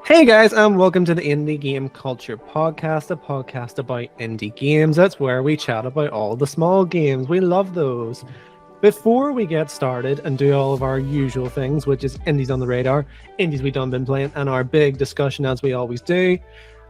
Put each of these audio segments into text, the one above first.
Hey guys, and welcome to the Indie Game Culture Podcast, a podcast about indie games. That's where we chat about all the small games. We love those. Before we get started and do all of our usual things, which is indies on the radar, indies we done been playing, and our big discussion as we always do,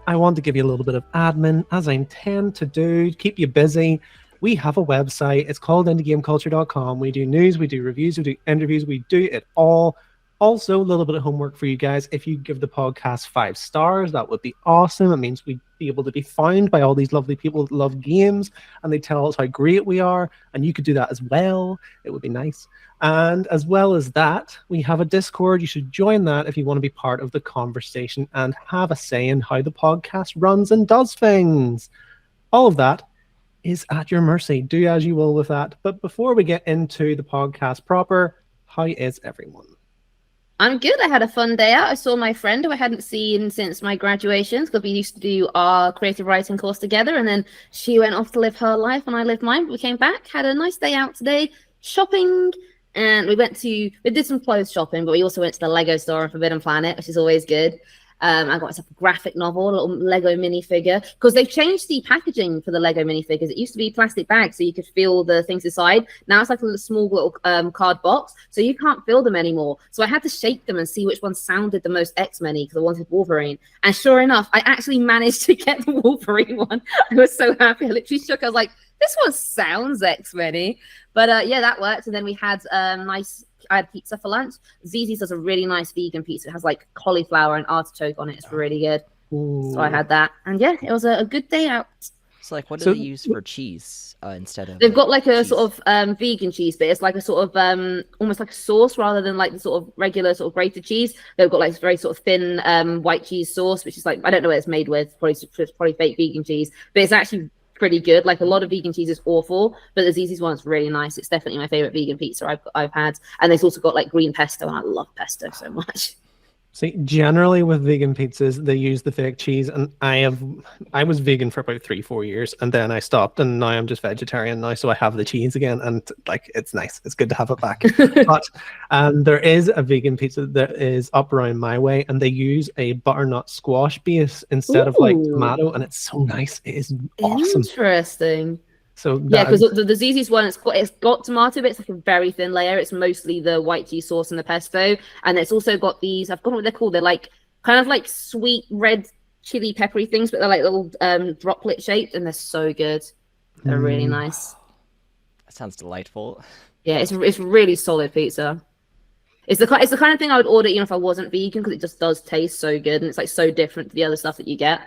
I want to give you a little bit of admin, as I tend to do, keep you busy. We have a website. It's called indiegameculture.com. We do news, we do reviews, we do interviews, we do it all. Also, a little bit of homework for you guys. If you give the podcast 5 stars, that would be awesome. It means we'd be able to be found by all these lovely people that love games and they tell us how great we are. And you could do that as well. It would be nice. And as well as that, we have a Discord. You should join that if you want to be part of the conversation and have a say in how the podcast runs and does things. All of that is at your mercy. Do as you will with that. But before we get into the podcast proper, how is everyone? I'm good. I had a fun day out. I saw my friend who I hadn't seen since my graduations because we used to do our creative writing course together. And then she went off to live her life and I lived mine. But we came back, had a nice day out today, shopping. And we did some clothes shopping, but we also went to the Lego store on Forbidden Planet, which is always good. I got myself a graphic novel, a little Lego minifigure, because they've changed the packaging for the Lego minifigures. It used to be plastic bags, so you could feel the things inside. Now it's like a small little card box, so you can't feel them anymore. So I had to shake them and see which one sounded the most X-Men-y, because I wanted Wolverine. And sure enough, I actually managed to get the Wolverine one. I was so happy. I literally shook. I was like, this one sounds X-Men-y. But yeah, that worked. And then we had I had pizza for lunch. Zzz's does a really nice vegan pizza. It has like cauliflower and artichoke on it. It's really good. Ooh. So I had that. And yeah, it was a good day out. So like, what do they use for cheese instead of? They've got like a cheese? Sort of vegan cheese, but it's like a sort of almost like a sauce rather than like the sort of regular sort of grated cheese. They've got like very sort of thin white cheese sauce, which is like, I don't know what it's made with. It's probably fake vegan cheese, but it's actually pretty good. Like a lot of vegan cheese is awful, but the Zzz's one is really nice. It's definitely my favorite vegan pizza I've had. And they've also got like green pesto, and I love pesto so much. See, generally with vegan pizzas, they use the fake cheese, and I was vegan for about 3-4 years, and then I stopped, and now I'm just vegetarian now, so I have the cheese again, and like it's nice. It's good to have it back. But there is a vegan pizza that is up around my way, and they use a butternut squash base instead of like tomato, and it's so nice. It is awesome. Interesting. So yeah, because the Zzz's one, it's got tomato, but it's like a very thin layer. It's mostly the white cheese sauce and the pesto, and it's also got these. I've forgotten what they're called. They're like kind of like sweet red chili peppery things, but they're like little droplet shaped, and they're so good. They're really nice. That sounds delightful. Yeah, it's really solid pizza. It's the kind of thing I would order even if I wasn't vegan, because it just does taste so good, and it's like so different to the other stuff that you get.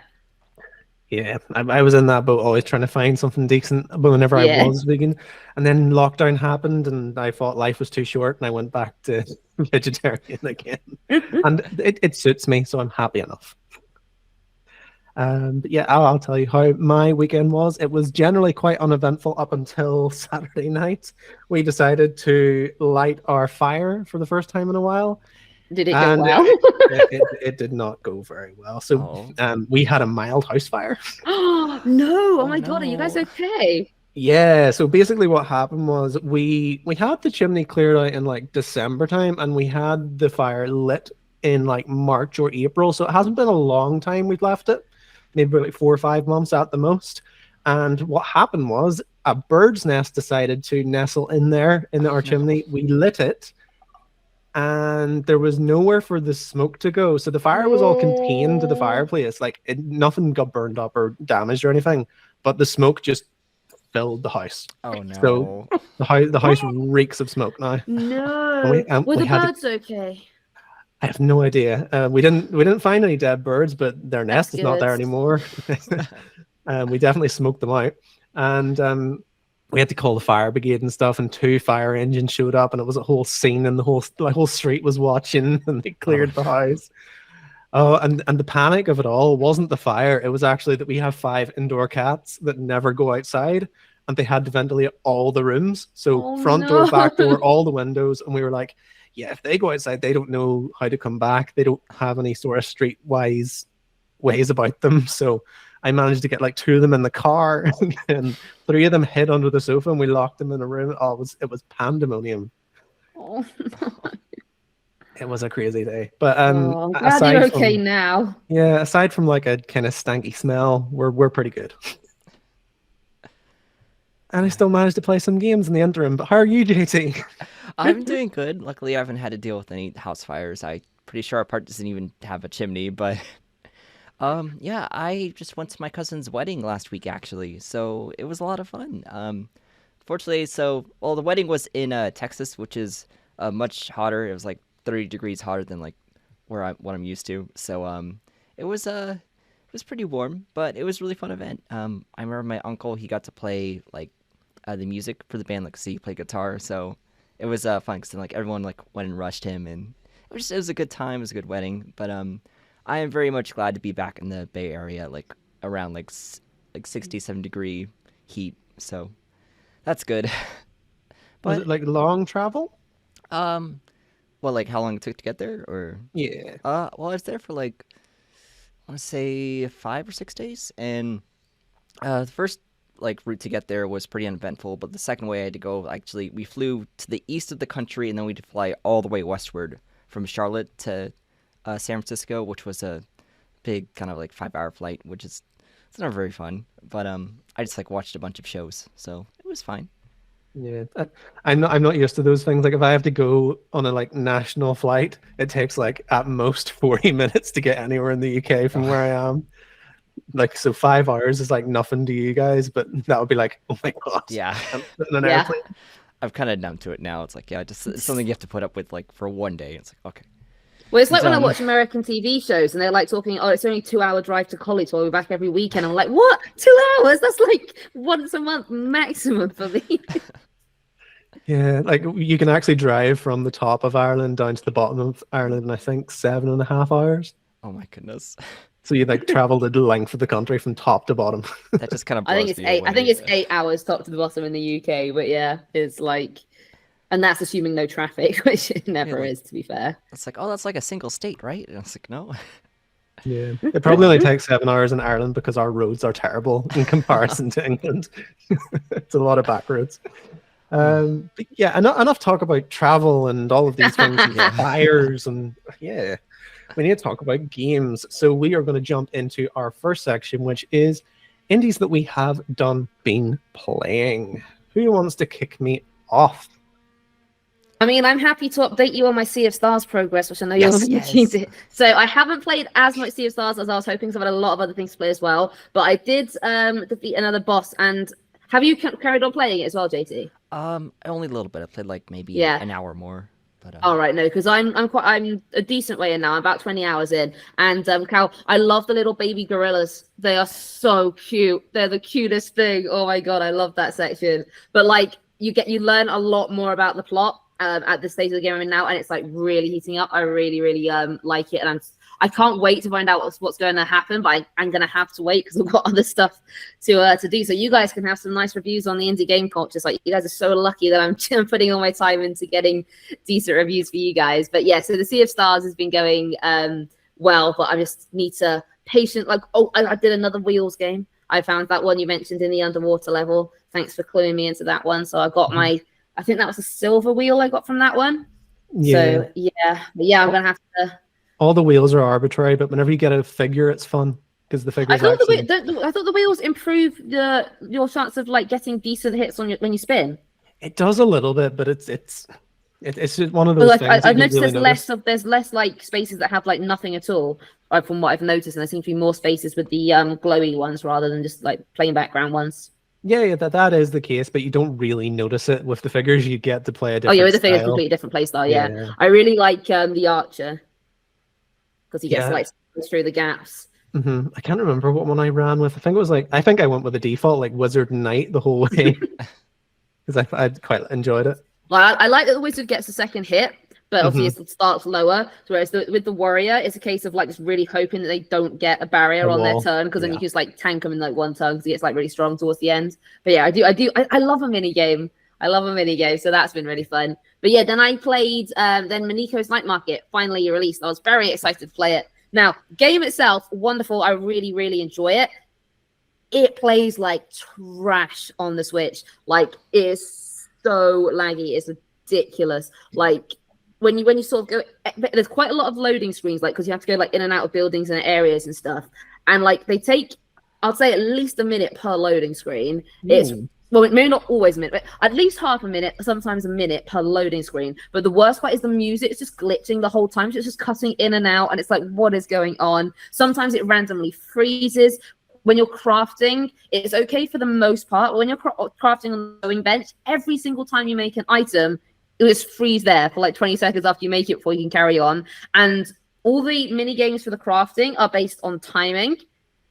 Yeah, I was in that boat, always trying to find something decent whenever I was vegan. And then lockdown happened, and I thought life was too short, and I went back to vegetarian again. And it suits me, so I'm happy enough. But yeah, I'll tell you how my weekend was. It was generally quite uneventful up until Saturday night. We decided to light our fire for the first time in a while. Did it go well? It did not go very well. So we had a mild house fire. Oh no! Oh my God, are you guys okay? Yeah. So basically, what happened was we had the chimney cleared out in like December time, and we had the fire lit in like March or April. So it hasn't been a long time we've left it, maybe like 4 or 5 months at the most. And what happened was a bird's nest decided to nestle in there in our chimney. We lit it, and there was nowhere for the smoke to go. So the fire was all contained to the fireplace. Like nothing got burned up or damaged or anything, but the smoke just filled the house. Oh no. So the house reeks of smoke now. No. Were the birds okay? I have no idea. We didn't find any dead birds, but their nest is not there anymore. We definitely smoked them out. And we had to call the fire brigade and stuff, and 2 fire engines showed up, and it was a whole scene, and the whole street was watching, and they cleared the house. Oh, and the panic of it all wasn't the fire. It was actually that we have 5 indoor cats that never go outside, and they had to ventilate all the rooms. So front door, back door, all the windows. And we were like, yeah, if they go outside, they don't know how to come back. They don't have any sort of streetwise ways about them. So I managed to get like 2 of them in the car, and 3 of them hid under the sofa, and we locked them in a room. Oh, it was pandemonium. Oh, no. It was a crazy day. But Oh, I'm glad you're okay from now. aside from like a kind of stanky smell, we're pretty good. And I still managed to play some games in the interim. But how are you, JT? I'm doing good. Luckily, I haven't had to deal with any house fires. I'm pretty sure our part doesn't even have a chimney, but yeah, I just went to my cousin's wedding last week actually, so it was a lot of fun. Fortunately, well, the wedding was in Texas, which is much hotter. It was like 30 degrees hotter than like what I'm used to. So it was pretty warm, but it was a really fun event. I remember my uncle, he got to play like the music for the band, like so he played guitar, so it was fun because like everyone like went and rushed him, and it was a good time. It was a good wedding, but I am very much glad to be back in the Bay Area, like around like 67-degree heat. So that's good. Was But it like long travel? um, well, like how long it took to get there, or Yeah. well, I was there for like I want to say 5 or 6 days, and the first like route to get there was pretty uneventful, but the second way I had to go, actually, we flew to the east of the country, and then we had to fly all the way westward from Charlotte to San Francisco, which was a big kind of like 5-hour flight, which is it's not very fun. But I just like watched a bunch of shows, so it was fine. Yeah, I'm not used to those things. Like if I have to go on a like national flight, it takes like at most 40 minutes to get anywhere in the UK from where I am. Like so 5 hours is like nothing to you guys, but that would be like, oh my god, Yeah, I'm in an Yeah. airplane. I'm kind of numb to it now. It's like yeah, just it's something you have to put up with like for one day. It's like okay. Well, it's like when I Done. watch American TV shows and they're like talking, oh, it's only 2 hour drive to college, so we're back every weekend. I'm like, what? 2 hours? That's like once a month maximum for me. Yeah, like you can actually drive from the top of Ireland down to the bottom of Ireland in I think 7.5 hours. Oh my goodness, So you like travel the length of the country from top to bottom. that just kind of I think blows it's me eight. I think away. it's 8 hours top to the bottom in the UK, but yeah, it's like, and that's assuming no traffic, which it never like- is, to be fair. It's like oh, that's like a single state, right? And it's like no. Yeah, it probably only takes 7 hours in Ireland because our roads are terrible in comparison to England. It's a lot of back roads. But yeah, enough talk about travel and all of these things and fires and yeah, we need to talk about games. So we are going to jump into our first section, which is indies that we have been playing. Who wants to kick me off? I mean, I'm happy to update you on my Sea of Stars progress, which I know you're Yes. really keen to. So I haven't played as much Sea of Stars as I was hoping, because I've had a lot of other things to play as well. But I did defeat another boss. And have you carried on playing it as well, JT? Only a little bit. I played like maybe Yeah. an hour more. But All right, no, because I'm a decent way in now. I'm about 20 hours in, and Cal, I love the little baby gorillas. They are so cute. They're the cutest thing. Oh my god, I love that section. But like, you learn a lot more about the plot at this stage of the game I'm in now, and it's like really heating up. I really like it, and I can't wait to find out what's going to happen. But I'm going to have to wait because I've got other stuff to do. So you guys can have some nice reviews on the indie game culture. It's like you guys are so lucky that I'm putting all my time into getting decent reviews for you guys. But yeah, so the Sea of Stars has been going well, but I just need to like, oh, I did another Wheels game. I found that one you mentioned in the underwater level. Thanks for cluing me into that one. So I got I think that was a silver wheel I got from that one. Yeah. So yeah, I'm gonna have to. All the wheels are arbitrary, but whenever you get a figure, it's fun because the figures I thought actually. I thought the wheels improve your chance of like getting decent hits on when you spin. It does a little bit, but it's just one of those But like things. I've you don't noticed really there's less like spaces that have like nothing at all. From what I've noticed, and there seems to be more spaces with the glowy ones rather than just like plain background ones. Yeah, that is the case, but you don't really notice it with the figures. You get to play a different. Oh yeah, with the figures, style. completely different play style. Yeah. Yeah. I really like the archer because he gets Yeah. to, like through the gaps. I can't remember what one I ran with. I think I went with the default like wizard and knight the whole way because I quite enjoyed it. Well, I like that the wizard gets a second hit, but obviously it starts lower. Whereas with the warrior, it's a case of like just really hoping that they don't get a barrier on their wall. turn, because then you Yeah. can just like tank them in like one turn because he gets like really strong towards the end. But yeah, I love a mini game. I love a mini game, so that's been really fun. But yeah, then I played then Maniko's Night Market finally released. I was very excited to play it. Now, game itself, wonderful. I really enjoy it. It plays like trash on the Switch. Like, it is so laggy. It's ridiculous. Like, when you sort of go, there's quite a lot of loading screens, like because you have to go like in and out of buildings and areas and stuff, and like they take, I'd say at least a minute per loading screen. It's well, it may not always a minute, but at least half a minute, sometimes a minute per loading screen. But the worst part is the music. It's just glitching the whole time. So it's just cutting in and out, and it's like, what is going on? Sometimes it randomly freezes. When you're crafting, it's okay for the most part. But when you're crafting on the sewing bench, every single time you make an item, it will just freeze there for like 20 seconds after you make it before you can carry on. And all the mini games for the crafting are based on timing.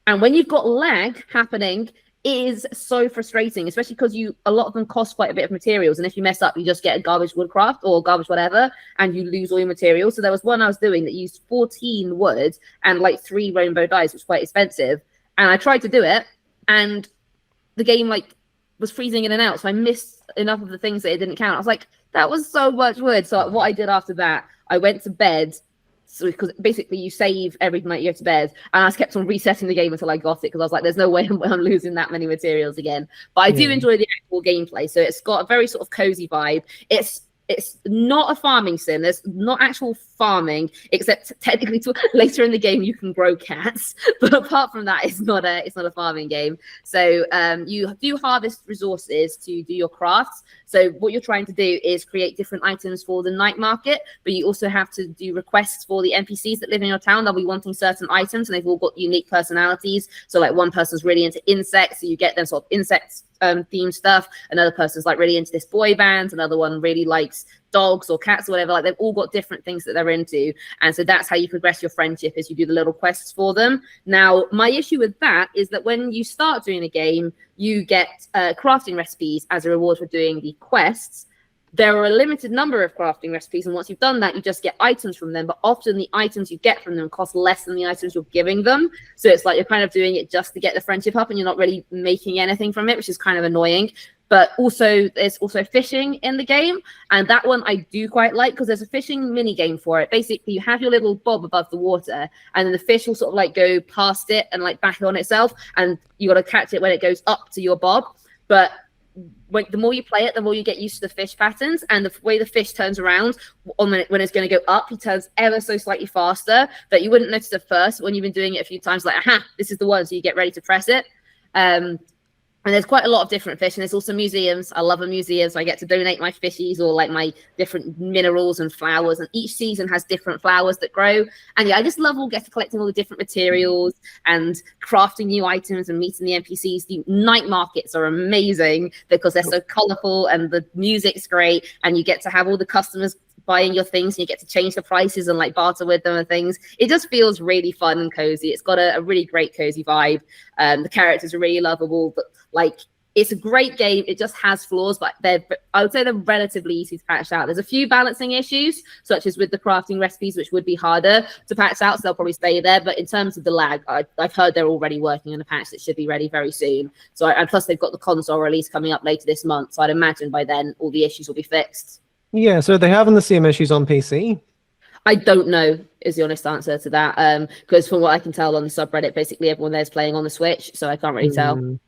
And when you've got lag happening, it is so frustrating, especially because a lot of them cost quite a bit of materials. And if you mess up, you just get a garbage woodcraft or garbage whatever, and you lose all your materials. So there was one I was doing that used 14 wood and like 3 rainbow dyes, which was quite expensive. And I tried to do it, and the game like was freezing in and out. So I missed enough of the things that it didn't count. I was like, that was so much wood. So what I did after that, I went to bed. So because basically you save every night you go to bed, and I just kept on resetting the game until I got it, because I was like, there's no way I'm losing that many materials again. But I do enjoy the actual gameplay. So it's got a very sort of cozy vibe. It's not a farming sim. There's not actual farming, except technically later in the game you can grow cats. But apart from that, it's not a farming game. So you do harvest resources to do your crafts. So what you're trying to do is create different items for the night market, but you also have to do requests for the NPCs that live in your town. They'll be wanting certain items, and they've all got unique personalities. So like one person's really into insects, so you get them sort of insects themed stuff. Another person's like really into this boy band. Another one really likes dogs or cats or whatever. Like they've all got different things that they're into, and so that's how you progress your friendship, as you do the little quests for them. Now my issue with that is that when you start doing a game, you get crafting recipes as a reward for doing the quests. There are a limited number of crafting recipes, and once you've done that, you just get items from them. But often the items you get from them cost less than the items you're giving them. So it's like you're kind of doing it just to get the friendship up, and you're not really making anything from it, which is kind of annoying. But also, there's also fishing in the game, and that one I do quite like, because there's a fishing mini game for it. Basically, you have your little bob above the water, and then the fish will sort of like go past it and like back on itself, and you got to catch it when it goes up to your bob. But the more you play it, the more you get used to the fish patterns, and the way the fish turns around when it's going to go up, he turns ever so slightly faster that you wouldn't notice at first. When you've been doing it a few times, like, aha, this is the one, so you get ready to press it. And there's quite a lot of different fish, and there's also museums. I love a museum, so I get to donate my fishies or like my different minerals and flowers, and each season has different flowers that grow. And yeah, I just love collecting all the different materials and crafting new items and meeting the NPCs. The night markets are amazing because they're so colorful and the music's great, and you get to have all the customers buying your things, and you get to change the prices and like barter with them and things. It just feels really fun and cozy. It's got a really great cozy vibe. The characters are really lovable, but like it's a great game. It just has flaws, but I would say they're relatively easy to patch out. There's a few balancing issues, such as with the crafting recipes, which would be harder to patch out, so they'll probably stay there. But in terms of the lag, I've heard they're already working on a patch that should be ready very soon. So and plus they've got the console release coming up later this month, so I'd imagine by then all the issues will be fixed. Yeah, so they're having the same issues on PC. I don't know is the honest answer to that, because from what I can tell on the subreddit, basically everyone there's playing on the Switch, so I can't really tell.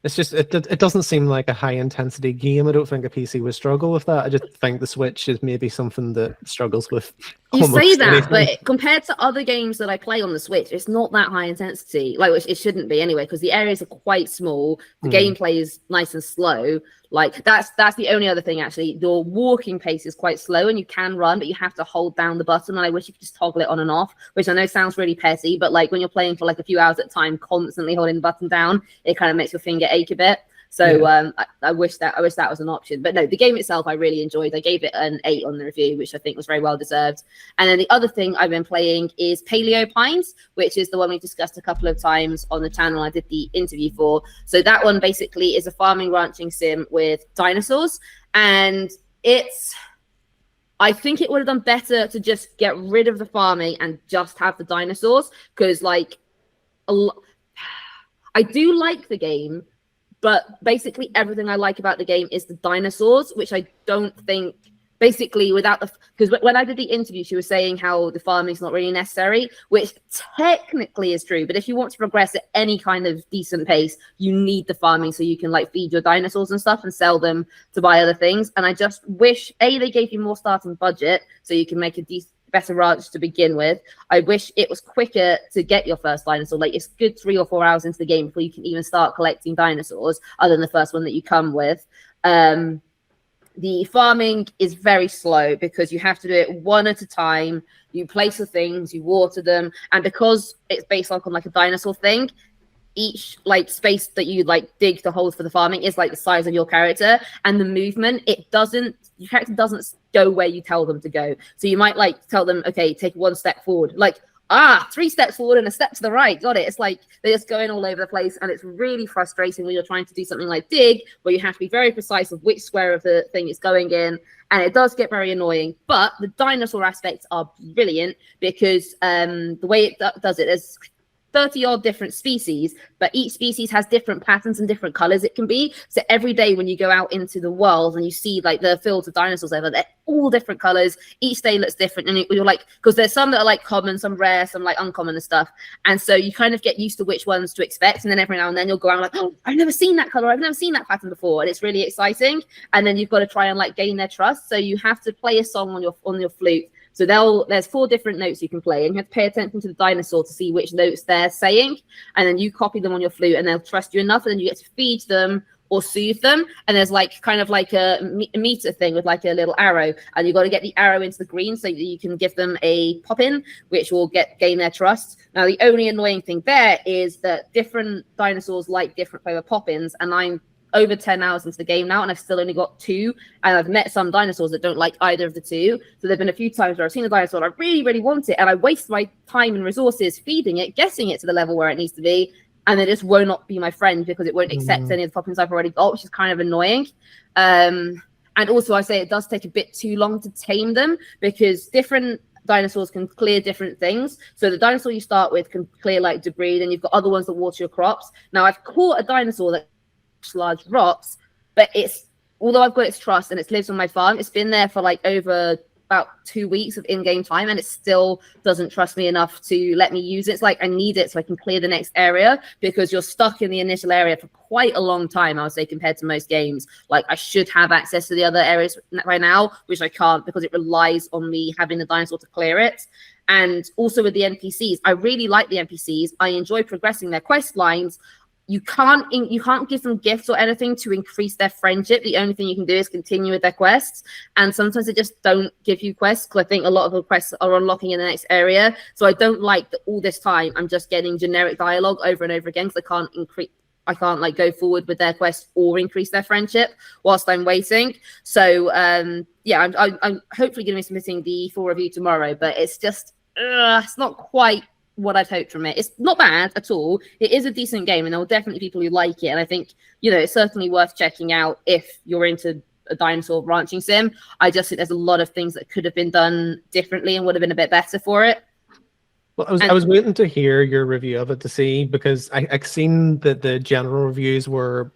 It's just it doesn't seem like a high intensity game. I don't think a PC would struggle with that. I just think the Switch is maybe something that struggles with. You say that, anything. but compared to other games that I play on the Switch, it's not that high intensity. Like it shouldn't be anyway, because the areas are quite small. The gameplay is nice and slow. Like that's the only other thing actually. Your walking pace is quite slow, and you can run, but you have to hold down the button. And I wish you could just toggle it on and off, which I know sounds really petty, but like when you're playing for like a few hours at a time, constantly holding the button down, it kind of makes your finger ache a bit. So I wish that was an option. But no, the game itself I really enjoyed. I gave it an 8 on the review, which I think was very well deserved. And then the other thing I've been playing is Paleo Pines, which is the one we discussed a couple of times on the channel I did the interview for. So that one basically is a farming ranching sim with dinosaurs. And I think it would have done better to just get rid of the farming and just have the dinosaurs, because like I do like the game, but basically everything I like about the game is the dinosaurs, which I don't think basically without the, because when I did the interview, she was saying how the farming is not really necessary, which technically is true. But if you want to progress at any kind of decent pace, you need the farming so you can like feed your dinosaurs and stuff and sell them to buy other things. And I just wish they gave you more starting budget so you can make a better ranch to begin with. I wish it was quicker to get your first dinosaur. Like it's good 3 or 4 hours into the game before you can even start collecting dinosaurs, other than the first one that you come with. The farming is very slow because you have to do it one at a time. You place the things, you water them, and because it's based on like a dinosaur thing, each like space that you like dig the holes for the farming is like the size of your character, and the movement, your character doesn't go where you tell them to go. So you might like tell them, okay, take 1 step forward, like 3 steps forward and a step to the right, got it. It's like they're just going all over the place, and it's really frustrating when you're trying to do something like dig, where you have to be very precise of which square of the thing it's going in, and it does get very annoying. But the dinosaur aspects are brilliant because the way it does it is 30 odd different species, but each species has different patterns and different colors it can be. So every day when you go out into the world and you see like the fields of dinosaurs over, they're all different colors. Each day looks different, and you're like, because there's some that are like common, some rare, some like uncommon and stuff. And so you kind of get used to which ones to expect, and then every now and then you'll go out like, oh, I've never seen that color, I've never seen that pattern before, and it's really exciting. And then you've got to try and like gain their trust. So you have to play a song on your flute. So there's 4 different notes you can play, and you have to pay attention to the dinosaur to see which notes they're saying, and then you copy them on your flute, and they'll trust you enough, and then you get to feed them or soothe them. And there's like kind of like a meter thing with like a little arrow, and you've got to get the arrow into the green so that you can give them a pop-in, which will gain their trust. Now, the only annoying thing there is that different dinosaurs like different flavor pop-ins, and I'm over 10 hours into the game now, and I've still only got 2, and I've met some dinosaurs that don't like either of the 2. So there've been a few times where I've seen a dinosaur and I really, really want it, and I waste my time and resources feeding it, getting it to the level where it needs to be, and it just will not be my friend because it won't accept any of the pop-ins I've already got, which is kind of annoying. And also I say it does take a bit too long to tame them because different dinosaurs can clear different things. So the dinosaur you start with can clear like debris, then you've got other ones that water your crops. Now I've caught a dinosaur that large rocks, but although I've got its trust and it lives on my farm, it's been there for like over about 2 weeks of in-game time, and it still doesn't trust me enough to let me use it. It's like I need it so I can clear the next area, because you're stuck in the initial area for quite a long time, I would say, compared to most games. Like I should have access to the other areas right now, which I can't because it relies on me having the dinosaur to clear it. And also with the NPCs, I really like the NPCs. I enjoy progressing their quest lines. You can't give them gifts or anything to increase their friendship. The only thing you can do is continue with their quests, and sometimes they just don't give you quests because I think a lot of the quests are unlocking in the next area. So I don't like that all this time I'm just getting generic dialogue over and over again because I can't like go forward with their quest or increase their friendship whilst I'm waiting. So yeah, I'm hopefully going to be submitting the full review tomorrow, but it's just it's not quite what I'd hoped from it. It's not bad at all. It is a decent game, and there will definitely be people who like it. And I think, it's certainly worth checking out if you're into a dinosaur ranching sim. I just think there's a lot of things that could have been done differently and would have been a bit better for it. Well, I was waiting to hear your review of it to see, because I've seen that the general reviews were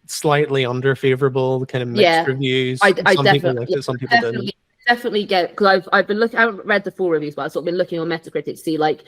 slightly under favorable, kind of mixed reviews. Some people liked it, some people didn't. Definitely get, because I've been looking. I haven't read the full reviews, but I've sort of been looking on Metacritic to see like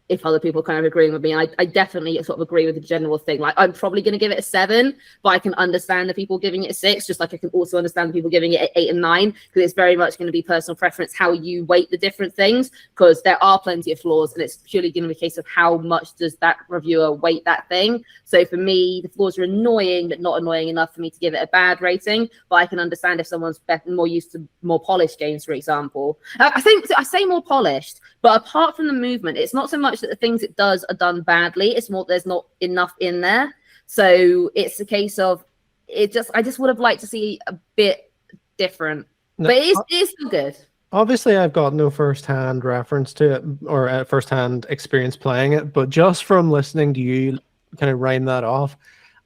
if other people kind of agreeing with me. And I definitely sort of agree with the general thing. Like I'm probably going to give it a 7, but I can understand the people giving it a 6, just like I can also understand the people giving it 8 and 9, because it's very much going to be personal preference how you weight the different things, because there are plenty of flaws, and it's purely going to be a case of how much does that reviewer weight that thing. So for me, the flaws are annoying, but not annoying enough for me to give it a bad rating. But I can understand if someone's more used to more polished games, for example. I think I say more polished, but apart from the movement, it's not so much that the things it does are done badly. It's more there's not enough in there. So it's a case of I just would have liked to see a bit different. No, but it is still good. Obviously, I've got no first-hand reference to it or first-hand experience playing it, but just from listening to you kind of writing that off,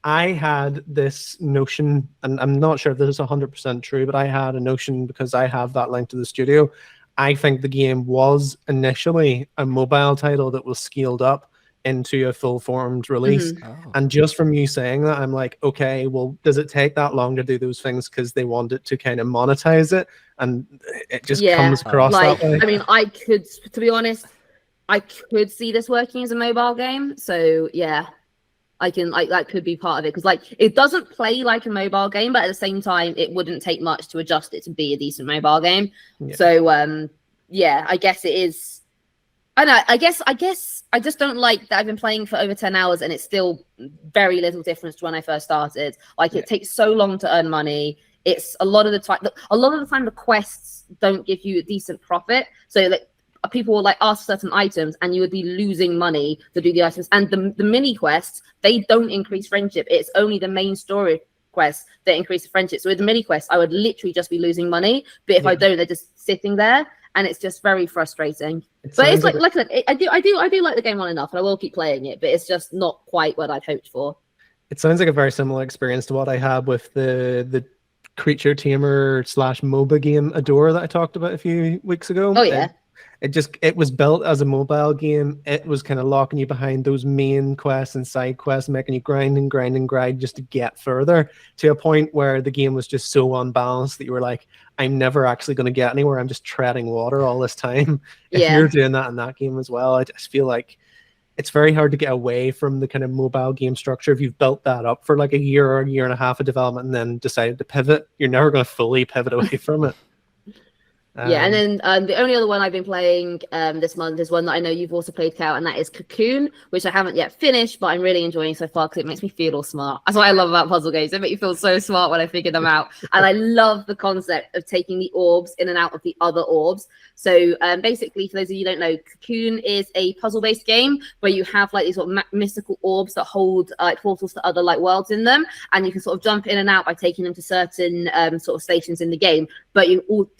I had this notion, and I'm not sure if this is 100% true, but I had a notion because I have that link to the studio. I think the game was initially a mobile title that was scaled up into a full formed release. Oh. And just from you saying that, I'm like, okay, well, does it take that long to do those things because they want it to kind of monetize it, and it just comes across like that way? I mean, I could, to be honest, I could see this working as a mobile game. So yeah, I can, like, that could be part of it, because like it doesn't play like a mobile game, but at the same time, it wouldn't take much to adjust it to be a decent mobile game. Yeah. So yeah, I guess it is. I know. I guess I just don't like that I've been playing for over 10 hours and it's still very little difference to when I first started. Like it takes so long to earn money. It's a lot of the time. The quests don't give you a decent profit. So like people will like ask for certain items and you would be losing money to do the items. And the mini quests, they don't increase friendship. It's only the main story quests that increase the friendship. So with the mini quests, I would literally just be losing money. But if I don't, they're just sitting there. And it's just very frustrating. But it's like I said, I do like the game well enough, and I will keep playing it. But it's just not quite what I'd hoped for. It sounds like a very similar experience to what I had with the creature tamer / MOBA game Adore that I talked about a few weeks ago. Oh yeah. It was built as a mobile game. It was kind of locking you behind those main quests and side quests, making you grind and grind and grind just to get further, to a point where the game was just so unbalanced that you were like, I'm never actually going to get anywhere. I'm just treading water all this time. If you're doing that in that game as well, I just feel like it's very hard to get away from the kind of mobile game structure. If you've built that up for like a year or a year and a half of development and then decided to pivot, you're never going to fully pivot away from it. Yeah, and then the only other one I've been playing this month is one that I know you've also played, Cal, and that is COCOON, which I haven't yet finished, but I'm really enjoying so far because it makes me feel all smart. That's what I love about puzzle games. They make you feel so smart when I figure them out. And I love the concept of taking the orbs in and out of the other orbs. So basically, for those of you who don't know, COCOON is a puzzle-based game where you have like these sort of mystical orbs that hold like portals to other like worlds in them, and you can sort of jump in and out by taking them to certain sort of stations in the game. But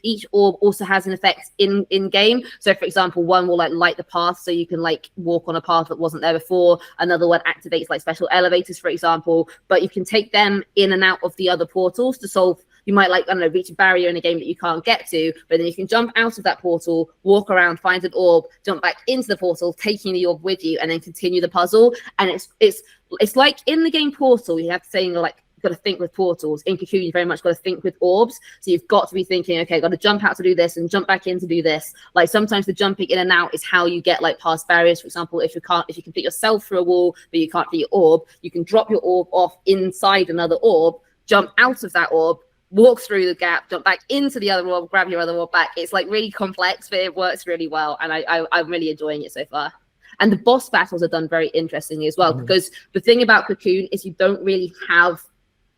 each orb also has an effect in game. So for example, one will like light the path so you can like walk on a path that wasn't there before. Another one activates like special elevators, for example, but you can take them in and out of the other portals to solve. You might like, I don't know, reach a barrier in a game that you can't get to, but then you can jump out of that portal, walk around, find an orb, jump back into the portal, taking the orb with you, and then continue the puzzle. And it's like in the game Portal, you have to say like, got to think with portals. In COCOON, you very much got to think with orbs. So you've got to be thinking, okay, I've got to jump out to do this and jump back in to do this. Like sometimes the jumping in and out is how you get like past barriers. For example, if you can fit yourself through a wall, but you can't fit your orb, you can drop your orb off inside another orb, jump out of that orb, walk through the gap, jump back into the other orb, grab your other orb back. It's like really complex, but it works really well. And I'm really enjoying it so far. And the boss battles are done very interestingly as well, because the thing about COCOON is you don't really have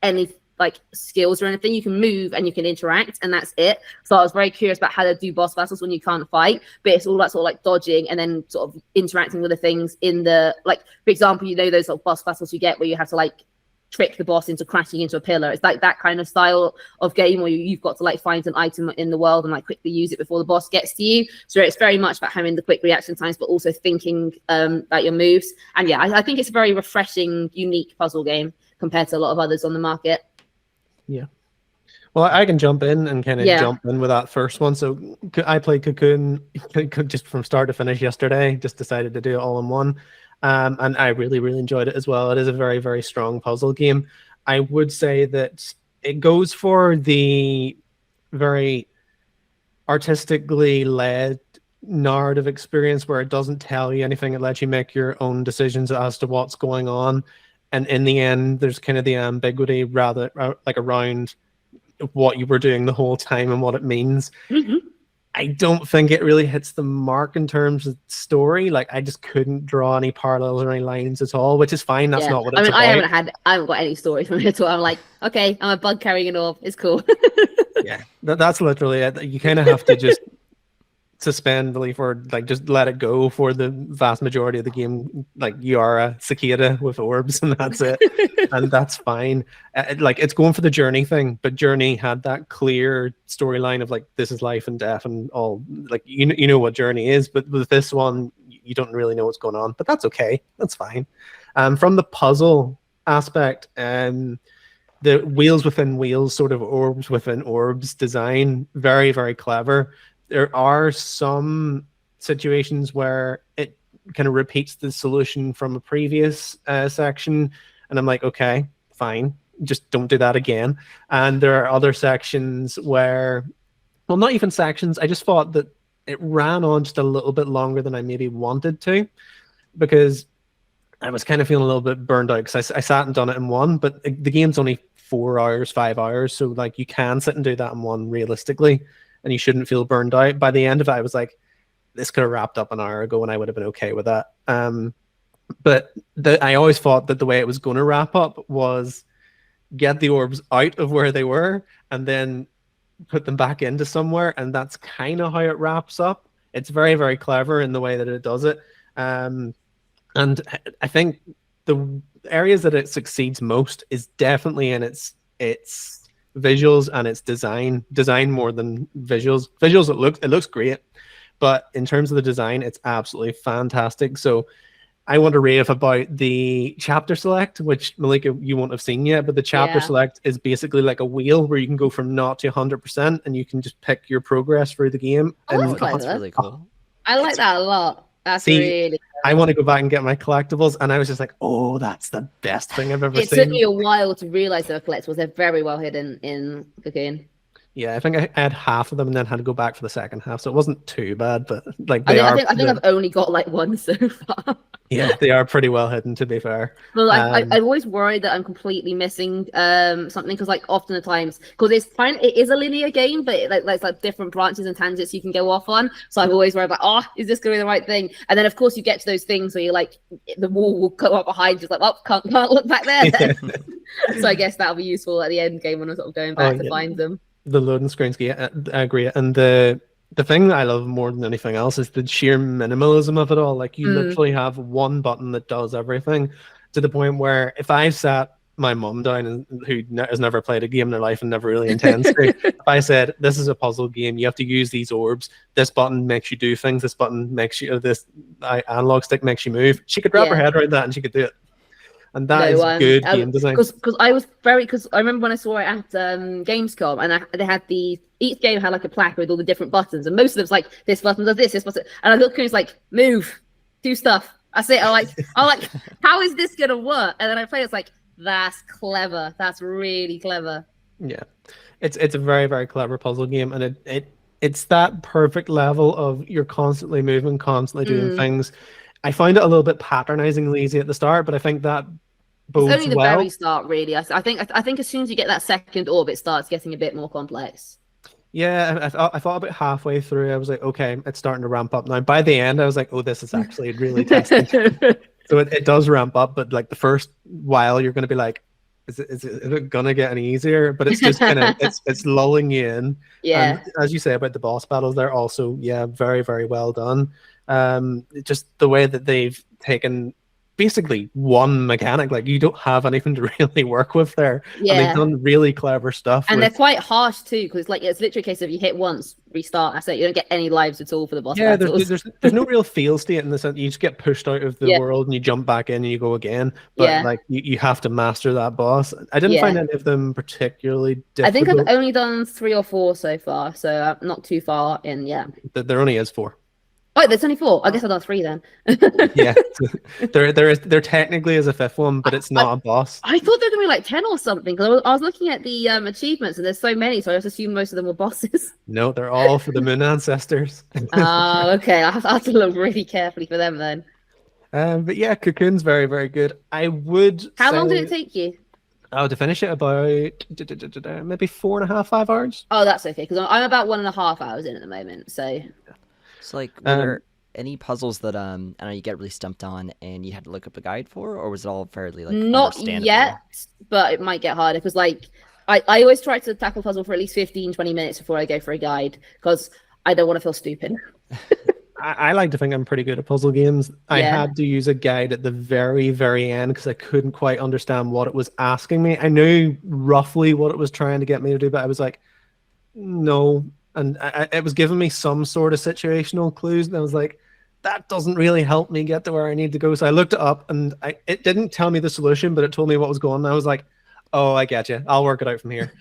any like skills or anything. You can move and you can interact, and that's it. So I was very curious about how to do boss battles when you can't fight, but it's all that sort of like dodging and then sort of interacting with the things in the, like, for example, you know, those sort of boss battles you get where you have to like trick the boss into crashing into a pillar. It's like that kind of style of game where you've got to like find an item in the world and like quickly use it before the boss gets to you. So it's very much about having the quick reaction times, but also thinking about your moves. And yeah, I think it's a very refreshing, unique puzzle game compared to a lot of others on the market. Yeah. Well, I can jump in and kind of jump in with that first one. So I played COCOON just from start to finish yesterday, just decided to do it all in one. And I really, really enjoyed it as well. It is a very, very strong puzzle game. I would say that it goes for the very artistically led narrative experience where it doesn't tell you anything. It lets you make your own decisions as to what's going on. And in the end, there's kind of the ambiguity rather like around what you were doing the whole time and what it means. I don't think it really hits the mark in terms of story. Like I just couldn't draw any parallels or any lines at all, which is fine. That's not what it's about. I haven't got any story from it at all. I'm like, okay, I'm a bug carrying an orb. It's cool. Yeah, that's literally it. You kind of have to just suspend belief or like just let it go for the vast majority of the game. Like you are a cicada with orbs and that's it. And that's fine. Like it's going for the Journey thing, but Journey had that clear storyline of like this is life and death and all, like you know what Journey is, but with this one you don't really know what's going on, but that's okay. That's fine. From the puzzle aspect, the wheels within wheels, sort of orbs within orbs design, very, very clever. There are some situations where kind of repeats the solution from a previous section, and I'm like, okay, fine, just don't do that again. And there are other sections where, well, not even sections, I just thought that it ran on just a little bit longer than I maybe wanted to, because I was kind of feeling a little bit burned out, because I sat and done it in one, but the game's only 4 hours, 5 hours, so like you can sit and do that in one realistically, and you shouldn't feel burned out. By the end of it, I was like, this could have wrapped up an hour ago and I would have been okay with that. But I always thought that the way it was going to wrap up was get the orbs out of where they were and then put them back into somewhere, and that's kind of how it wraps up. It's very, very clever in the way that it does it. And I think the areas that it succeeds most is definitely in its visuals and its design more than visuals. It looks great, but in terms of the design, it's absolutely fantastic. So I want to rave about the chapter select, which, Melika, you won't have seen yet, but the chapter select is basically like a wheel where you can go from 0 to 100%, and you can just pick your progress through the game. Oh, that's really cool. I like that a lot. That's really I want to go back and get my collectibles, and I was just like, oh, that's the best thing I've ever seen. It took me a while to realize they were collectibles. They're very well hidden in COCOON. Yeah, I think I had half of them and then had to go back for the second half, so it wasn't too bad. But like, I think I've only got like one so far. Yeah, they are pretty well hidden, to be fair. Well, I'm always worried that I'm completely missing something, because like often at times, because it's fine, it is a linear game, but it's like different branches and tangents you can go off on. So I'm always worried, like, oh, is this going to be the right thing? And then of course you get to those things where you're like, the wall will go up behind you, like, oh, can't look back there. Yeah. So I guess that'll be useful at the end game when I'm sort of going back to find them. The loading screens, I agree. And the thing that I love more than anything else is the sheer minimalism of it all. Like, you literally have one button that does everything, to the point where if I sat my mum down, and who has never played a game in their life and never really intends to, if I said, this is a puzzle game, you have to use these orbs, this button makes you do things, this button makes you, this analog stick makes you move, she could wrap her head around that and she could do it. And that is good game design. Because I remember when I saw it at Gamescom, and they had each game had like a plaque with all the different buttons, and most of them was like, this button does this button, and I looked and it's like, move, do stuff. I say, I'm like, how is this gonna work? And then I play, it's like, that's clever. That's really clever. Yeah, it's a very, very clever puzzle game, and it's that perfect level of you're constantly moving, constantly doing things. I find it a little bit patronizingly easy at the start, but I think that bodes well. It's only the very start, really. I think as soon as you get that second orb, it starts getting a bit more complex. Yeah, I thought about halfway through, I was like, okay, it's starting to ramp up now. By the end, I was like, oh, this is actually really testing. So it does ramp up, but like the first while, you're going to be like, is it going to get any easier? But it's just kind of, it's lulling you in. Yeah. And as you say about the boss battles, they're also, very, very well done. Just the way that they've taken basically one mechanic, like you don't have anything to really work with there. Yeah. And they've done really clever stuff. And they're quite harsh too, because it's literally a case of you hit once, restart, that's it. You don't get any lives at all for the boss battles. There's no real feel state in the sense you just get pushed out of the world and you jump back in and you go again. But like you have to master that boss. I didn't find any of them particularly difficult. I think I've only done 3 or 4 so far, so I'm not too far in. Yeah. There only is 4. Oh, there's only 4. I guess I've done 3 then. Yeah, there technically is a 5th one, but it's not a boss. I thought there were gonna be like 10 or something, because I was looking at the achievements, and there's so many, so I just assumed most of them were bosses. No, they're all for the Moon Ancestors. Oh, okay. I have to look really carefully for them then. But yeah, COCOON's very, very good. I would. How long did it take you? Oh, to finish it about maybe 4.5, 5 hours. Oh, that's okay, because I'm about 1.5 hours in at the moment, so. So, like, were there any puzzles that I know you get really stumped on and you had to look up a guide for, or was it all fairly like not yet, but it might get harder, because like I always try to tackle a puzzle for at least 15-20 minutes before I go for a guide, because I don't want to feel stupid. I like to think I'm pretty good at puzzle games. I had to use a guide at the very, very end because I couldn't quite understand what it was asking me. I knew roughly what it was trying to get me to do, but I was like, no. And it was giving me some sort of situational clues, and I was like, that doesn't really help me get to where I need to go. So I looked it up, and it didn't tell me the solution, but it told me what was going on. And I was like, oh, I get you. I'll work it out from here.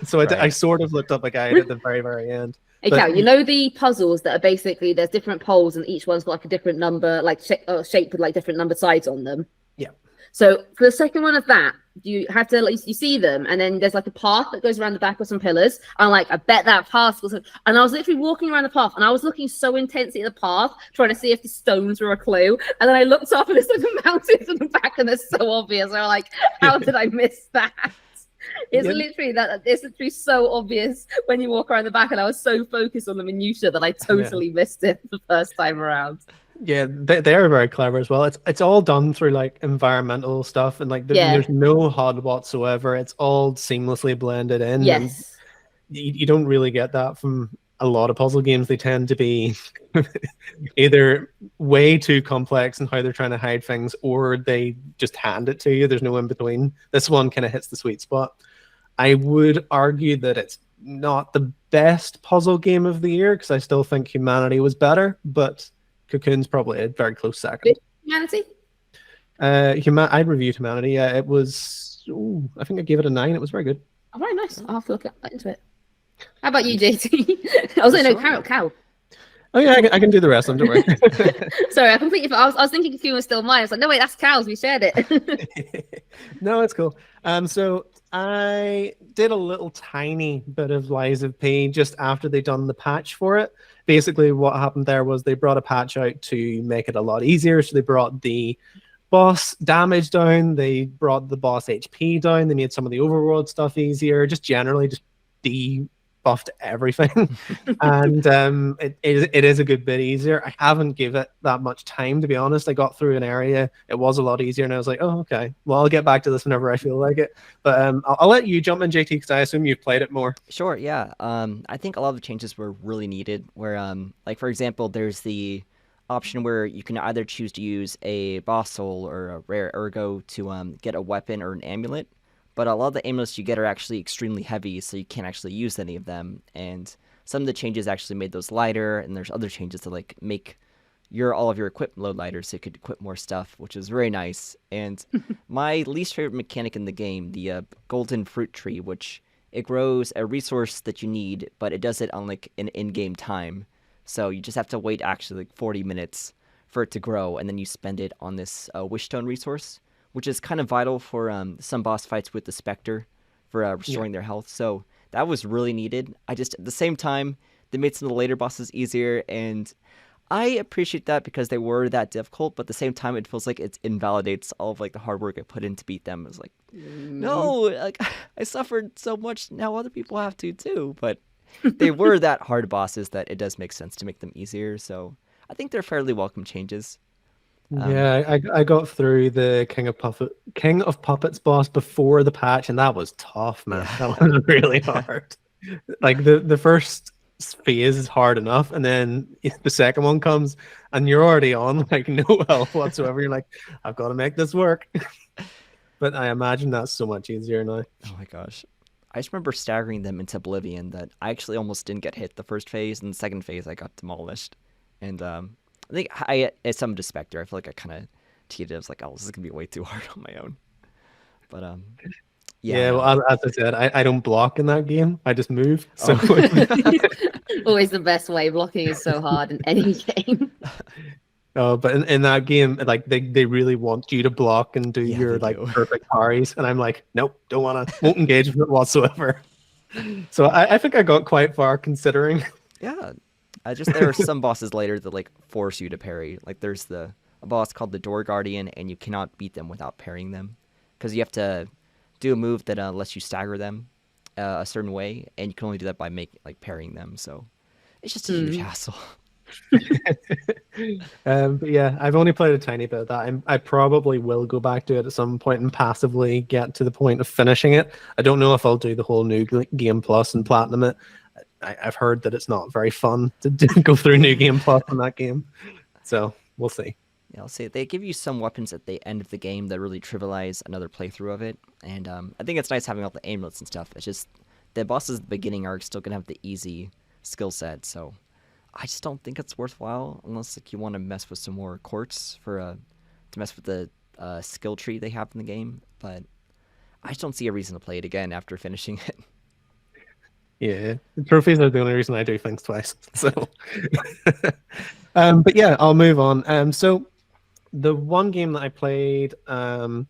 So I sort of looked up a guide at the very, very end. Hey, But Cal, you know the puzzles that are basically there's different poles and each one's got like a different number, like shaped with like different number sides on them. yeah, So for the second one of that, you have to like you see them, and then there's like a path that goes around the back of some pillars. And like I bet that path was, and I was literally walking around the path, and I was looking so intensely at the path, trying to see if the stones were a clue. And then I looked up, and there's like a mountain in the back, and they're so obvious. I'm like, how did I miss that? It's Yeah. literally that. It's literally so obvious when you walk around the back, and I was so focused on the minutia that I totally missed it the first time around. Yeah, they are very clever as well. It's all done through like environmental stuff, and like Yeah. there's no HUD whatsoever. It's all seamlessly blended in. And Yes. you don't really get that from a lot of puzzle games. They tend to be either way too complex in how they're trying to hide things, or they just hand it to you. There's no in between. This one kind of hits the sweet spot. I would argue that it's not the best puzzle game of the year because I still think Humanity was better, but COCOON's probably a very close second. Humanity? I reviewed Humanity. Yeah, it was. Ooh, I think I gave it a 9. It was very good. Oh, very nice. I'll have to look into it. How about you, JT? I was like, no, Cal. Oh yeah, I can do the rest. Don't worry. Sorry, I completely. I was thinking COCOON was still mine. I was like, no, wait, that's Cal's. We shared it. No, it's cool. So I did a little tiny bit of Lies of P just after they done the patch for it. Basically, what happened there was they brought a patch out to make it a lot easier. So they brought the boss damage down, they brought the boss HP down, they made some of the overworld stuff easier, just generally just debuffed everything. And it is a good bit easier. I haven't given it that much time, to be honest. I got through an area, it was a lot easier, and I was like, oh, okay, well, I'll get back to this whenever I feel like it. But I'll let you jump in, JT, because I assume you've played it more. Sure, yeah. I think a lot of the changes were really needed. Where, like for example, there's the option where you can either choose to use a boss soul or a rare ergo to get a weapon or an amulet. But a lot of the amulets you get are actually extremely heavy, so you can't actually use any of them. And some of the changes actually made those lighter, and there's other changes to like make all of your equipment load lighter, so you could equip more stuff, which is very nice. And my least favorite mechanic in the game, the golden fruit tree, which it grows a resource that you need, but it does it on like an in-game time. So you just have to wait actually like 40 minutes for it to grow, and then you spend it on this wishstone resource, which is kind of vital for some boss fights with the Spectre for restoring their health. So that was really needed. At the same time, they made some of the later bosses easier, and I appreciate that because they were that difficult, but at the same time, it feels like it invalidates all of like the hard work I put in to beat them. It's like, no, like I suffered so much, now other people have to too. But they were that hard bosses that it does make sense to make them easier. So I think they're fairly welcome changes. Yeah, I got through the King of Puppets boss before the patch, and that was tough, man. Yeah. That was really hard. Like the first phase is hard enough, and then the second one comes, and you're already on like no health whatsoever. You're like, I've got to make this work. But I imagine that's so much easier now. Oh my gosh. I just remember staggering them into oblivion that I actually almost didn't get hit the first phase, and the second phase I got demolished. And I think as some to Spectre, I feel like I kind of cheated. I was like, oh, this is going to be way too hard on my own. But yeah, well, as I said, I don't block in that game. I just move. So Always the best way. Blocking is so hard in any game. oh, but in that game, like they really want you to block and do your like perfect parries, and I'm like, nope, don't wanna, won't engage with it whatsoever. So I think I got quite far considering. Yeah, just there are some bosses later that like force you to parry. Like there's a boss called the Door Guardian, and you cannot beat them without parrying them because you have to do a move that lets you stagger them a certain way, and you can only do that by parrying them. So it's just a huge hassle. But yeah, I've only played a tiny bit of that. I probably will go back to it at some point and passively get to the point of finishing it. I don't know if I'll do the whole new game plus and platinum it. I've heard that it's not very fun to go through new game plus in that game, so we'll see. Yeah, I'll say they give you some weapons at the end of the game that really trivialize another playthrough of it, and I think it's nice having all the amulets and stuff. It's just the bosses at the beginning are still gonna have the easy skill set, so I just don't think it's worthwhile unless like you want to mess with some more quartz to mess with the skill tree they have in the game. But I just don't see a reason to play it again after finishing it. Yeah, trophies are the only reason I do things twice. So, but yeah, I'll move on. So the one game that I played, well,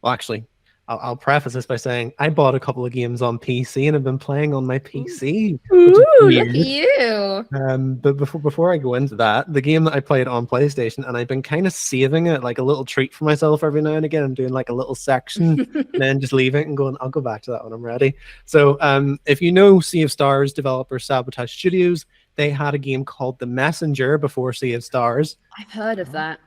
actually, I'll preface this by saying I bought a couple of games on PC and have been playing on my PC, which is Ooh, look at weird. you. But before I go into that, the game that I played on PlayStation, and I've been kind of saving it like a little treat for myself every now and again. I'm doing like a little section, and then just leave it and going, I'll go back to that when I'm ready. So, if you know Sea of Stars developer Sabotage Studios, they had a game called The Messenger before Sea of Stars. I've heard of that.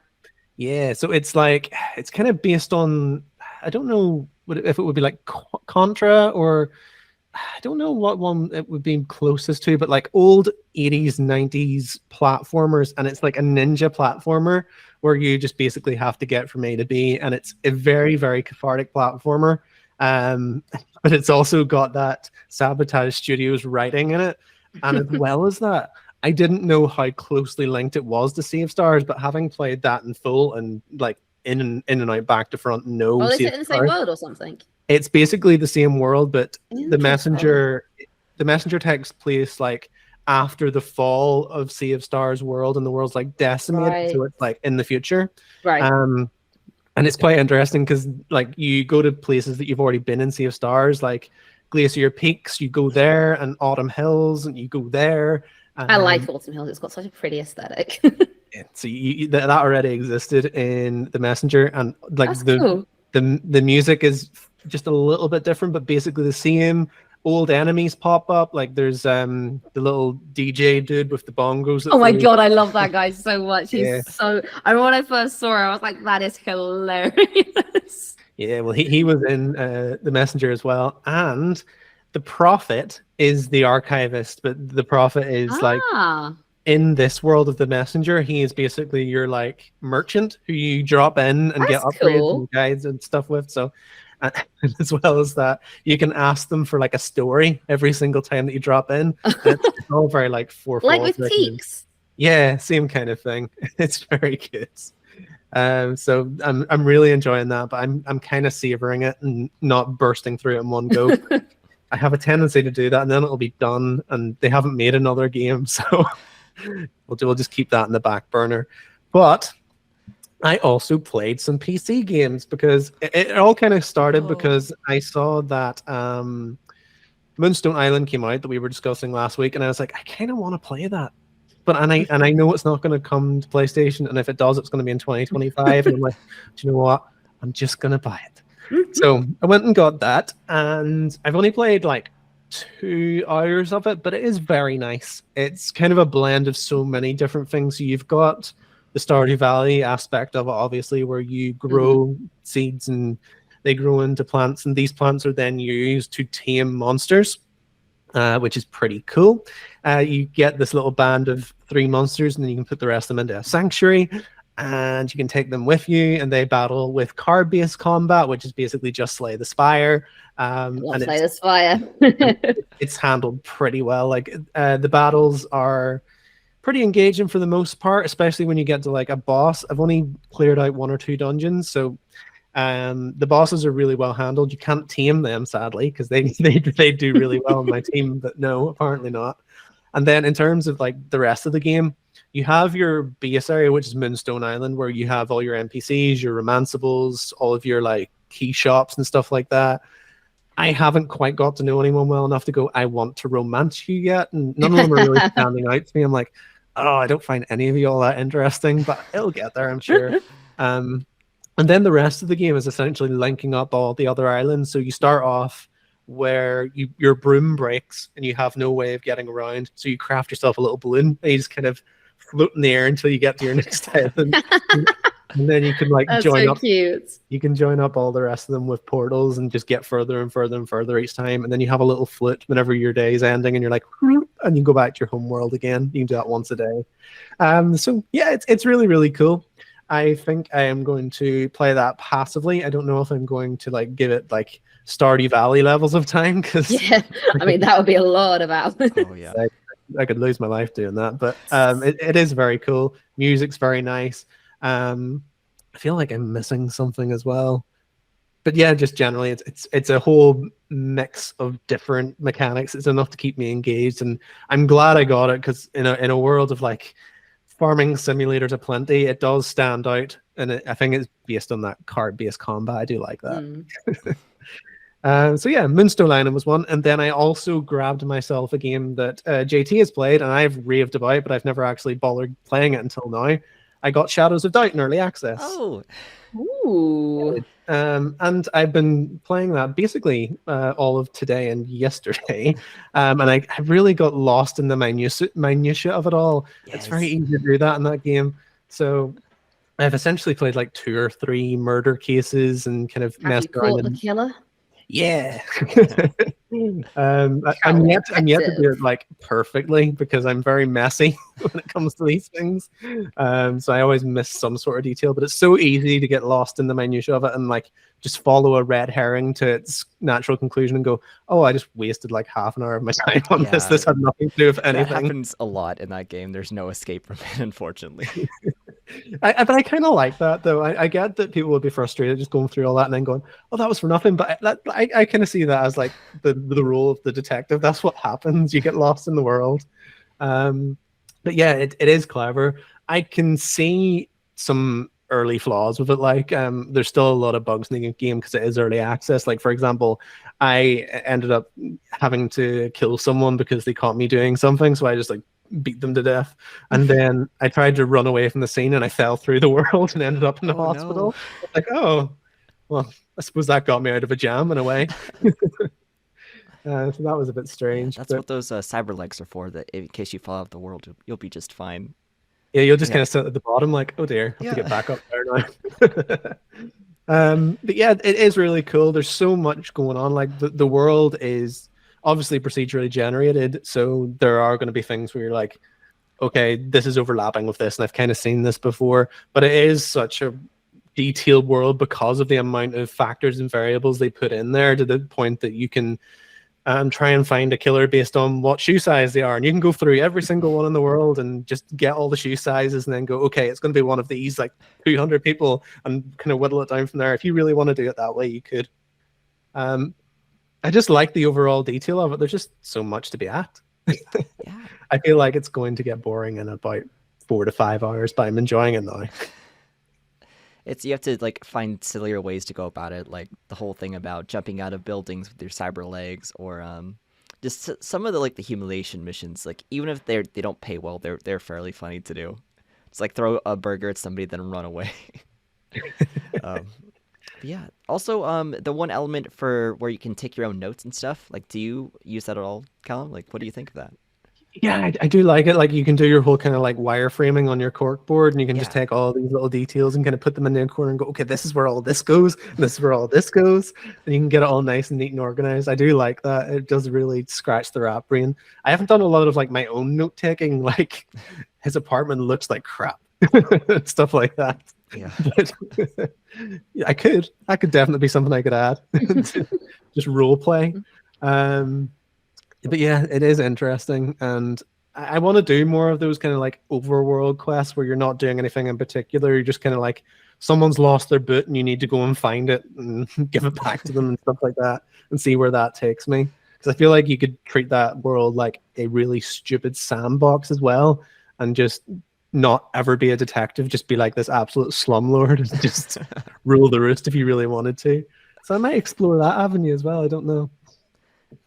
Yeah, so it's like it's kind of based on, I don't know if it would be like Contra, or I don't know what one it would be closest to, but like old 80s, 90s platformers, and it's like a ninja platformer where you just basically have to get from A to B, and it's a very, very cathartic platformer. But it's also got that Sabotage Studios writing in it. And as well as that, I didn't know how closely linked it was to Sea of Stars, but having played that in full and like in and out, back to front, no Oh, they Sea sit of in the same Stars. world or something. It's basically the same world, but the Interesting. messenger takes place like after the fall of Sea of Stars world, and the world's like decimated, Right. so it's like in the future. Right. And it's quite interesting because like you go to places that you've already been in Sea of Stars, like Glacier Peaks, you go there, and Autumn Hills, and you go there. I like Autumn Hills. It's got such a pretty aesthetic. So that already existed in the Messenger, and like That's cool. the music is just a little bit different, but basically the same. Old enemies pop up, like there's the little DJ dude with the bongos. Oh my god, I love that guy so much. He's Yeah. so. I remember when I first saw him, I was like, that is hilarious. Yeah, well, he was in the Messenger as well, and the Prophet is the archivist, but the Prophet is like in this world of the Messenger, he is basically your like merchant who you drop in and get That's upgrades cool. and guides and stuff with. So, as well as that, you can ask them for like a story every single time that you drop in. And it's all very like Like with Teeks. Yeah, same kind of thing. It's very good. So I'm really enjoying that, but I'm kind of savoring it and not bursting through it in one go. I have a tendency to do that, and then it'll be done, and they haven't made another game, so we'll just keep that in the back burner. But I also played some PC games because it all kind of started because I saw that Moonstone Island came out that we were discussing last week, and I was like, I kind of want to play that. But and I know it's not going to come to PlayStation, and if it does, it's going to be in 2025. And I'm like, do you know what? I'm just going to buy it. So I went and got that, and I've only played like 2 hours of it, but it is very nice. It's kind of a blend of so many different things. So you've got the Stardew Valley aspect of it, obviously, where you grow seeds and they grow into plants, and these plants are then used to tame monsters, which is pretty cool. You get this little band of 3 monsters, and then you can put the rest of them into a sanctuary, and you can take them with you, and they battle with card-based combat, which is basically just Slay the Spire. Slay the Spire. It's handled pretty well. Like the battles are pretty engaging for the most part, especially when you get to like a boss. I've only cleared out 1 or 2 dungeons, so the bosses are really well handled. You can't tame them, sadly, because they do really well on my team, but no, apparently not. And then in terms of like the rest of the game, you have your base area, which is Moonstone Island, where you have all your NPCs, your romanceables, all of your like key shops and stuff like that. I haven't quite got to know anyone well enough to go, I want to romance you yet, and none of them are really standing out to me. I'm like, oh, I don't find any of you all that interesting, but it'll get there, I'm sure. And then the rest of the game is essentially linking up all the other islands. So you start off where your broom breaks and you have no way of getting around. So you craft yourself a little balloon and you just kind of float in the air until you get to your next island. And then you can like join up. Cute. You can join up all the rest of them with portals and just get further and further and further each time. And then you have a little flute whenever your day is ending, and you're like, and you go back to your home world again. You can do that once a day. So yeah, it's really, really cool. I think I am going to play that passively. I don't know if I'm going to like give it like Stardew Valley levels of time, because I mean that would be a lot of hours. Oh yeah. I could lose my life doing that. But it is very cool. Music's very nice. I feel like I'm missing something as well. but yeah, just generally, it's a whole mix of different mechanics. It's enough to keep me engaged, and I'm glad I got it because in a world of like farming simulators aplenty, it does stand out, and I think it's based on that card-based combat. I do like that. So yeah, Moonstone Island was one, and then I also grabbed myself a game that JT has played, and I've raved about, but I've never actually bothered playing it until now. I got Shadows of Doubt in early access. Oh, Ooh. And I've been playing that basically all of today and yesterday, and I really got lost in the minutia of it all. It's very easy to do that in that game. So I've essentially played like 2 or 3 murder cases and kind of Have you messed around. caught the killer? Yeah. I'm yet to do it like perfectly because I'm very messy when it comes to these things. So I always miss some sort of detail, but it's so easy to get lost in the minutia of it and like just follow a red herring to its natural conclusion and go, oh, I just wasted like half an hour of my time on this. This had nothing to do with anything. That happens a lot in that game. There's no escape from it, unfortunately. But I kind of like that though. I get that people would be frustrated just going through all that and then going, "Oh, that was for nothing." But I kind of see that as like the role of the detective. That's what happens. You get lost in the world. But yeah, it is clever. I can see some early flaws with it. Like there's still a lot of bugs in the game because it is early access. Like for example, I ended up having to kill someone because they caught me doing something, so I just like beat them to death, and then I tried to run away from the scene and I fell through the world and ended up in the hospital. No. Like, oh well, I suppose that got me out of a jam in a way. So that was a bit strange. Yeah, that's what those cyber legs are for, that in case you fall out of the world, you'll be just fine. Yeah, you'll just kind of sit at the bottom like, oh dear, I have to get back up there now. But yeah, it is really cool. There's so much going on. Like the world is obviously procedurally generated, so there are going to be things where you're like, okay, this is overlapping with this, and I've kind of seen this before, but it is such a detailed world because of the amount of factors and variables they put in there, to the point that you can try and find a killer based on what shoe size they are, and you can go through every single one in the world and just get all the shoe sizes and then go, okay, it's going to be one of these like 200 people, and kind of whittle it down from there. If you really want to do it that way, you could. I just like the overall detail of it. There's just so much to be at. Yeah. I feel like it's going to get boring in about 4 to 5 hours, but I'm enjoying it now. You have to like find sillier ways to go about it, like the whole thing about jumping out of buildings with your cyber legs, or just some of the like the humiliation missions. Like even if they don't pay well, they're fairly funny to do. It's like throw a burger at somebody then run away. Yeah. Also, the one element for where you can take your own notes and stuff, like, do you use that at all, Callum? Like, what do you think of that? Yeah, I do like it. Like you can do your whole kind of like wireframing on your cork board, and you can just take all these little details and kind of put them in the corner and go, okay, this is where all this goes, and this is where all this goes, and you can get it all nice and neat and organized. I do like that. It does really scratch the rat brain. I haven't done a lot of like my own note taking, like his apartment looks like crap, stuff like that. Yeah. But I could definitely be something I could add. Just role play. But yeah, it is interesting, and I want to do more of those kind of like overworld quests where you're not doing anything in particular. You're just kind of like, someone's lost their boot and you need to go and find it and give it back to them and stuff like that, and see where that takes me. Because I feel like you could treat that world like a really stupid sandbox as well, and just not ever be a detective, just be like this absolute slumlord and just rule the roost if you really wanted to. So I might explore that avenue as well. I don't know.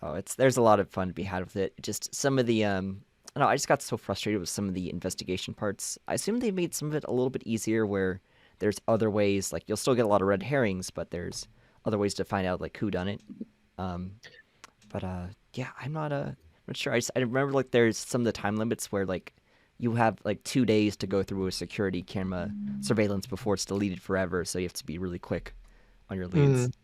Oh, there's a lot of fun to be had with it. Just some of the I just got so frustrated with some of the investigation parts. I assume they made some of it a little bit easier, where there's other ways, like you'll still get a lot of red herrings, but there's other ways to find out like who done it. Yeah, I'm not sure. I remember like there's some of the time limits where like you have like 2 days to go through a security camera surveillance before it's deleted forever, so you have to be really quick on your leads.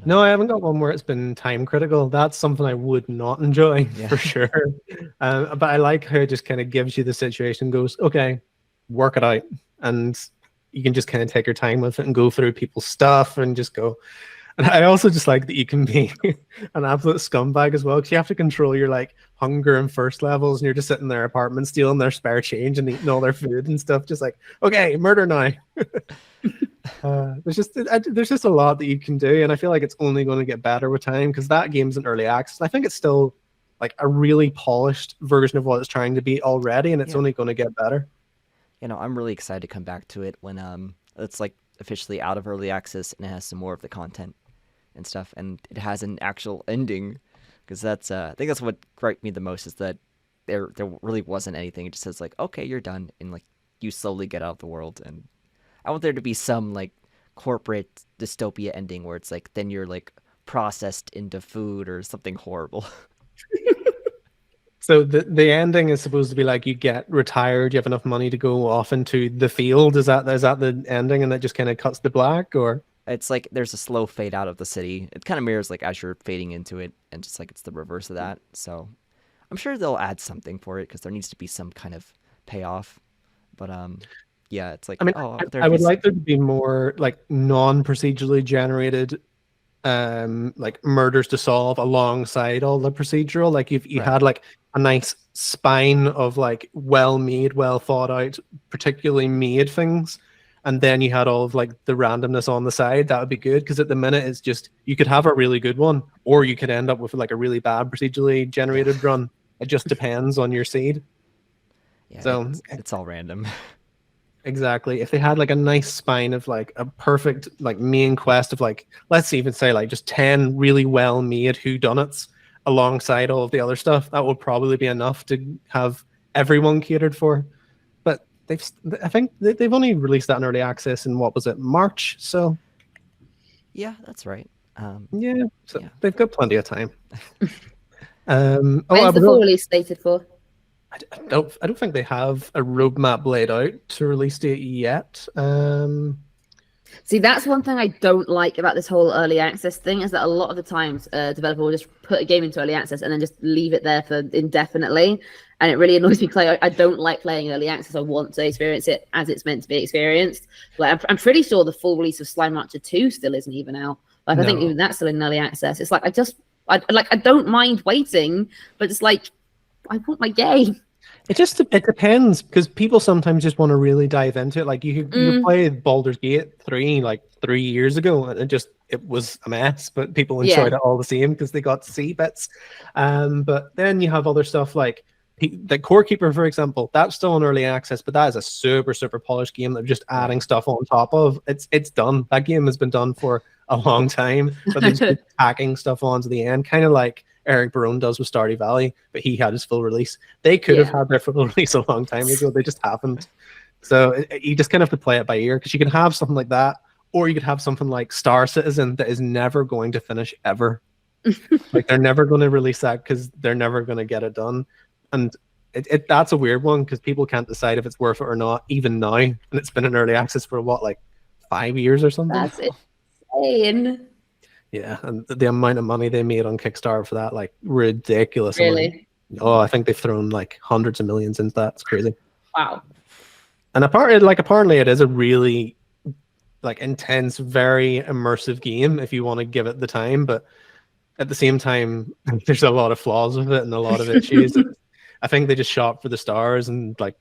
No, I haven't got one where it's been time critical. That's something I would not enjoy for sure. But I like how it just kind of gives you the situation, goes, okay, work it out. And you can just kind of take your time with it and go through people's stuff and just go, And I also just like that you can be an absolute scumbag as well, because you have to control your like hunger and first levels, and you're just sitting in their apartment stealing their spare change and eating all their food and stuff. Just like, okay, murder now. There's just a lot that you can do, and I feel like it's only going to get better with time because that game's in early access. I think it's still like a really polished version of what it's trying to be already, and it's only going to get better. I'm really excited to come back to it when it's like officially out of early access and it has some more of the content and stuff, and it has an actual ending, because that's I think that's what griped me the most, is that there really wasn't anything. It just says like, okay, you're done, and like you slowly get out of the world. And I want there to be some like corporate dystopia ending where it's like then you're like processed into food or something horrible. So the ending is supposed to be like you get retired, you have enough money to go off into the field. Is that the ending, and that just kind of cuts to black? Or It's like there's a slow fade out of the city. It kind of mirrors like as you're fading into it, and just like it's the reverse of that. So I'm sure they'll add something for it because there needs to be some kind of payoff. But yeah, it's like, I mean, oh, I would like there to be more like non-procedurally generated like murders to solve alongside all the procedural. Like if you had like a nice spine of like well-made, well thought out, particularly made things, and then you had all of like the randomness on the side, that would be good. Because at the minute it's just, you could have a really good one, or you could end up with like a really bad procedurally generated run. It just depends on your seed. Yeah, so it's all random. Exactly. If they had like a nice spine of like a perfect like main quest of like, let's even say like just 10 really well made whodunits alongside all of the other stuff, that would probably be enough to have everyone catered for. But I think they've only released that in early access in, what was it, March? So yeah, that's right. They've got plenty of time. When's the full release slated for? I don't think they have a roadmap laid out to release date yet. See, that's one thing I don't like about this whole early access thing, is that a lot of the times a developer will just put a game into early access and then just leave it there for indefinitely. And it really annoys me because I don't like playing early access. I want to experience it as it's meant to be experienced. Like I'm pretty sure the full release of Slime Rancher 2 still isn't even out. Like I think even that's still in early access. It's like I don't mind waiting, but it's like I want my game. It depends, because people sometimes just want to really dive into it. Like you played Baldur's Gate 3 like 3 years ago, and it was a mess, but people enjoyed it all the same because they got to see bits. But then you have other stuff like the Core Keeper, for example. That's still in early access, but that is a super polished game that they're just adding stuff on top of. It's done. That game has been done for a long time, but they're just packing stuff onto the end, kind of like Eric Barone does with Stardew Valley, but he had his full release. They could have had their full release a long time ago. They just haven't. So you just kind of have to play it by ear, because you can have something like that, or you could have something like Star Citizen that is never going to finish ever. Like they're never going to release that because they're never going to get it done. And that's a weird one, because people can't decide if it's worth it or not, even now. And it's been in early access for what, like 5 years or something? That's insane. Yeah, and the amount of money they made on Kickstarter for that, like ridiculous. Really? Oh, I think they've thrown like hundreds of millions into that. It's crazy. Wow. And apparently it is a really like intense, very immersive game if you want to give it the time. But at the same time, there's a lot of flaws with it and a lot of issues. I think they just shot for the stars, and like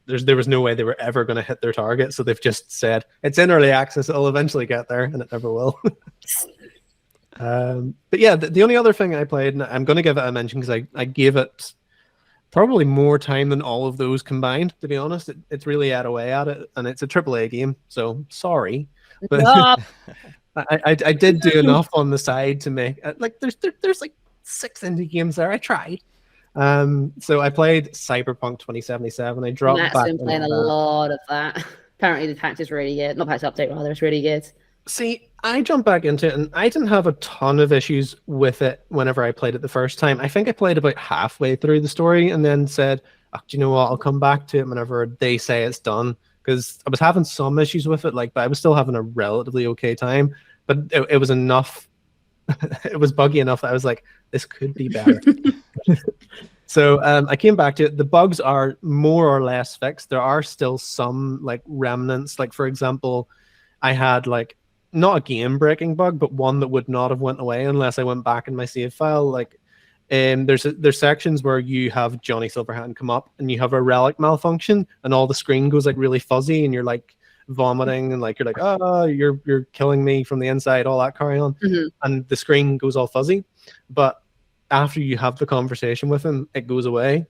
there was no way they were ever going to hit their target. So they've just said it's in early access. It'll eventually get there, and it never will. But yeah, the only other thing I played, and I'm going to give it a mention because I gave it probably more time than all of those combined, to be honest. It's really ate away at it, and it's a AAA game, so sorry. But I did do enough on the side to make like there's like 6 indie games there. I tried. So I played Cyberpunk 2077. I dropped Matt's back been playing a lot of that. Apparently the patch is really good. Not patch update, rather. It's really good. See, I jumped back into it, and I didn't have a ton of issues with it whenever I played it the first time. I think I played about halfway through the story and then said, oh, do you know what? I'll come back to it whenever they say it's done, because I was having some issues with it, like, but I was still having a relatively okay time. But it was enough. It was buggy enough that I was like, this could be better. So I came back to it. The bugs are more or less fixed. There are still some like remnants. Like, for example, I had like not a game-breaking bug, but one that would not have went away unless I went back in my save file. Like, there's sections where you have Johnny Silverhand come up and you have a relic malfunction, and all the screen goes like really fuzzy, and you're like vomiting, and like you're like, oh, you're killing me from the inside, all that carry on, and the screen goes all fuzzy. But after you have the conversation with him, it goes away.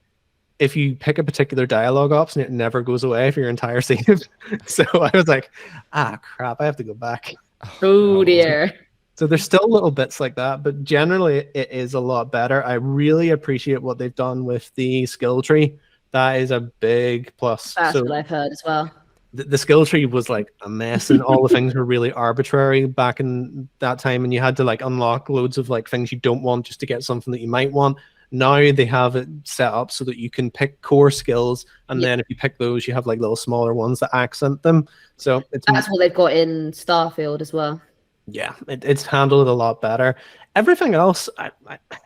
If you pick a particular dialogue option, it never goes away for your entire save. So I was like, crap, I have to go back. Oh dear. So there's still little bits like that, but generally it is a lot better. I really appreciate what they've done with the skill tree. That is a big plus. That's what I've heard as well. The skill tree was like a mess, and all the things were really arbitrary back in that time, and you had to like unlock loads of like things you don't want just to get something that you might want. Now they have it set up so that you can pick core skills, and then if you pick those, you have like little smaller ones that accent them. So that's what they've got in Starfield as well. Yeah, it's handled a lot better. Everything else, I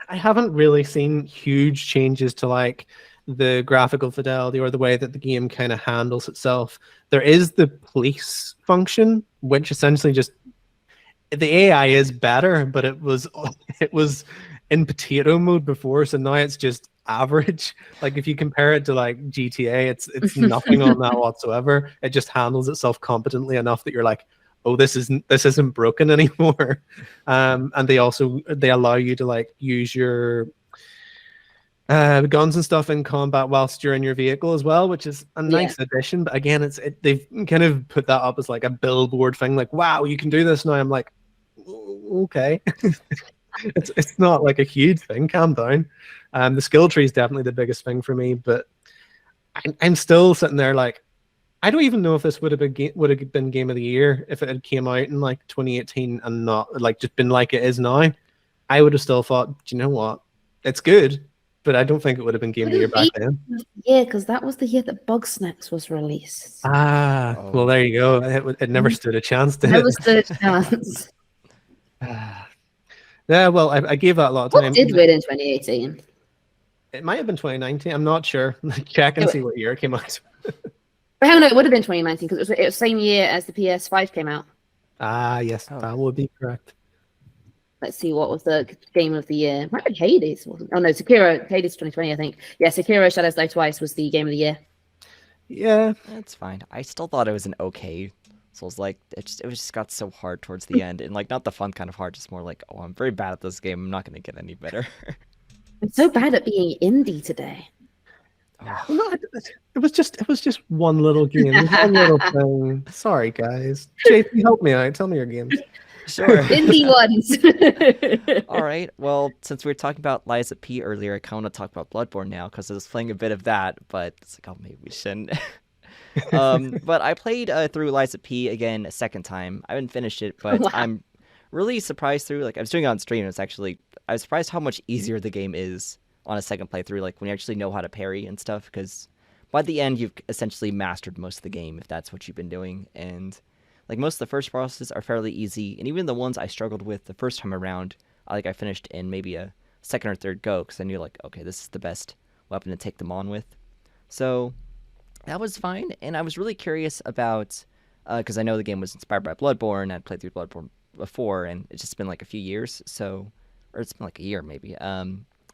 haven't really seen huge changes to like the graphical fidelity or the way that the game kind of handles itself. There is the police function, which essentially just the AI is better, but it was in potato mode before, so now it's just average. Like if you compare it to like GTA, it's nothing on that whatsoever. It just handles itself competently enough that you're like, oh, this isn't broken anymore. And they allow you to like use your guns and stuff in combat whilst you're in your vehicle as well, which is a nice addition. But again, they've kind of put that up as like a billboard thing, like, wow, you can do this now. I'm like, okay. It's not like a huge thing. Calm down. The skill tree is definitely the biggest thing for me, but I'm still sitting there like, I don't even know if this would have been Game of the Year if it had came out in like 2018 and not like just been like it is now. I would have still thought, do you know what? It's good, but I don't think it would have been Game of the Year back then. Yeah, because that was the year that Bugsnax was released. Well, there you go. It never stood a chance, did it? Never stood a chance. Yeah, well, I gave that a lot of time. What did win in 2018? It might have been 2019. I'm not sure. Check and see what year it came out. Oh no, it would have been 2019 because it was the same year as the PS5 came out. Yes, that would be correct. Let's see, what was the game of the year? Might be Hades. Oh no, Sekiro. Hades 2020, I think. Yeah, Sekiro Shadows Die Twice was the game of the year. Yeah, that's fine. I still thought it was an okay. So it was like it just got so hard towards the end, and like not the fun kind of hard, just more like, oh, I'm very bad at this game. I'm not going to get any better. I'm so bad at being indie today. No, it was just one little game, one little thing. Sorry, guys. JP, help me out. Tell me your games. Sure. Indie ones. All right. Well, since we were talking about Liza P earlier, I kind of want to talk about Bloodborne now because I was playing a bit of that, but it's like, oh, maybe we shouldn't. But I played through Liza P again a second time. I haven't finished it, but I'm really surprised through. Like I was doing it on stream. I was surprised how much easier the game is on a second playthrough, like when you actually know how to parry and stuff, because by the end you've essentially mastered most of the game if that's what you've been doing. And like most of the first bosses are fairly easy, and even the ones I struggled with the first time around, I finished in maybe a second or third go because I knew like, okay, this is the best weapon to take them on with. So that was fine, and I was really curious about because I know the game was inspired by Bloodborne. I'd played through Bloodborne before, and it's just been like a few years, or it's been like a year maybe.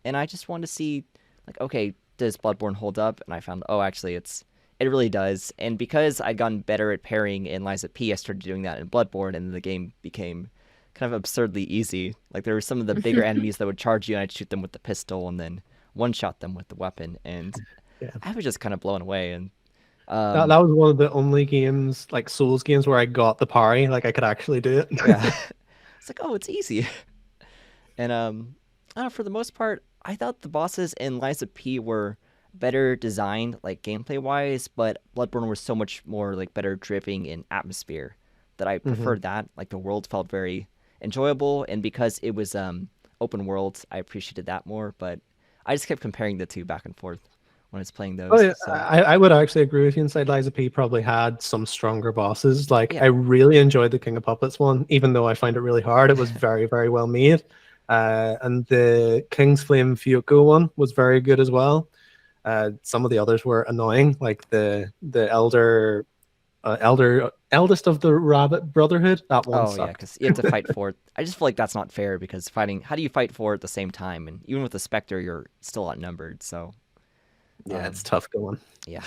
And I just wanted to see, like, okay, does Bloodborne hold up? And I found, oh, actually, it really does. And because I'd gotten better at parrying in Liza P, I started doing that in Bloodborne, and the game became kind of absurdly easy. Like, there were some of the bigger enemies that would charge you, and I'd shoot them with the pistol, and then one-shot them with the weapon. And I was just kind of blown away. And that was one of the only games, like Souls games, where I got the parry. Like, I could actually do it. Yeah. It's like, oh, it's easy. And I don't know, for the most part, I thought the bosses in Liza P were better designed, like gameplay wise, but Bloodborne was so much more like better dripping in atmosphere that I preferred that. Like the world felt very enjoyable, and because it was open world, I appreciated that more. But I just kept comparing the two back and forth when I was playing those. Oh, yeah. So. I would actually agree with you. Inside Liza P probably had some stronger bosses. Like I really enjoyed the King of Puppets one, even though I find it really hard. It was very, very well made. And the King's Flame Fuko one was very good as well. Some of the others were annoying, like the Elder eldest of the Rabbit Brotherhood. That one Oh yeah, sucked. because you have to fight for it. I just feel like that's not fair because fighting. How do you fight for it at the same time? And even with the Spectre, you're still outnumbered. So Yeah, um, it's tough going. yeah.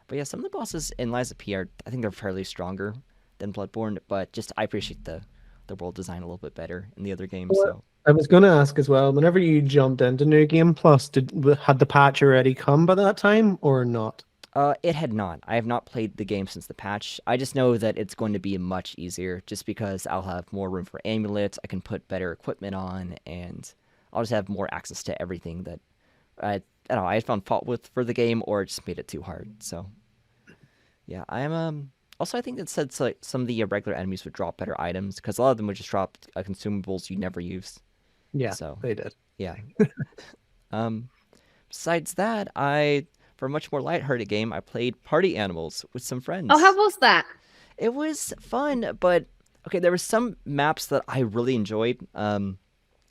But yeah, some of the bosses in Lies of P are I think they're fairly stronger than Bloodborne, but just I appreciate the world design a little bit better in the other games. Well, So I was going to ask as well. Whenever you jumped into New Game Plus, had the patch already come by that time or not? it had not. I have not played the game since the patch. I just know that it's going to be much easier just because I'll have more room for amulets, I can put better equipment on, and I'll just have more access to everything that I don't know, I found fault with for the game or it just made it too hard. So yeah, I'm also I think it said so, like, some of the regular enemies would drop better items because a lot of them would just drop consumables you never use. Yeah, So they did. yeah. Um, Besides that, for a much more lighthearted game, I played Party Animals with some Oh, how friends. was that? It was fun, but okay, there were some maps that I really enjoyed.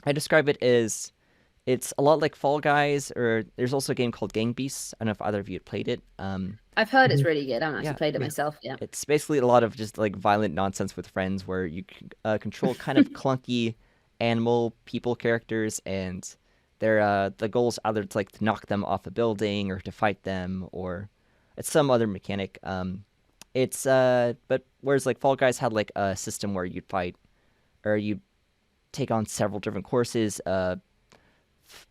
I describe it as it's a lot like Fall Guys, or there's also a game called Gang Beasts. I don't know if either of you had played it. I've heard it's Mhm. really good. I haven't actually Yeah, played it Yeah. myself. Yeah. it's basically a lot of just like violent nonsense with friends, where you control kind of clunky animal people characters, and the goal is either to like to knock them off a building or to fight them, or it's some other mechanic. It's but whereas like Fall Guys had like a system where you'd fight or you take on several different courses.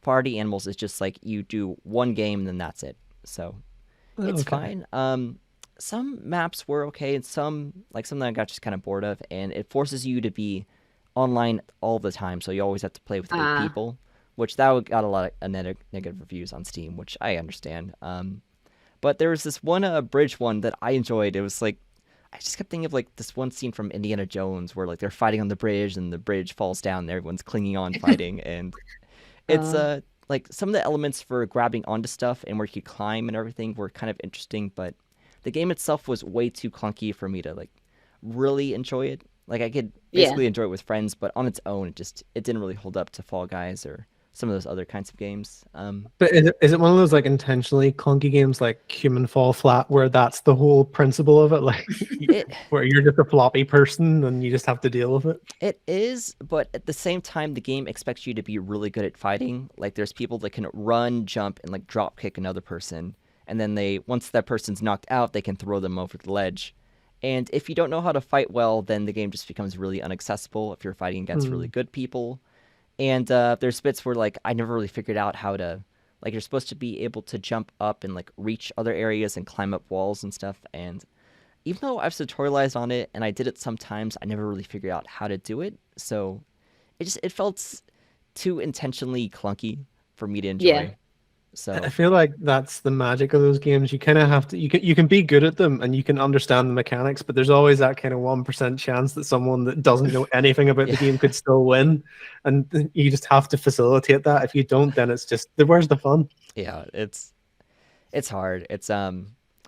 Party Animals is just like you do one game and then that's it. So Oh, it's okay. fine. Some maps were okay, and some that I got just kind of bored of, and it forces you to be online all the time, so you always have to play with eight Ah, people, which that got a lot of negative reviews on Steam, which I understand. But there was this one bridge one that I enjoyed. It was like I just kept thinking of like this one scene from Indiana Jones where like they're fighting on the bridge and the bridge falls down and everyone's clinging on fighting, and it's uh, like some of the elements for grabbing onto stuff and where you could climb and everything were kind of interesting, but the game itself was way too clunky for me to like really enjoy it. Like I could yeah. basically enjoy it with friends, but on its own, it didn't really hold up to Fall Guys or some of those other kinds of games. But is it one of those like intentionally clunky games like Human Fall Flat where that's the whole principle of it? Like It where you're just a floppy person and you just have to deal with it? It is, but at the same time, the game expects you to be really good at fighting. Like, there's people that can run, jump, and like drop kick another person, and then once that person's knocked out, they can throw them over the ledge. And if you don't know how to fight well, then the game just becomes really inaccessible if you're fighting against really Hmm. good people. And there's bits where like I never really figured out how to like you're supposed to be able to jump up and like reach other areas and climb up walls and stuff. And even though I've tutorialized on it and I did it sometimes, I never really figured out how to do it. So it felt too intentionally clunky for me to Yeah. enjoy. I So feel like that's the magic of those games. You kind of have to you can be good at them and you can understand the mechanics, but there's always that kind of 1% chance that someone that doesn't know anything about the yeah, game could still win, and you just have to facilitate that. If you don't, then it's just where's the fun? yeah, it's hard. It's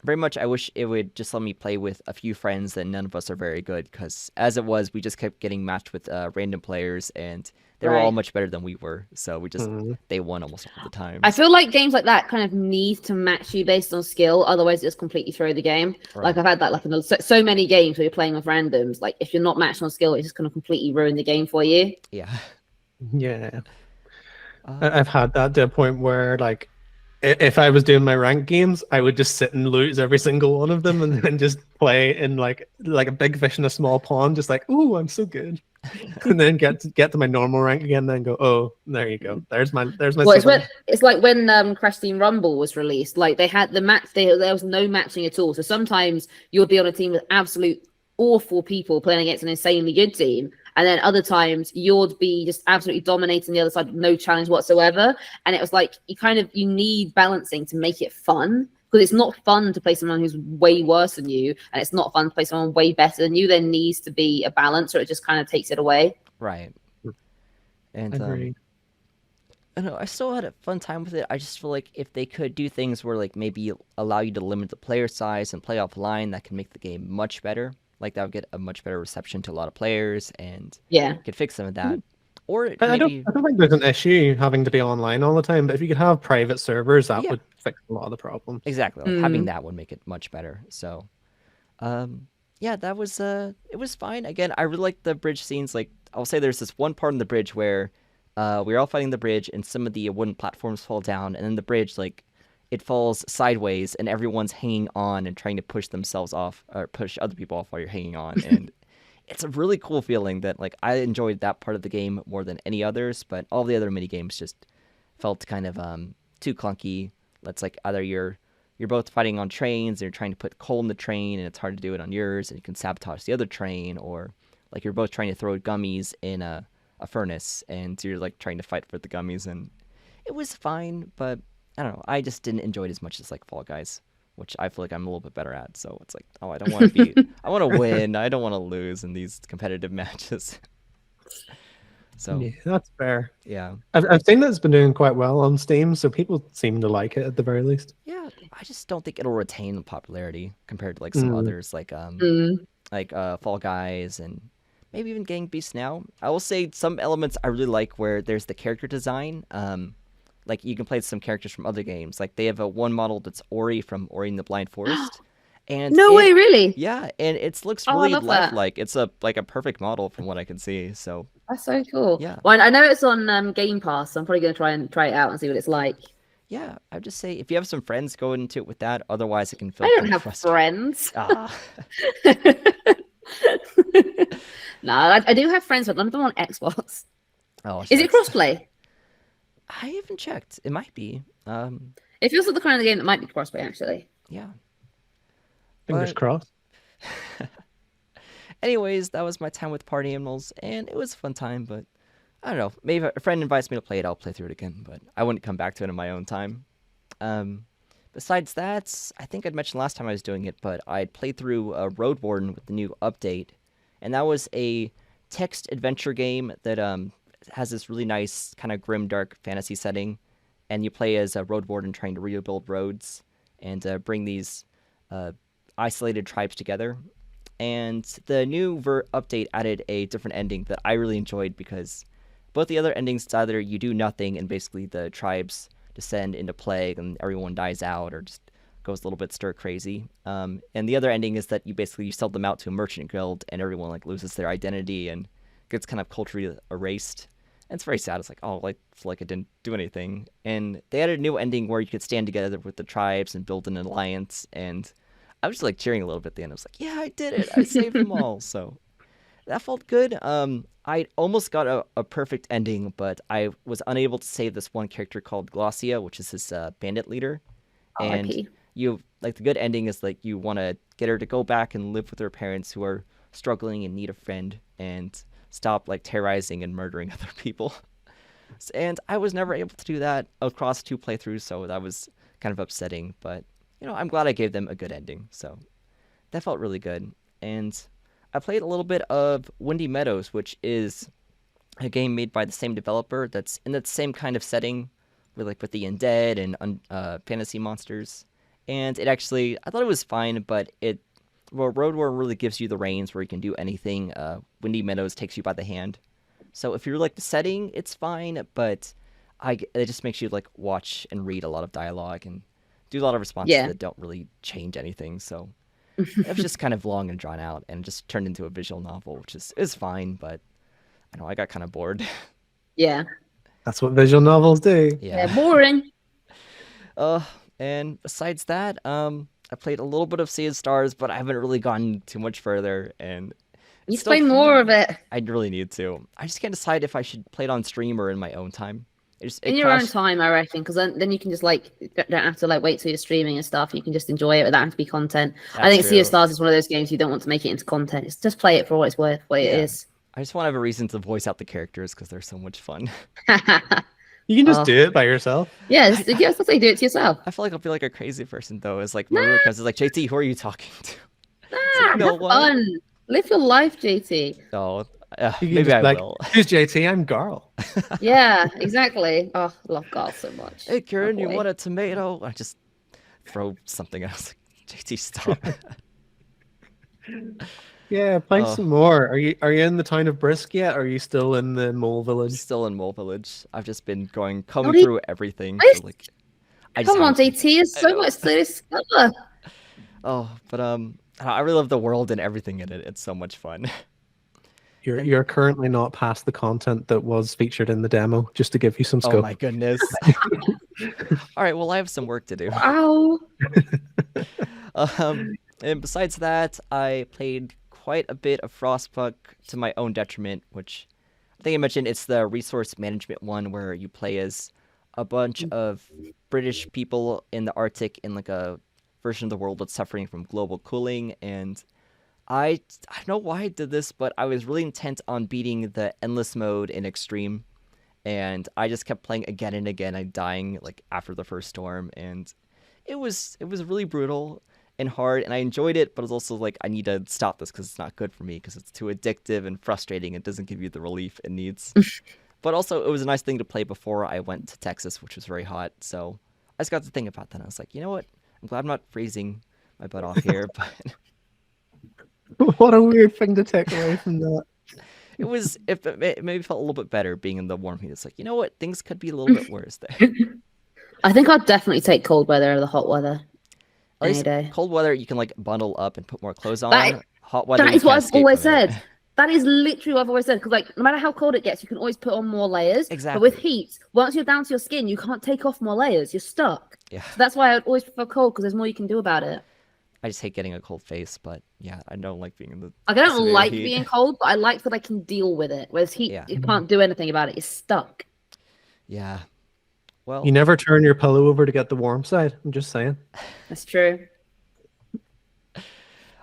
very much I wish it would just let me play with a few friends that none of us are very good because as it was, we just kept getting matched with random players and they were all Right. much better than we were. So Hmm. they won almost all the I times. feel like games like that kind of need to match you based on skill, otherwise it just completely throw the game. Like Right. I've had that like in so many games where you're playing with randoms. Like if you're not matched on skill, it's just gonna completely ruin the game for you. Yeah. Yeah, Um I've had that to a point where like if I was doing my rank games, I would just sit and lose every single one of them, and then just play in like a big fish in a small pond, just like, "Ooh, I'm so good," and then get to my normal rank again, then go, "Oh, there you go. There's my Well, ceiling." it's like when Crash Team Rumble was released. Like they had the match, there was no matching at all. So sometimes you'll be on a team with absolute awful people playing against an insanely good team, and then other times you'll be just absolutely dominating the other side, with no challenge whatsoever. And it was like you need balancing to make it fun. Because it's not fun to play someone who's way worse than you, and it's not fun to play someone way better than you. There needs to be a balance, or it just kind of takes it away. right. I And agree. I don't know, I still had a fun time with it. I just feel like if they could do things where like maybe allow you to limit the player size and play offline, that can make the game much better. Like that would get a much better reception to a lot of players and Yeah. could fix some of that. Or I don't maybe I don't think there's an issue having to be online all the time, but if you could have private servers, that yeah, would fix a lot of the problems. exactly. Like having Mm. that would make it much better. So Yeah, that was it was fine. Again, I really like the bridge scenes. Like I'll say there's this one part in the bridge where we're all fighting the bridge and some of the wooden platforms fall down and then the bridge like it falls sideways and everyone's hanging on and trying to push themselves off or push other people off while you're hanging on and it's a really cool feeling that like I enjoyed that part of the game more than any others, but all the other mini games just felt kind of too clunky. That's like either you're both fighting on trains and you're trying to put coal in the train and it's hard to do it on yours and you can sabotage the other train, or like you're both trying to throw gummies in a furnace and you're like trying to fight for the gummies, and it was fine, but I don't know. I just didn't enjoy it as much as like Fall Guys, which I feel like I'm a little bit better at. So it's like, oh, I don't want to be, I want to win. I don't want to lose in these competitive matches. So Yeah, that's fair. yeah, I've seen that it's been doing quite well on Steam, so people seem to like it at the very least. yeah. I just don't think it'll retain popularity compared to like some others, Mm. like Fall Guys and maybe even Gang Beasts now. I will say some elements I really like where there's the character design. Like you can play some characters from other games. Like they have a one model that's Ori from Ori and the Blind Forest. And No way, really? yeah, and it looks Oh, I really love that. lifelike. It's a like a perfect model from what I can see. So That's so cool. Yeah. Well, I know it's on Game Pass, so I'm probably gonna try it out and see what it's like. yeah, I would just say if you have some friends, go into it with that. Otherwise, it can feel I don't kind of have frustrating. friends. Ah, No, I do have friends, but none of them on Xbox. oh, Is it shucks. crossplay? I haven't checked. It might be. It feels like the kind of game that might be crossplay, actually. Yeah. Fingers But- crossed. Anyways, that was my time with Party Animals, and it was a fun time, but I don't know. Maybe if a friend invites me to play it, I'll play through it again, but I wouldn't come back to it in my own time. Besides that, I think I'd mentioned last time I was doing it, but I'd played through Road Warden with the new update, and that was a text adventure game that has this really nice kind of grim, dark fantasy setting, and you play as a road warden trying to rebuild roads and bring these isolated tribes together. And the new update added a different ending that I really enjoyed because both the other endings, it's either you do nothing and basically the tribes descend into plague and everyone dies out or just goes a little bit stir crazy. And the other ending is that you sell them out to a merchant guild and everyone like loses their identity and gets kind of culturally erased. And it's very sad. It's like, oh, it's like it didn't do anything. And they added a new ending where you could stand together with the tribes and build an alliance. And I was just like cheering a little bit at the end. I was like, yeah, I did it. I saved them all. So that felt good. I almost got a perfect ending, but I was unable to save this one character called Glossia, which is this bandit leader. And RIP. you like the good ending is like you want to get her to go back and live with her parents who are struggling and need a friend and stop like terrorizing and murdering other people. And I was never able to do that across 2 playthroughs, so that was kind of upsetting. But I'm glad I gave them a good ending. So that felt really good. And I played a little bit of Windy Meadows, which is a game made by the same developer that's in that same kind of setting with the undead and fantasy monsters. And it actually, I thought it was fine, but Road War really gives you the reins where you can do anything. Windy Meadows takes you by the hand. So if you like the setting, it's fine, but it just makes you like watch and read a lot of dialogue and do a lot of responses Yeah. that don't really change anything. So it was just kind of long and drawn out and just turned into a visual novel, which is fine, but I know I got kind of bored. Yeah. That's what visual novels do. Yeah, boring. And besides that, I played a little bit of Sea of Stars, but I haven't really gone too much further. And You it's still play more of it I really need to. I just can't decide if I should play it on stream or in my own time. It in your own crashed- time, I reckon, because then you can just like don't have to like wait till you're streaming and stuff. You can just enjoy it without having to be content. I That's think Sea of true. Stars is one of those games you don't want to make it into content. It's just play it for what it's worth, what it Yeah. is. I just want to have a reason to voice out the characters because they're so much fun. You can just Oh. do it by yourself. Yeah, that's what they do it to yourself. I feel like I'll be like a crazy person though. It's like Maria comes is like, JT, who are you talking to? Ah, know have what? fun. Live your life, JT. Oh, You can maybe just I be like, will. who's JT? I'm Garl. Yeah, exactly. Oh, I love Garl so much. Hey, Karen, you boy. want a tomato? I just throw something else. JT, stop. Yeah, play Oh. some more. Are you in the town of Brisk yet? Or are you still in the mole village? Still in Mole Village. I've just been combing What do you- through everything. What? For, like, I just Come on, haven't- JT. There's I so know. much to discover. Oh, but I really love the world and everything in it. It's so much fun. You're currently not past the content that was featured in the demo, just to give you some Oh scope. my goodness. All right, well, I have some work to do. Wow. And besides that, I played quite a bit of Frostpunk to my own detriment, which I think I mentioned. It's the resource management one where you play as a bunch of British people in the Arctic in like a version of the world that's suffering from global cooling. And I don't know why I did this, but I was really intent on beating the endless mode in extreme, and I just kept playing again and again. I'm dying like after the first storm, and it was really brutal and hard, and I enjoyed it, but it's also like I need to stop this because it's not good for me because it's too addictive and frustrating. It doesn't give you the relief it needs. But also, it was a nice thing to play before I went to Texas, which was very hot. So I just got to think about that. I was like, you know what? I'm glad I'm not freezing my butt off here, but What a weird thing to take away from that. it maybe felt a little bit better being in the warm heat. It's like, you know what? Things could be a little bit worse there. I think I'd definitely take cold weather over the hot weather. At Any least day. cold weather, you can like bundle up and put more clothes on. That- Hot weather, That you is what can't I've escape always from it. said. That is literally what I've always said. Because like, no matter how cold it gets, you can always put on more layers. Exactly. But with heat, once you're down to your skin, you can't take off more layers. You're stuck. Yeah, So that's why I always prefer cold because there's more you can do about it. I just hate getting a cold face, but yeah, I don't like being in the Like, I don't severe like heat. being cold, but I like that I can deal with it. Whereas heat, Yeah. you can't do anything about it. You're stuck. Yeah. Well, You never turn your pillow over to get the warm side. I'm just saying. That's true.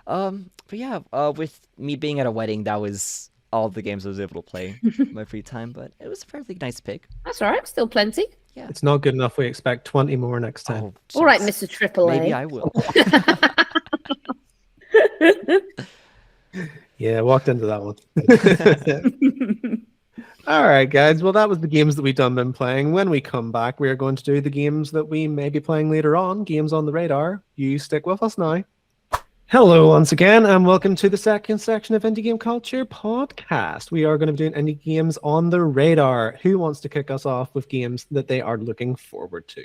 but yeah, with me being at a wedding, that was all the games I was able to play in my free time, but it was a fairly nice pick. That's all right. Still plenty. It's not good enough. We expect 20 more next time. Oh, All right, jeez. Mr. Triple A. Maybe I will. Yeah, walked into that one. All right, guys. Well, that was the games that we've been playing. When we come back, we are going to do the games that we may be playing later on. Games on the radar. You stick with us now. Hello once again, and welcome to the second section of Indie Game Culture Podcast. We are going to be doing indie games on the radar. Who wants to kick us off with games that they are looking forward to?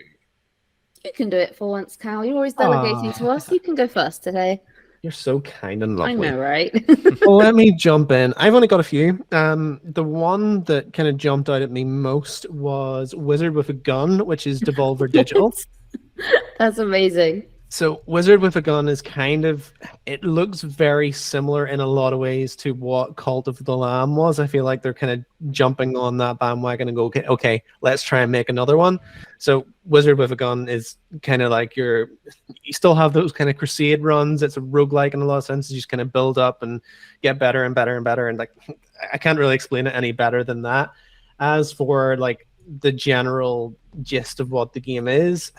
You can do it for once, Cal. You're always delegating to us. You can go first today. You're so kind and I lovely. know, right? Well, let me jump in. I've only got a few. The one that kind of jumped out at me most was Wizard with a Gun, which is Devolver Digital. That's amazing. So Wizard with a Gun is it looks very similar in a lot of ways to what Cult of the Lamb was. I feel like they're kind of jumping on that bandwagon and go, okay, let's try and make another one. So Wizard with a Gun is kind of like you still have those kind of crusade runs. It's a roguelike in a lot of senses. You just kind of build up and get better and better and better. And like, I can't really explain it any better than that. As for like the general gist of what the game is,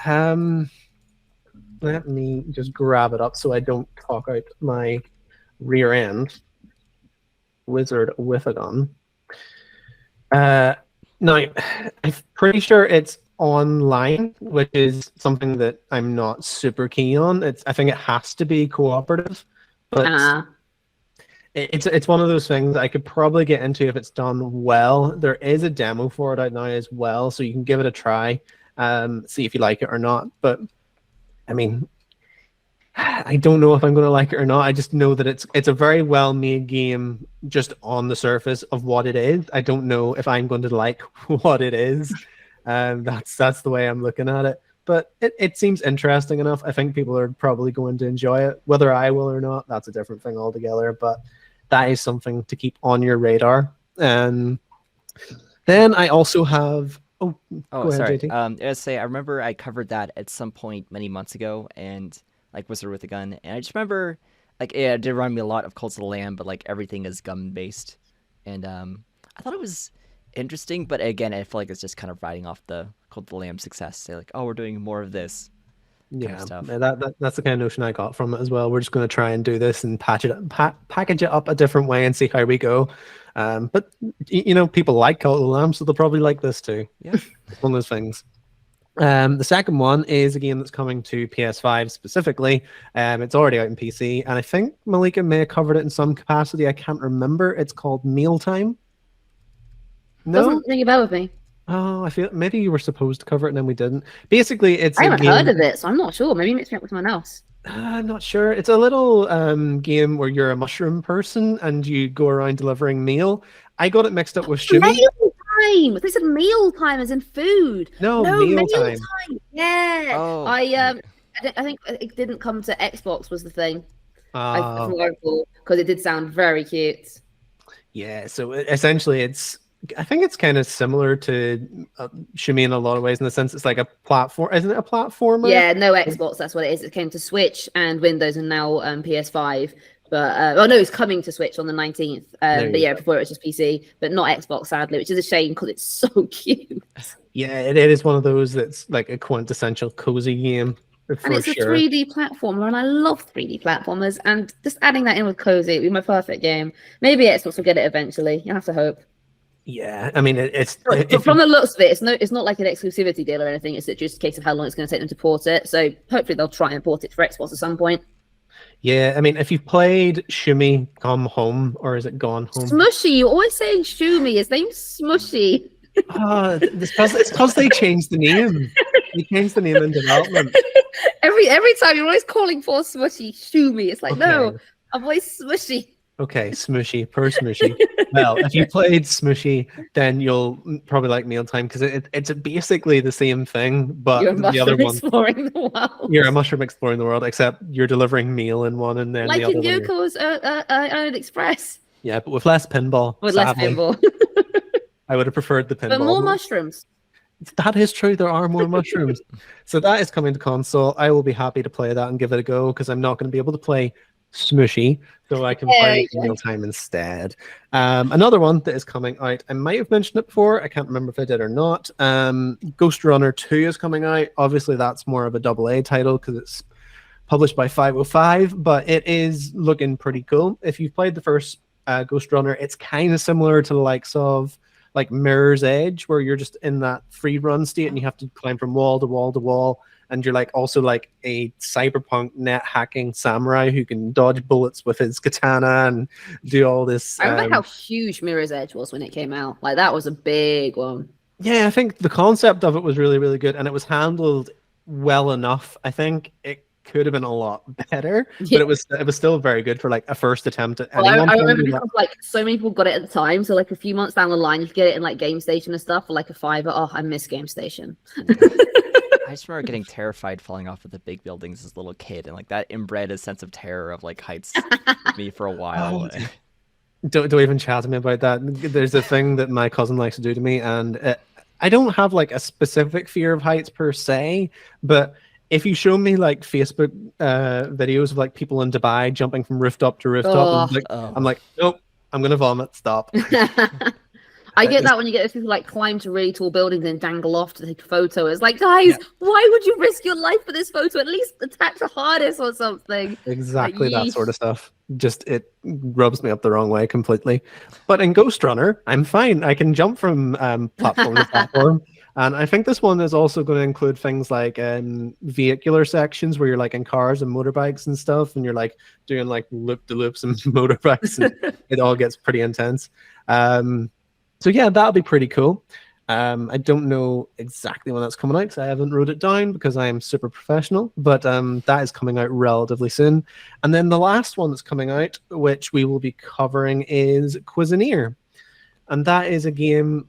let me just grab it up so I don't talk out my rear end. Wizard with a Gun. Now, I'm pretty sure it's online, which is something that I'm not super keen on. I think it has to be cooperative, but it's one of those things I could probably get into if it's done well. There is a demo for it out now as well, so you can give it a try, see if you like it or not. But I mean, I don't know if I'm going to like it or not. I just know that it's a very well-made game just on the surface of what it is. I don't know if I'm going to like what it is. That's the way I'm looking at it. But it seems interesting enough. I think people are probably going to enjoy it. Whether I will or not, that's a different thing altogether. But that is something to keep on your radar. Then I also have... Oh, go ahead, sorry. JT. I remember I covered that at some point many months ago, and like Wizard with a Gun, and I just remember it did remind me a lot of Cult of the Lamb, but like everything is gun based, and I thought it was interesting, but again, I feel like it's just kind of riding off the Cult of the Lamb success. Say like, oh, we're doing more of this. Yeah, stuff. That's the kind of notion I got from it as well. We're just going to try and do this and package it up a different way and see how we go. But people like Cult of the Lamb, so they'll probably like this too. Yeah, it's one of those things. The second one is a game that's coming to PS5 specifically. It's already out in PC, and I think Melika may have covered it in some capacity. I can't remember. It's called Mealtime. No, Doesn't ring a bell with me. Oh, I feel maybe you were supposed to cover it and then we didn't. Basically, it's I a haven't game... heard of it, so I'm not sure. Maybe mix me up with someone else. I'm not sure. It's a little game where you're a mushroom person and you go around delivering meal. I got it mixed up with Shimmy. Meal time. They said meal time as in food. No, No, meal meal time. time. Yeah. Oh, I think it didn't come to Xbox was the thing. From Uh, what I recall, because it did sound very cute. yeah, so essentially I think it's kind of similar to Shimmy in a lot of ways in the sense it's like a platform, isn't it a platformer? Yeah, no Xbox. That's what it is. It came to Switch and Windows, and now PS5. But oh no, it's coming to Switch on the 19th. There But you yeah, go. before it was just PC, but not Xbox, sadly, which is a shame because it's so cute. Yeah, it is one of those that's like a quintessential cozy game And for it's a sure. 3D platformer, and I love 3D platformers. And just adding that in with cozy would be my perfect game. Maybe Xbox will get it eventually. You have to hope. Yeah, I mean it's But if from you, the looks of it, it's not like an exclusivity deal or anything. It's just a case of how long it's going to take them to port it. So hopefully they'll try and port it for Xbox at some point. yeah, I mean if you've played Shimmy Come Home or is it Gone Home? Smushy, you're always saying Shumi. His name's Smushy. It's because they changed the name. They changed the name in development. Every time you're always calling for Smushy, Shumi. It's like, Okay. no, I'm always Smushy. Okay, Smushy, per Smushy. Well, if you played Smushy, then you'll probably like Mealtime because it's basically the same thing, but You're a the other mushroom one, exploring the world. you're a mushroom exploring the world, except you're delivering meal in one, and then Like the other in one, Yoko's Iron Express yeah, but with less pinball. with less Sadly, pinball. I would have preferred the pinball. But more one. mushrooms. That is true. There are more mushrooms. So that is coming to console. I will be happy to play that and give it a go because I'm not going to be able to play Smushy, so I can play Mealtime instead. Another one that is coming out. I might have mentioned it before. I can't remember if I did or not. Ghost Runner 2 is coming out. Obviously, that's more of a AA title because it's published by 505, but it is looking pretty cool. If you've played the first Ghost Runner, it's kind of similar to the likes of like Mirror's Edge, where you're just in that free run state and you have to climb from wall to wall to wall. And you're like also like a cyberpunk net hacking samurai who can dodge bullets with his katana and do all this. I remember how huge Mirror's Edge was when it came out. Like that was a big one. Yeah, I think the concept of it was really, really good, and it was handled well enough. I think it could have been a lot better, but it was still very good for like a first attempt at Well, anyone. I remember because like so many people got it at the time. So like a few months down the line, you could get it in like Game Station and stuff for like a $5. Oh, I miss Game Station. I just remember getting terrified falling off of the big buildings as a little kid, and like that inbred a sense of terror of like heights with me for a while. Don't even chat to me about that. There's a thing that my cousin likes to do to me, and I don't have like a specific fear of heights per se, but if you show me like Facebook videos of like people in Dubai jumping from rooftop to rooftop, I'm like, nope, I'm gonna vomit. Stop. I get that when you get those people like climb to really tall buildings and dangle off to take a photo. It's like, guys, why would you risk your life for this photo? At least attach a harness or something. Exactly, that sort of stuff. Just it rubs me up the wrong way completely. But in Ghost Runner, I'm fine. I can jump from platform to platform. And I think this one is also going to include things like vehicular sections where you're like in cars and motorbikes and stuff, and you're like doing like loop-de-loops and motorbikes, and it all gets pretty intense. So yeah, that'll be pretty cool. I don't know exactly when that's coming out because I haven't wrote it down because I am super professional, but that is coming out relatively soon. And then the last one that's coming out, which we will be covering, is Cuisineer. And that is a game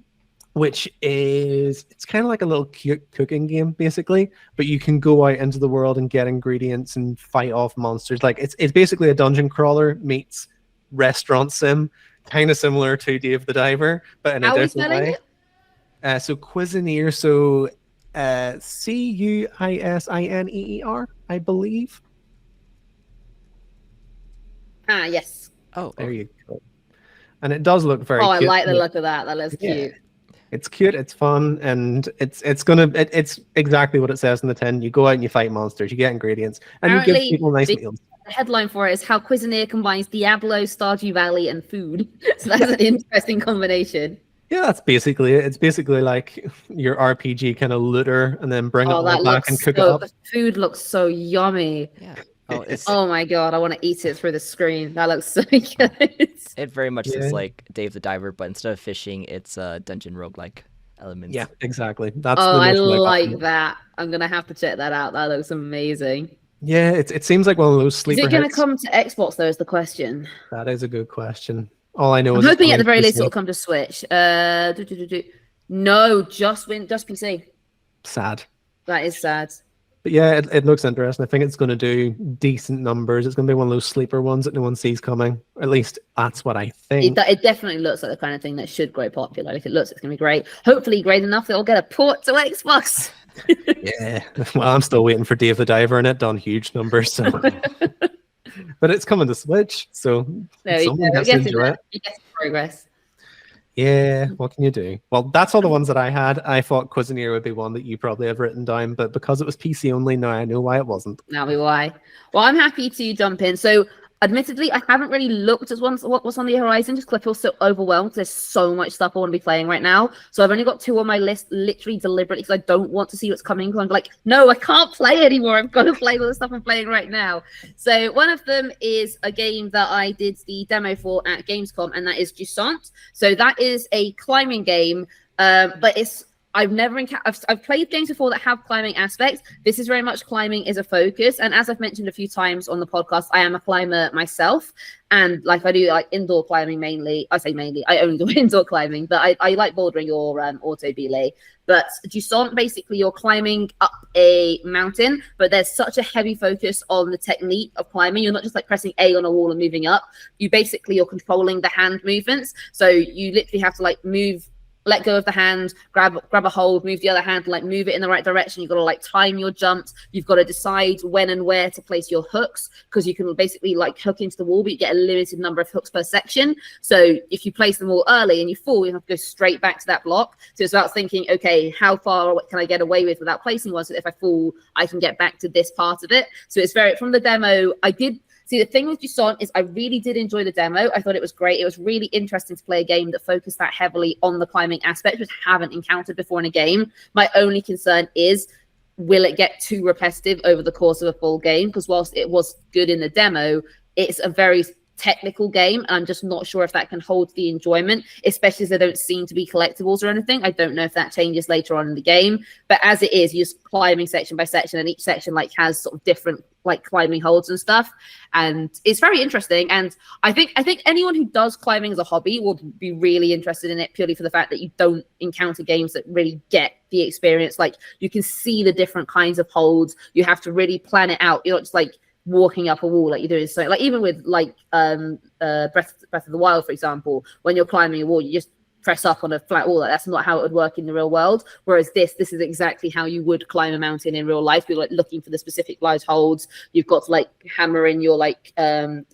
which it's kind of like a little cute cooking game, basically, but you can go out into the world and get ingredients and fight off monsters. Like it's basically a dungeon crawler meets restaurant sim, kind of similar to Dave the Diver, but in a different way. So Cuisineer, so Cuisineer, I believe. Yes. Oh, there you go. And it does look very. Oh, I cute. like the look of that. That looks cute. It's cute, it's fun, and it's exactly what it says in the tin. You go out and you fight monsters, you get ingredients, and you give people nice meals. The headline for it is how Cuisineer combines Diablo, Stardew Valley, and food. So that's an interesting combination. Yeah, that's basically it. It's basically like your RPG kind of looter, and then bring it all back and cook it up. The food looks so yummy. Yeah. Oh my god, I want to eat it through the screen. That looks so good. It very much is like Dave the Diver, but instead of fishing, it's dungeon roguelike elements. Yeah, exactly. That's I like that. I'm gonna have to check that out. That looks amazing. Yeah, it seems like one of those Is sleeper it going to hits. come to Xbox though? Is the question. That is a good question. All I know I'm is it's hoping at coming the very to least PC. it'll come to Switch. No, just PC. Sad. That is sad. But yeah, it looks interesting. I think it's going to do decent numbers. It's going to be one of those sleeper ones that no one sees coming. At least that's what I think. It definitely looks like the kind of thing that should grow popular. If it looks, it's going to be great. Hopefully, great enough that it'll get a port to Xbox. Yeah. Well, I'm still waiting for Dave the Diver, and it done huge numbers. So, but it's coming to Switch, so There we someone go. gets to enjoy it. You get some progress. Yeah, what can you do? Well, that's all the ones that I had. I thought Cuisinier would be one that you probably have written down, but because it was PC only, now I know why it wasn't. Now we why. Well, I'm happy to jump in. So, admittedly, I haven't really looked at what was on the horizon just because I feel so overwhelmed. There's so much stuff I want to be playing right now. So I've only got 2 on my list, literally deliberately, because I don't want to see what's coming. Because I'm like, no, I can't play anymore. I've got to play all the stuff I'm playing right now. So one of them is a game that I did the demo for at Gamescom, and that is Jusant. So that is a climbing game, but I've played games before that have climbing aspects. This is very much climbing is a focus. And as I've mentioned a few times on the podcast, I am a climber myself. And like I do like indoor climbing mainly. I say mainly, I only do indoor climbing, but I like bouldering or auto belay. But Jusant, basically you're climbing up a mountain, but there's such a heavy focus on the technique of climbing. You're not just like pressing A on a wall and moving up. You're controlling the hand movements. So you literally have to like let go of the hand, grab a hold, move the other hand, like move it in the right direction. You've got to like time your jumps. You've got to decide when and where to place your hooks, because you can basically like hook into the wall, but you get a limited number of hooks per section. So if you place them all early and you fall, you have to go straight back to that block. So it's about thinking, okay, how far can I get away with without placing one, so that if I fall, I can get back to this part of it. So it's from the demo, See, the thing with Jusant is I really did enjoy the demo. I thought it was great. It was really interesting to play a game that focused that heavily on the climbing aspect, which I haven't encountered before in a game. My only concern is, will it get too repetitive over the course of a full game? Because whilst it was good in the demo, it's a very technical game. I'm just not sure if that can hold the enjoyment, especially as there don't seem to be collectibles or anything. I don't know if that changes later on in the game, but as it is, you're just climbing section by section, and each section like has sort of different like climbing holds and stuff, and it's very interesting. And I think anyone who does climbing as a hobby will be really interested in it, purely for the fact that you don't encounter games that really get the experience. Like, you can see the different kinds of holds. You have to really plan it out. You're not just like walking up a wall like you're doing. So like even with like Breath of the Wild, for example, when you're climbing a wall, you just press up on a flat wall. That's not how it would work in the real world. Whereas this is exactly how you would climb a mountain in real life. You're like looking for the specific light holds. You've got to like hammer in your like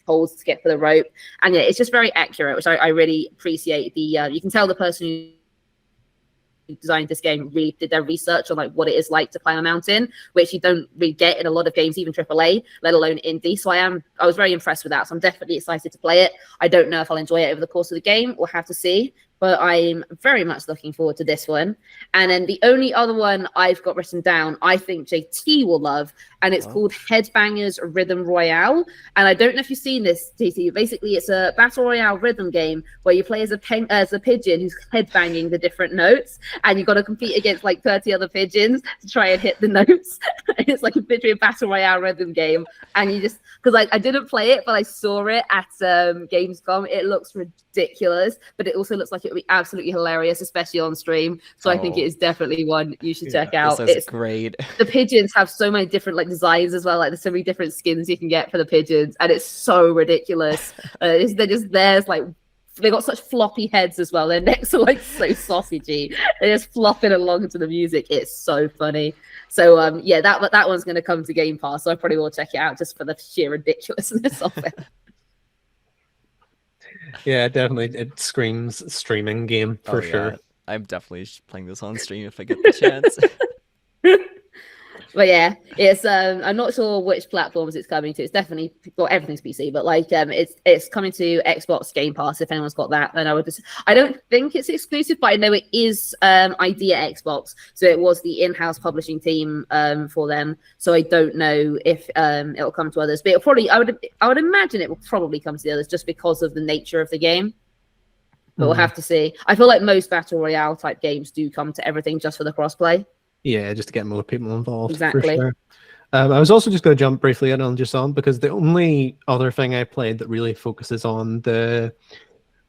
holds to get for the rope. And yeah, it's just very accurate, which I really appreciate. You can tell the person who designed this game really did their research on like what it is like to climb a mountain, which you don't really get in a lot of games, even AAA, let alone indie. So I was very impressed with that. So I'm definitely excited to play it. I don't know if I'll enjoy it over the course of the game. We'll have to see. But I'm very much looking forward to this one. And then the only other one I've got written down, I think JT will love, and it's called Headbangers Rhythm Royale. And I don't know if you've seen this, JT. Basically, it's a battle royale rhythm game where you play as a pigeon who's headbanging the different notes, and you've got to compete against like 30 other pigeons to try and hit the notes. It's like a battle royale rhythm game. And you just, because like I didn't play it, but I saw it at Gamescom. It looks ridiculous, but it also looks like it would be absolutely hilarious, especially on stream. So I think it is definitely one you should check out. It's great. The pigeons have so many different like designs as well. Like there's so many different skins you can get for the pigeons, and it's so ridiculous. They're just there's like they got such floppy heads as well. Their necks are like so sausagey. They're just flopping along to the music. It's so funny. So yeah, that one's going to come to Game Pass. So I probably will check it out just for the sheer ridiculousness of it. Yeah, definitely. It screams streaming game for sure. I'm definitely playing this on stream if I get the chance. But yeah, it's I'm not sure which platforms it's coming to. It's definitely, well, everything's PC, but like it's coming to Xbox Game Pass. If anyone's got that, then I don't think it's exclusive, but I know it is ID at Xbox. So it was the in-house publishing team for them. So I don't know if it'll come to others, but it'll probably I would imagine it will probably come to the others just because of the nature of the game. But we'll have to see. I feel like most battle royale type games do come to everything just for the crossplay. Yeah, just to get more people involved. Exactly. For sure. I was also just going to jump briefly in on just on because the only other thing I played that really focuses on the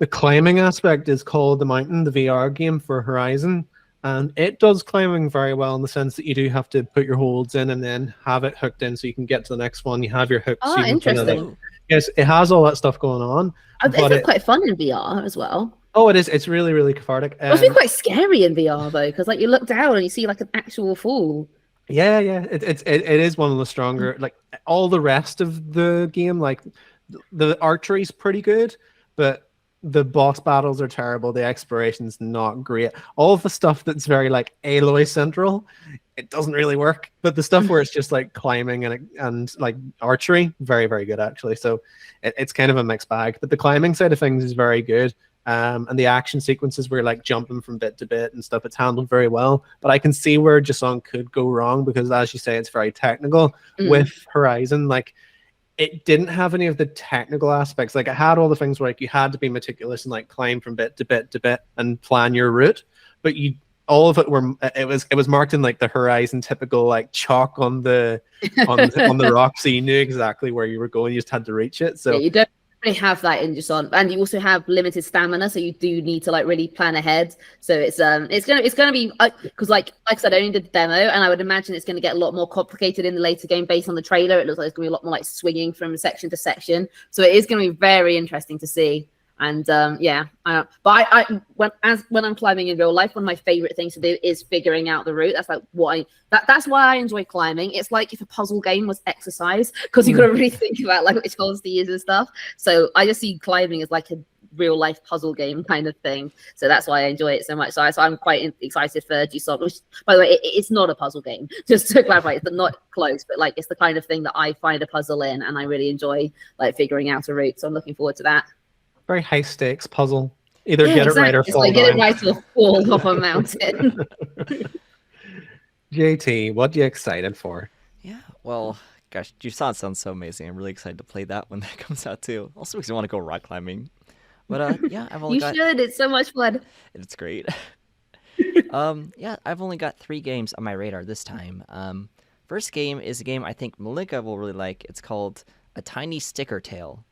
climbing aspect is called The Mountain, the VR game for Horizon. And it does climbing very well in the sense that you do have to put your holds in and then have it hooked in so you can get to the next one. You have your hooks, so Oh, you can kind of like, interesting. yes, it has all that stuff going on. It's But it, quite fun in VR as well. oh, it is, it's really, really cathartic. It must be quite scary in VR though, because like you look down and you see like an actual fall. Yeah, yeah, it is one of the stronger. Like all the rest of the game, like the archery's pretty good, but the boss battles are terrible. The exploration's not great. All of the stuff that's very like Aloy central, it doesn't really work. But the stuff where it's just like climbing and like archery, very very good actually. So it's kind of a mixed bag. But the climbing side of things is very good. And the action sequences where like jumping from bit to bit and stuff, it's handled very well. But I can see where Jason could go wrong because, as you say, it's very technical. With Horizon. Like it didn't have any of the technical aspects. Like it had all the things where like you had to be meticulous and like climb from bit to bit to bit and plan your route, but you all of it were it was marked in like the Horizon typical like chalk on the on the rock, so you knew exactly where you were going. You just had to reach it. So Yeah, you don't really have that in just on, and you also have limited stamina, so you do need to like really plan ahead. So it's gonna be because like I said, I only did the demo, and I would imagine it's gonna get a lot more complicated in the later game based on the trailer. It looks like it's gonna be a lot more like swinging from section to section. So it is gonna be very interesting to see. And yeah, but when I'm climbing in real life, one of my favorite things to do is figuring out the route. That's like that's why I enjoy climbing. It's like if a puzzle game was exercise, because you got to really think about like which holes to use and stuff. So I just see climbing as like a real life puzzle game kind of thing. So that's why I enjoy it so much. So I'm quite excited for G-Song, which, by the way, it's not a puzzle game. Just to clarify, it's not close, but like it's the kind of thing that I find a puzzle in, and I really enjoy like figuring out a route. So I'm looking forward to that. very high stakes puzzle. Either Yeah, get exactly. it right or It's fall like down. get it right or fall off a mountain. JT, what are you excited for? Yeah, well, gosh, Jusan sounds so amazing. I'm really excited to play that when that comes out too. Also makes me want to go rock climbing. But yeah, I've only You got should. It's so much fun. it's great. Yeah, I've only got 3 games on my radar this time. First game is a game I think Malika will really like. It's called A Tiny Sticker Tale.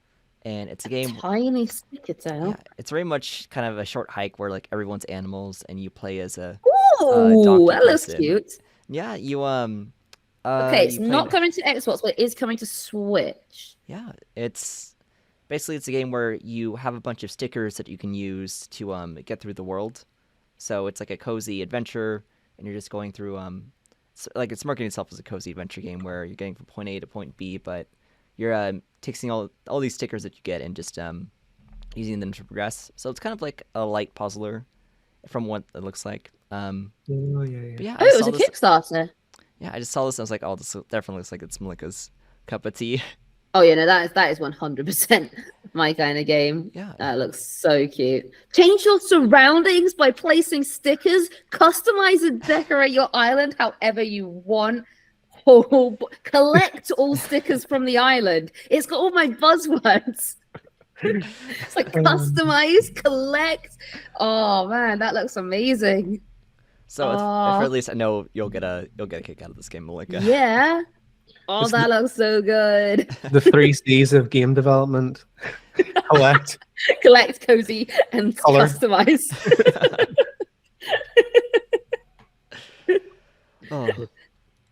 And it's a game Tiny sticker tail. yeah, it's very much kind of a short hike where like everyone's animals and you play as a Ooh, donkey that looks person. cute. Yeah, you Okay, it's you play not coming to Xbox, but it is coming to Switch. yeah, it's basically it's a game where you have a bunch of stickers that you can use to get through the world. So it's like a cozy adventure, and you're just going through like it's marketing itself as a cozy adventure game where you're getting from point A to point B, but you're taking all these stickers that you get and just using them to progress. So it's kind of like a light puzzler from what it looks like. Oh, yeah. But yeah, Oh, I it just was saw a this. Kickstarter. Yeah, I just saw this and I was like, oh, this definitely looks like it's Malika's cup of tea. Oh yeah, no, that is 100% my kind of game. Yeah. That looks so cute. Change your surroundings by placing stickers. Customize and decorate your island however you want. Oh, collect all stickers from the island. It's got all my buzzwords. It's like customize, collect. Oh man, that looks amazing. So Aw. if at least I know you'll get a kick out of this game, Malika. Yeah. Oh, It's that looks so good. The 3 C's of game development. Collect. Collect, cozy, and Color. customize. Oh.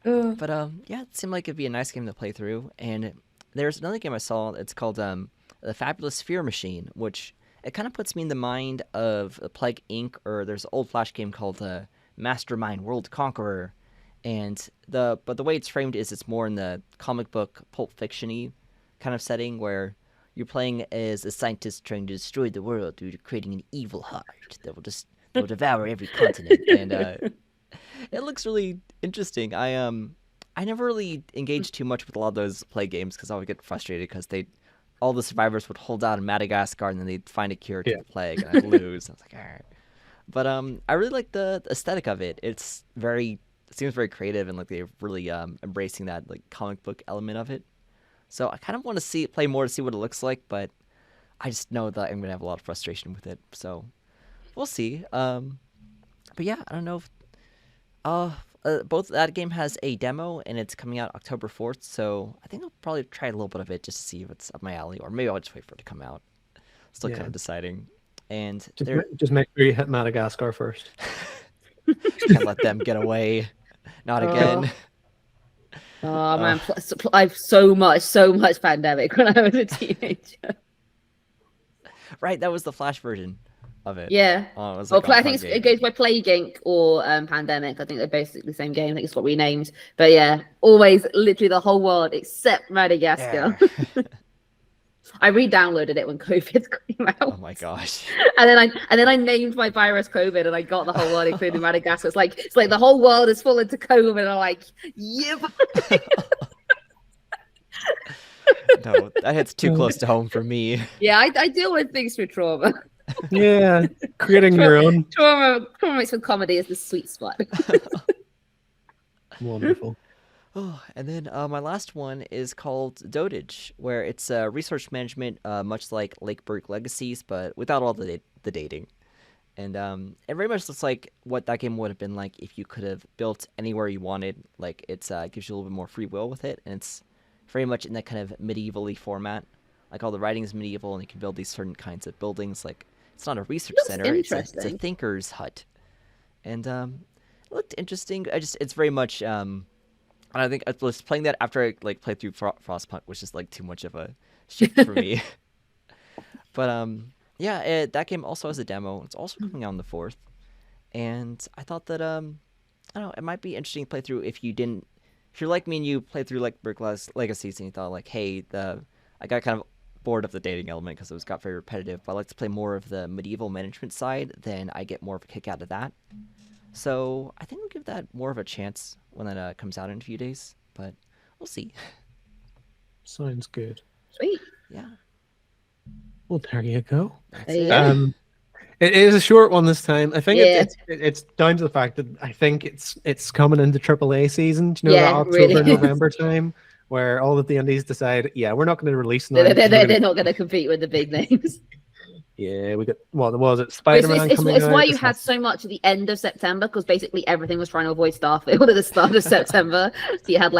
Ugh. But yeah, it seemed like it'd be a nice game to play through. And there's another game I saw. It's called The Fabulous Sphere Machine, which it kind of puts me in the mind of Plague Inc. Or there's an old Flash game called Mastermind World Conqueror. But the way it's framed is it's more in the comic book Pulp Fiction-y kind of setting where you're playing as a scientist trying to destroy the world through creating an evil heart that will devour every continent. And it looks really interesting. I never really engaged too much with a lot of those play games because I would get frustrated because all the survivors would hold out in Madagascar and then they'd find a cure to the plague and I'd lose. I was like, all right. But I really like the aesthetic of it. It seems very creative and like they're really embracing that like comic book element of it. So I kind of want to play more to see what it looks like, but I just know that I'm gonna have a lot of frustration with it. So we'll see. But yeah, I don't know if both that game has a demo and it's coming out October 4th. So I think I'll probably try a little bit of it just to see if it's up my alley, or maybe I'll just wait for it to come out. Still kind Yeah. of deciding. And Just make sure you hit Madagascar first. can't let them get away. Not again. Oh man, I've so much Pandemic when I was a teenager. Right, that was the Flash version of it. Yeah. Oh, it was Well, like I think it goes by Plague or Pandemic. I think they're basically the same game. I think it's got renamed. But yeah, always literally the whole world except Madagascar. Yeah. I re-downloaded it when COVID came out. Oh my gosh. And then I named my virus COVID, and I got the whole world, including Madagascar. It's like the whole world is full into COVID, and I'm like, yep. No, that hits too close to home for me. Yeah, I deal with things through trauma. Yeah, creating your own. Trauma mixed with comedy is the sweet spot. Wonderful. Oh, and then my last one is called Dotage, where it's resource management, much like Lakeburg Legacies, but without all the dating. And it very much looks like what that game would have been like if you could have built anywhere you wanted. Like, it's gives you a little bit more free will with it, and it's very much in that kind of medieval-y format. Like, all the writing is medieval, and you can build these certain kinds of buildings. Like, it's not a research center; it's a thinker's hut. And it looked interesting. It's very much. And I think I was playing that after I played through Frostpunk, which is too much of a shift for me. But yeah, that game also has a demo. It's also coming out on the 4th, and I thought that I don't know, it might be interesting to play through if you're like me and you played through Brick Legacies and you thought hey, I got kind of bored of the dating element because it got very repetitive, but I like to play more of the medieval management side. Then I get more of a kick out of that. So I think we'll give that more of a chance when that comes out in a few days, but we'll see. Sounds good. Sweet. Yeah. Well, there you go. There It is a short one this time. I think Yeah. it's down to the fact that I think it's coming into AAA season. Do you know Yeah, that October, really. November time where all of the indies decide, yeah, we're not going to release now. They're not going to compete with the big names. Yeah, we got what was it? Spider-Man coming it's out. why you had so much at the end of September, because basically everything was trying to avoid Starfield at the start of September. So you had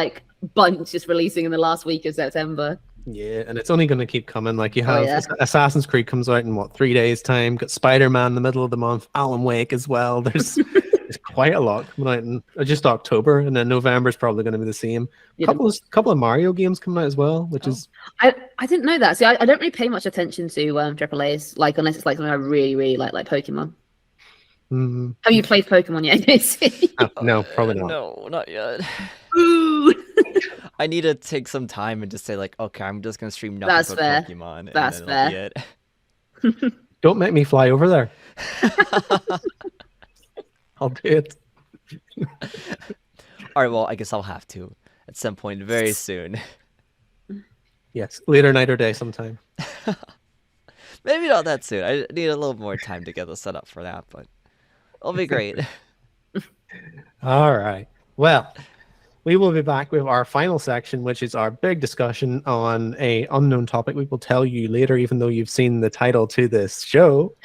bunch just releasing in the last week of September. Yeah, and it's only going to keep coming. You have yeah. Assassin's Creed comes out in 3 days time. Got Spider-Man in the middle of the month. Alan Wake as well. There's quite a lot coming out in just October, and then November is probably going to be the same. Couple of Mario games coming out as well, which is I didn't know that. See, I don't really pay much attention to AAA's, unless it's something I really really like Pokemon. Mm. Have you played Pokemon yet, Casey? No, probably not. No, not yet. Ooh. I need to take some time and just say okay, I'm just gonna stream nothing but Pokemon. That's and then fair. Be it. Don't make me fly over there. I'll do it. All right, well, I guess I'll have to at some point very soon. Yes, later night or day sometime. Maybe not that soon. I need a little more time to get the setup for that, but it'll be great. All right. Well, we will be back with our final section, which is our big discussion on a unknown topic. We will tell you later, even though you've seen the title to this show.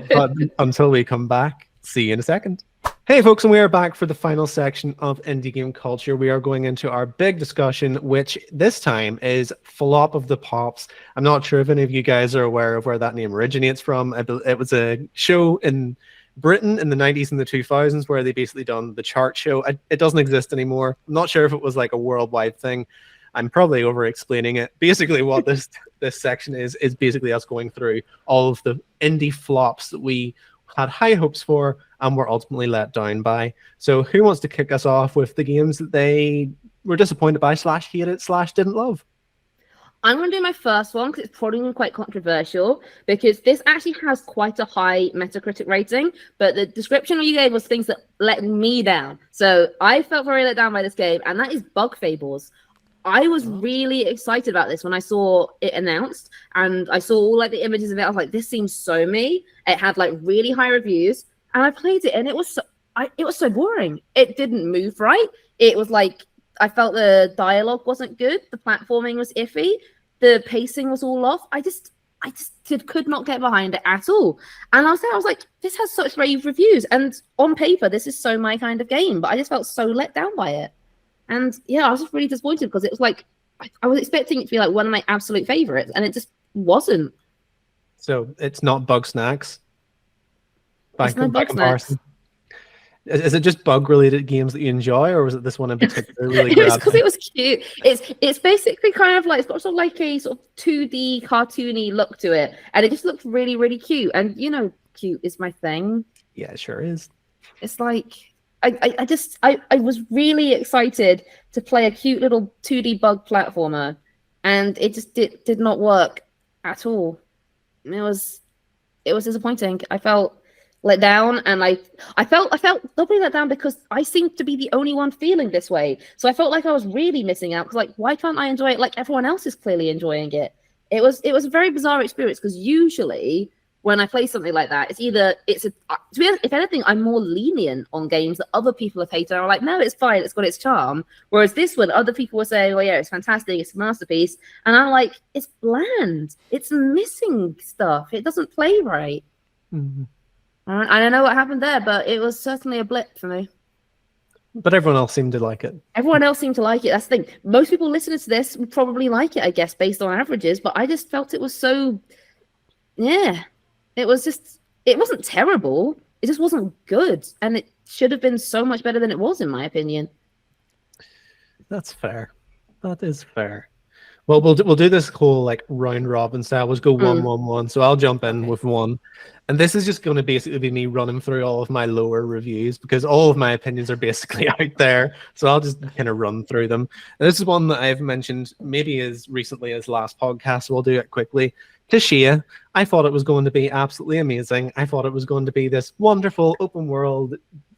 But until we come back, see you in a second. Hey folks, and we are back for the final section of Indie Game Culture. We are going into our big discussion, which this time is Flop of the Pops. I'm not sure if any of you guys are aware of where that name originates from. It was a show in Britain in the 90s and the 2000s where they basically done the chart show. It doesn't exist anymore. I'm not sure if it was a worldwide thing. I'm probably over explaining it. Basically what this section is basically us going through all of the indie flops that we had high hopes for and were ultimately let down by. So who wants to kick us off with the games that they were disappointed by / hated / didn't love? I'm going to do my first one because it's probably quite controversial, because this actually has quite a high Metacritic rating, but the description you gave was things that let me down. So I felt very let down by this game, and that is Bug Fables. I was really excited about this when I saw it announced, and I saw all the images of it. I was like, this seems so me. It had really high reviews, and I played it, and it was so boring. It didn't move right. It was I felt the dialogue wasn't good. The platforming was iffy. The pacing was all off. I I just could not get behind it at all. And I was like, this has such rave reviews, and on paper, this is so my kind of game. But I just felt so let down by it. And yeah, I was just really disappointed because it was like I was expecting it to be like one of my absolute favorites, and it just wasn't. So it's not Bug Snacks. It's no Bug Snacks. Is it just bug-related games that you enjoy, or was it this one in particular really It was grabbed because you? it was cute. It's basically kind of like it's got sort of like a sort of 2D cartoony look to it, and it just looked really really cute. And you know, cute is my thing. Yeah, it sure is. It's like I was really excited to play a cute little 2D bug platformer, and it just did not work at all. It was disappointing. I felt let down, and I felt doubly let down because I seemed to be the only one feeling this way. So I felt like I was really missing out because like why can't I enjoy it like everyone else is clearly enjoying it? It was a very bizarre experience because usually when I play something like that, to be honest, if anything, I'm more lenient on games that other people have hated. I'm like, no, it's fine, it's got its charm. Whereas this one, other people were saying, well, yeah, it's fantastic, it's a masterpiece, and I'm like, it's bland, it's missing stuff, it doesn't play right. Mm-hmm. I don't know what happened there, but it was certainly a blip for me. But everyone else seemed to like it. Everyone else seemed to like it. That's the thing. Most people listening to this would probably like it, I guess, based on averages. But I just felt it was so, yeah. It wasn't terrible. It just wasn't good. And it should have been so much better than it was, in my opinion. That's fair. That is fair. Well, we'll do this whole like round robin style. We'll go 1-1-1. So I'll jump in with one. And this is just going to basically be me running through all of my lower reviews because all of my opinions are basically out there. So I'll just kind of run through them. And this is one that I've mentioned maybe as recently as last podcast. So we'll do it quickly. Tashia, I thought it was going to be absolutely amazing. I thought it was going to be this wonderful open world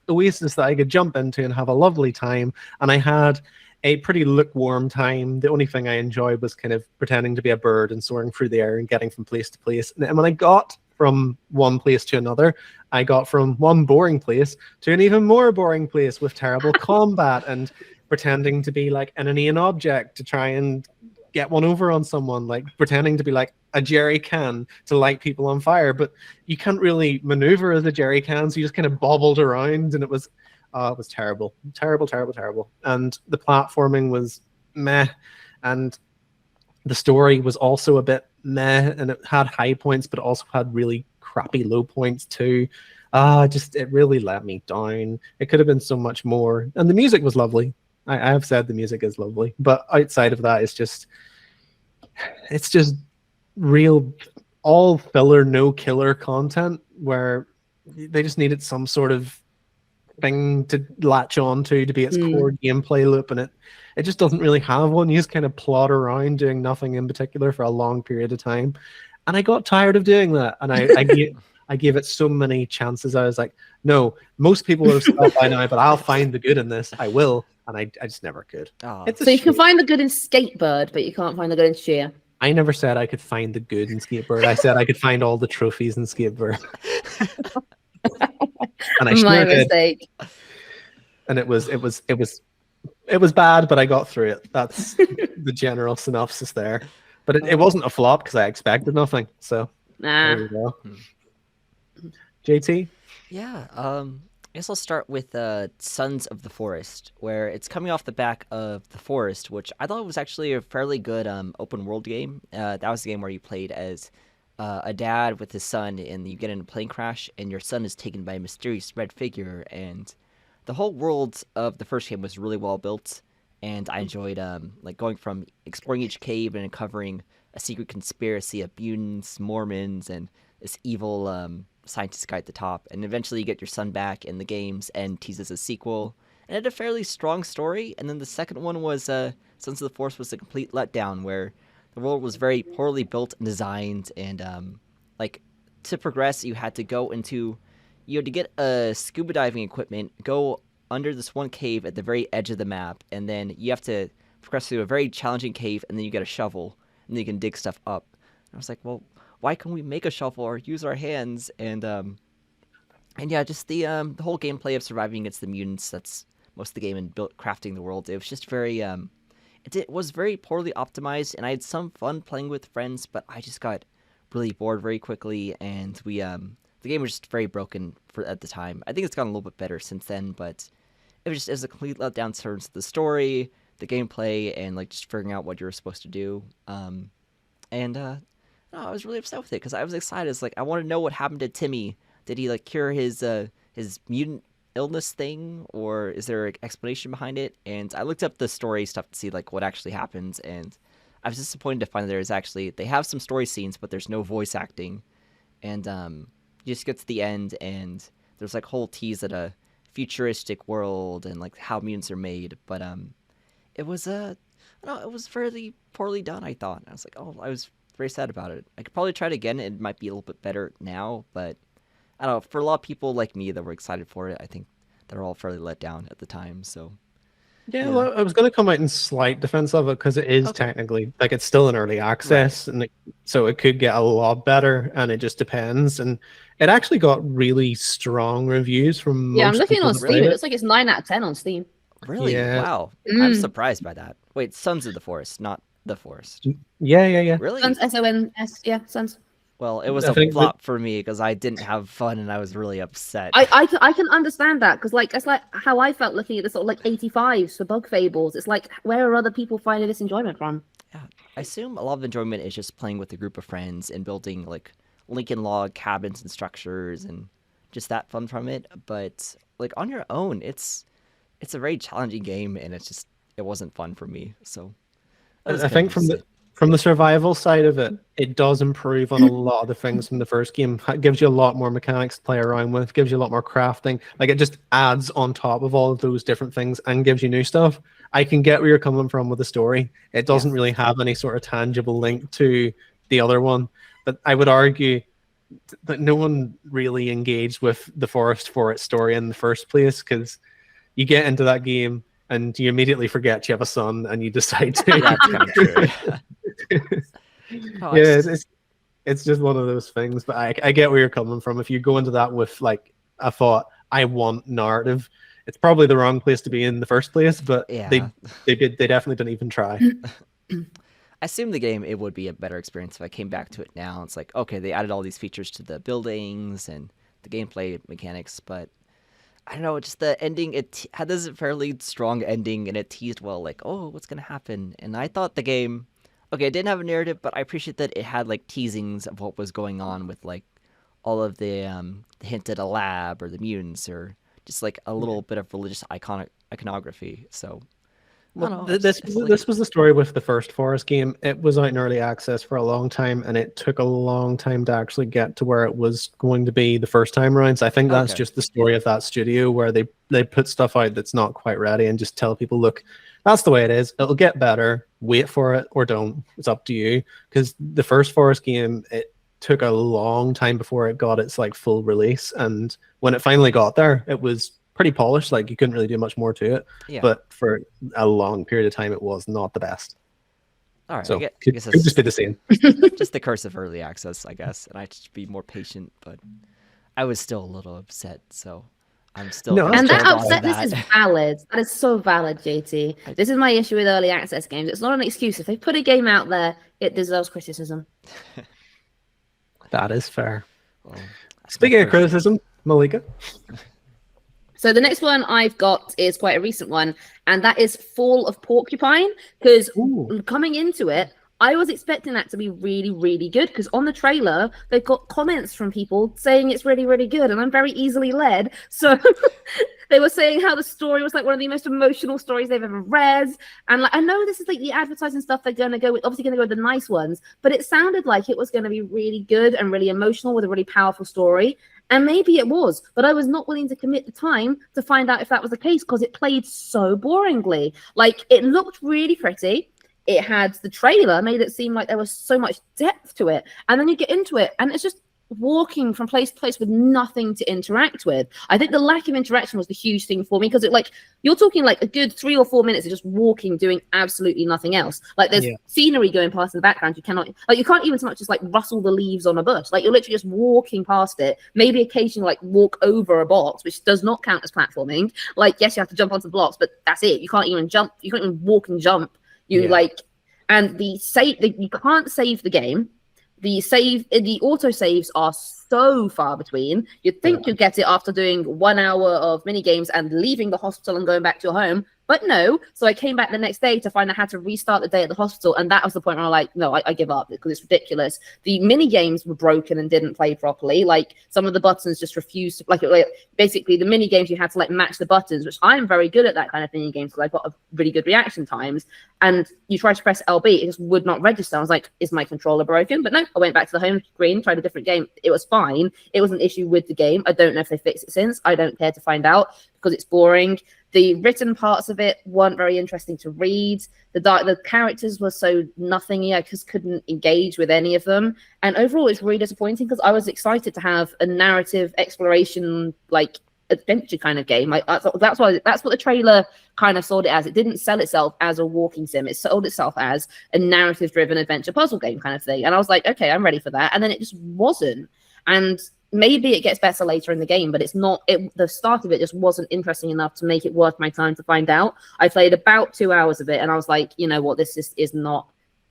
oasis that I could jump into and have a lovely time. And I had a pretty lukewarm time. The only thing I enjoyed was kind of pretending to be a bird and soaring through the air and getting from place to place. And when I got from one place to another, I got from one boring place to an even more boring place with terrible combat and pretending to be like an inane object to try and get one over on someone, like pretending to be like a jerry can to light people on fire, but you can't really maneuver as a jerry can, so you just kind of bobbled around, and it was terrible. And the platforming was meh, and the story was also a bit meh, and it had high points, but it also had really crappy low points too. It really let me down. It could have been so much more, and the music was lovely. I have said the music is lovely, but outside of that, it's just real all filler, no killer content where they just needed some sort of thing to latch on to be its core gameplay loop, and it just doesn't really have one. You just kind of plod around doing nothing in particular for a long period of time, and I got tired of doing that, and I gave it so many chances. I was like, no, most people would have stopped by now, but I'll find the good in this. I will. And I just never could. Oh. So you can find the good in Skatebird, but you can't find the good in Sheer. I never said I could find the good in Skatebird. I said I could find all the trophies in Skatebird. And I My sure mistake. did. And it was bad, but I got through it. That's the general synopsis there. But it wasn't a flop because I expected nothing. So there you go. JT? Yeah, I guess I'll start with Sons of the Forest, where it's coming off the back of The Forest, which I thought was actually a fairly good open world game. That was the game where you played as a dad with his son, and you get in a plane crash, and your son is taken by a mysterious red figure, and the whole world of the first game was really well built, and I enjoyed like going from exploring each cave and uncovering a secret conspiracy of mutants, Mormons, and this evil scientist guy at the top, and eventually you get your son back in the games and teases a sequel, and it had a fairly strong story. And then the second one was Sons of the Forest was a complete letdown, where the world was very poorly built and designed, and like to progress you had to get a scuba diving equipment, go under this one cave at the very edge of the map, and then you have to progress through a very challenging cave, and then you get a shovel, and then you can dig stuff up. And I was like, well, why can't we make a shovel or use our hands? And yeah, just the whole gameplay of surviving against the mutants, that's most of the game, and crafting the world. It was just very it was very poorly optimized, and I had some fun playing with friends, but I just got really bored very quickly, and the game was just very broken at the time. I think it's gotten a little bit better since then, but it was a complete letdown in terms of the story, the gameplay, and like just figuring out what you were supposed to do. No, I was really upset with it because I was excited. It's like I want to know what happened to Timmy. Did he like cure his mutant illness thing, or is there an explanation behind it? And I looked up the story stuff to see like what actually happens, and I was disappointed to find that they have some story scenes, but there's no voice acting. And you just get to the end, and there's like whole tease at a futuristic world and like how mutants are made. But it was it was fairly poorly done, I thought. I was like, I was very sad about it. I could probably try it again. It might be a little bit better now, but I don't know. For a lot of people like me that were excited for it, I think they're all fairly let down at the time. So Yeah, well, I was going to come out in slight defense of it because it is technically like it's still in early access, and so it could get a lot better, and it just depends. And it actually got really strong reviews from I'm most looking people on that Steam. played It it. looks like it's 9 out of 10 on Steam. really, Yeah. wow, I'm surprised by that. Wait, Sons of the Forest, not the Forest. Yeah. Really? Sons, S-O-N-S, yeah, Sons. Well, it was I a think flop for me because I didn't have fun and I was really upset. I can understand that because like that's like how I felt looking at the sort of like 85s for Bug Fables. It's like where are other people finding this enjoyment from? Yeah, I assume a lot of the enjoyment is just playing with a group of friends and building like Lincoln Log cabins and structures and just that fun from it. But like on your own, it's a very challenging game, and it wasn't fun for me. So I think from the survival side of it, it does improve on a lot of the things from the first game. It gives you a lot more mechanics to play around with, gives you a lot more crafting. Like it just adds on top of all of those different things and gives you new stuff. I can get where you're coming from with the story. It doesn't really have any sort of tangible link to the other one. But I would argue that no one really engaged with the Forest for its story in the first place, because you get into that game and you immediately forget you have a son and you decide to. That's kind of true. It's just one of those things. But I get where you're coming from. If you go into that with like a thought, I want narrative, it's probably the wrong place to be in the first place. But they definitely didn't even try. I assume the game, it would be a better experience if I came back to it now. It's like, okay, they added all these features to the buildings and the gameplay mechanics, but I don't know, just the ending, it had this fairly strong ending, and it teased well, like, oh, what's going to happen? And I thought the game, okay, it didn't have a narrative, but I appreciate that it had, like, teasings of what was going on with, like, all of the hint at a lab or the mutants or just, like, a little bit of religious iconography. So, Well, this was the story with the first Forest game. It was out in early access for a long time, and it took a long time to actually get to where it was going to be the first time around. So I think that's just the story of that studio, where they put stuff out that's not quite ready and just tell people, look, that's the way it is. It'll get better. Wait for it or don't. It's up to you. Because the first Forest game, it took a long time before it got its like full release, and when it finally got there, it was pretty polished. Like you couldn't really do much more to it. Yeah. But for a long period of time, it was not the best. All right, So I could guess just be the same. just the curse of early access, I guess, and I should be more patient. But I was still a little upset, so I'm still. No, And that That's upsetness is valid. That is so valid, JT. This is my issue with early access games. It's not an excuse. If they put a game out there, it deserves criticism. That is fair. Well, Speaking of criticism, Malika. So the next one I've got is quite a recent one, and that is Fall of Porcupine. Because coming into it, I was expecting that to be really, really good, because on the trailer, they've got comments from people saying it's really, really good, and I'm very easily led. So they were saying how the story was like one of the most emotional stories they've ever read. And like, I know this is like the advertising stuff they're going to go with, obviously going to go with the nice ones, but it sounded like it was going to be really good and really emotional with a really powerful story. And maybe it was, but I was not willing to commit the time to find out if that was the case, because it played so boringly. Like, it looked really pretty. It had the trailer made it seem like there was so much depth to it. And then you get into it, and it's just walking from place to place with nothing to interact with. I think the lack of interaction was the huge thing for me, because it, like, you're talking like a good 3 or 4 minutes of just walking, doing absolutely nothing else. Like, there's scenery going past in the background. You can't even so much as like rustle the leaves on a bush. Like, you're literally just walking past it, maybe occasionally like walk over a box, which does not count as platforming. Like, yes, you have to jump onto blocks, but that's it. You can't even jump. You can't even walk and jump. You can't save the game. the auto saves are so far between. You'd think you'd get it after doing 1 hour of mini games and leaving the hospital and going back to your home. But no, so I came back the next day to find I had to restart the day at the hospital, and that was the point where I'm like, no, I give up because it's ridiculous. The mini games were broken and didn't play properly. Like some of the buttons just refused to, like basically the mini games you had to like match the buttons, which I'm very good at that kind of mini games because I've got a really good reaction times. And you try to press LB, it just would not register. I was like, is my controller broken? But no, I went back to the home screen, tried a different game. It was fine. It was an issue with the game. I don't know if they fixed it since. I don't care to find out because it's boring. The written parts of it weren't very interesting to read. The characters were so nothingy. I just couldn't engage with any of them. And overall, it's really disappointing because I was excited to have a narrative exploration, like adventure kind of game. That's what the trailer kind of sold it as. It didn't sell itself as a walking sim. It sold itself as a narrative-driven adventure puzzle game kind of thing. And I was like, okay, I'm ready for that. And then it just wasn't. And maybe it gets better later in the game, but it's not. The start of it just wasn't interesting enough to make it worth my time to find out. I played about 2 hours of it, and I was like, you know what, this just is not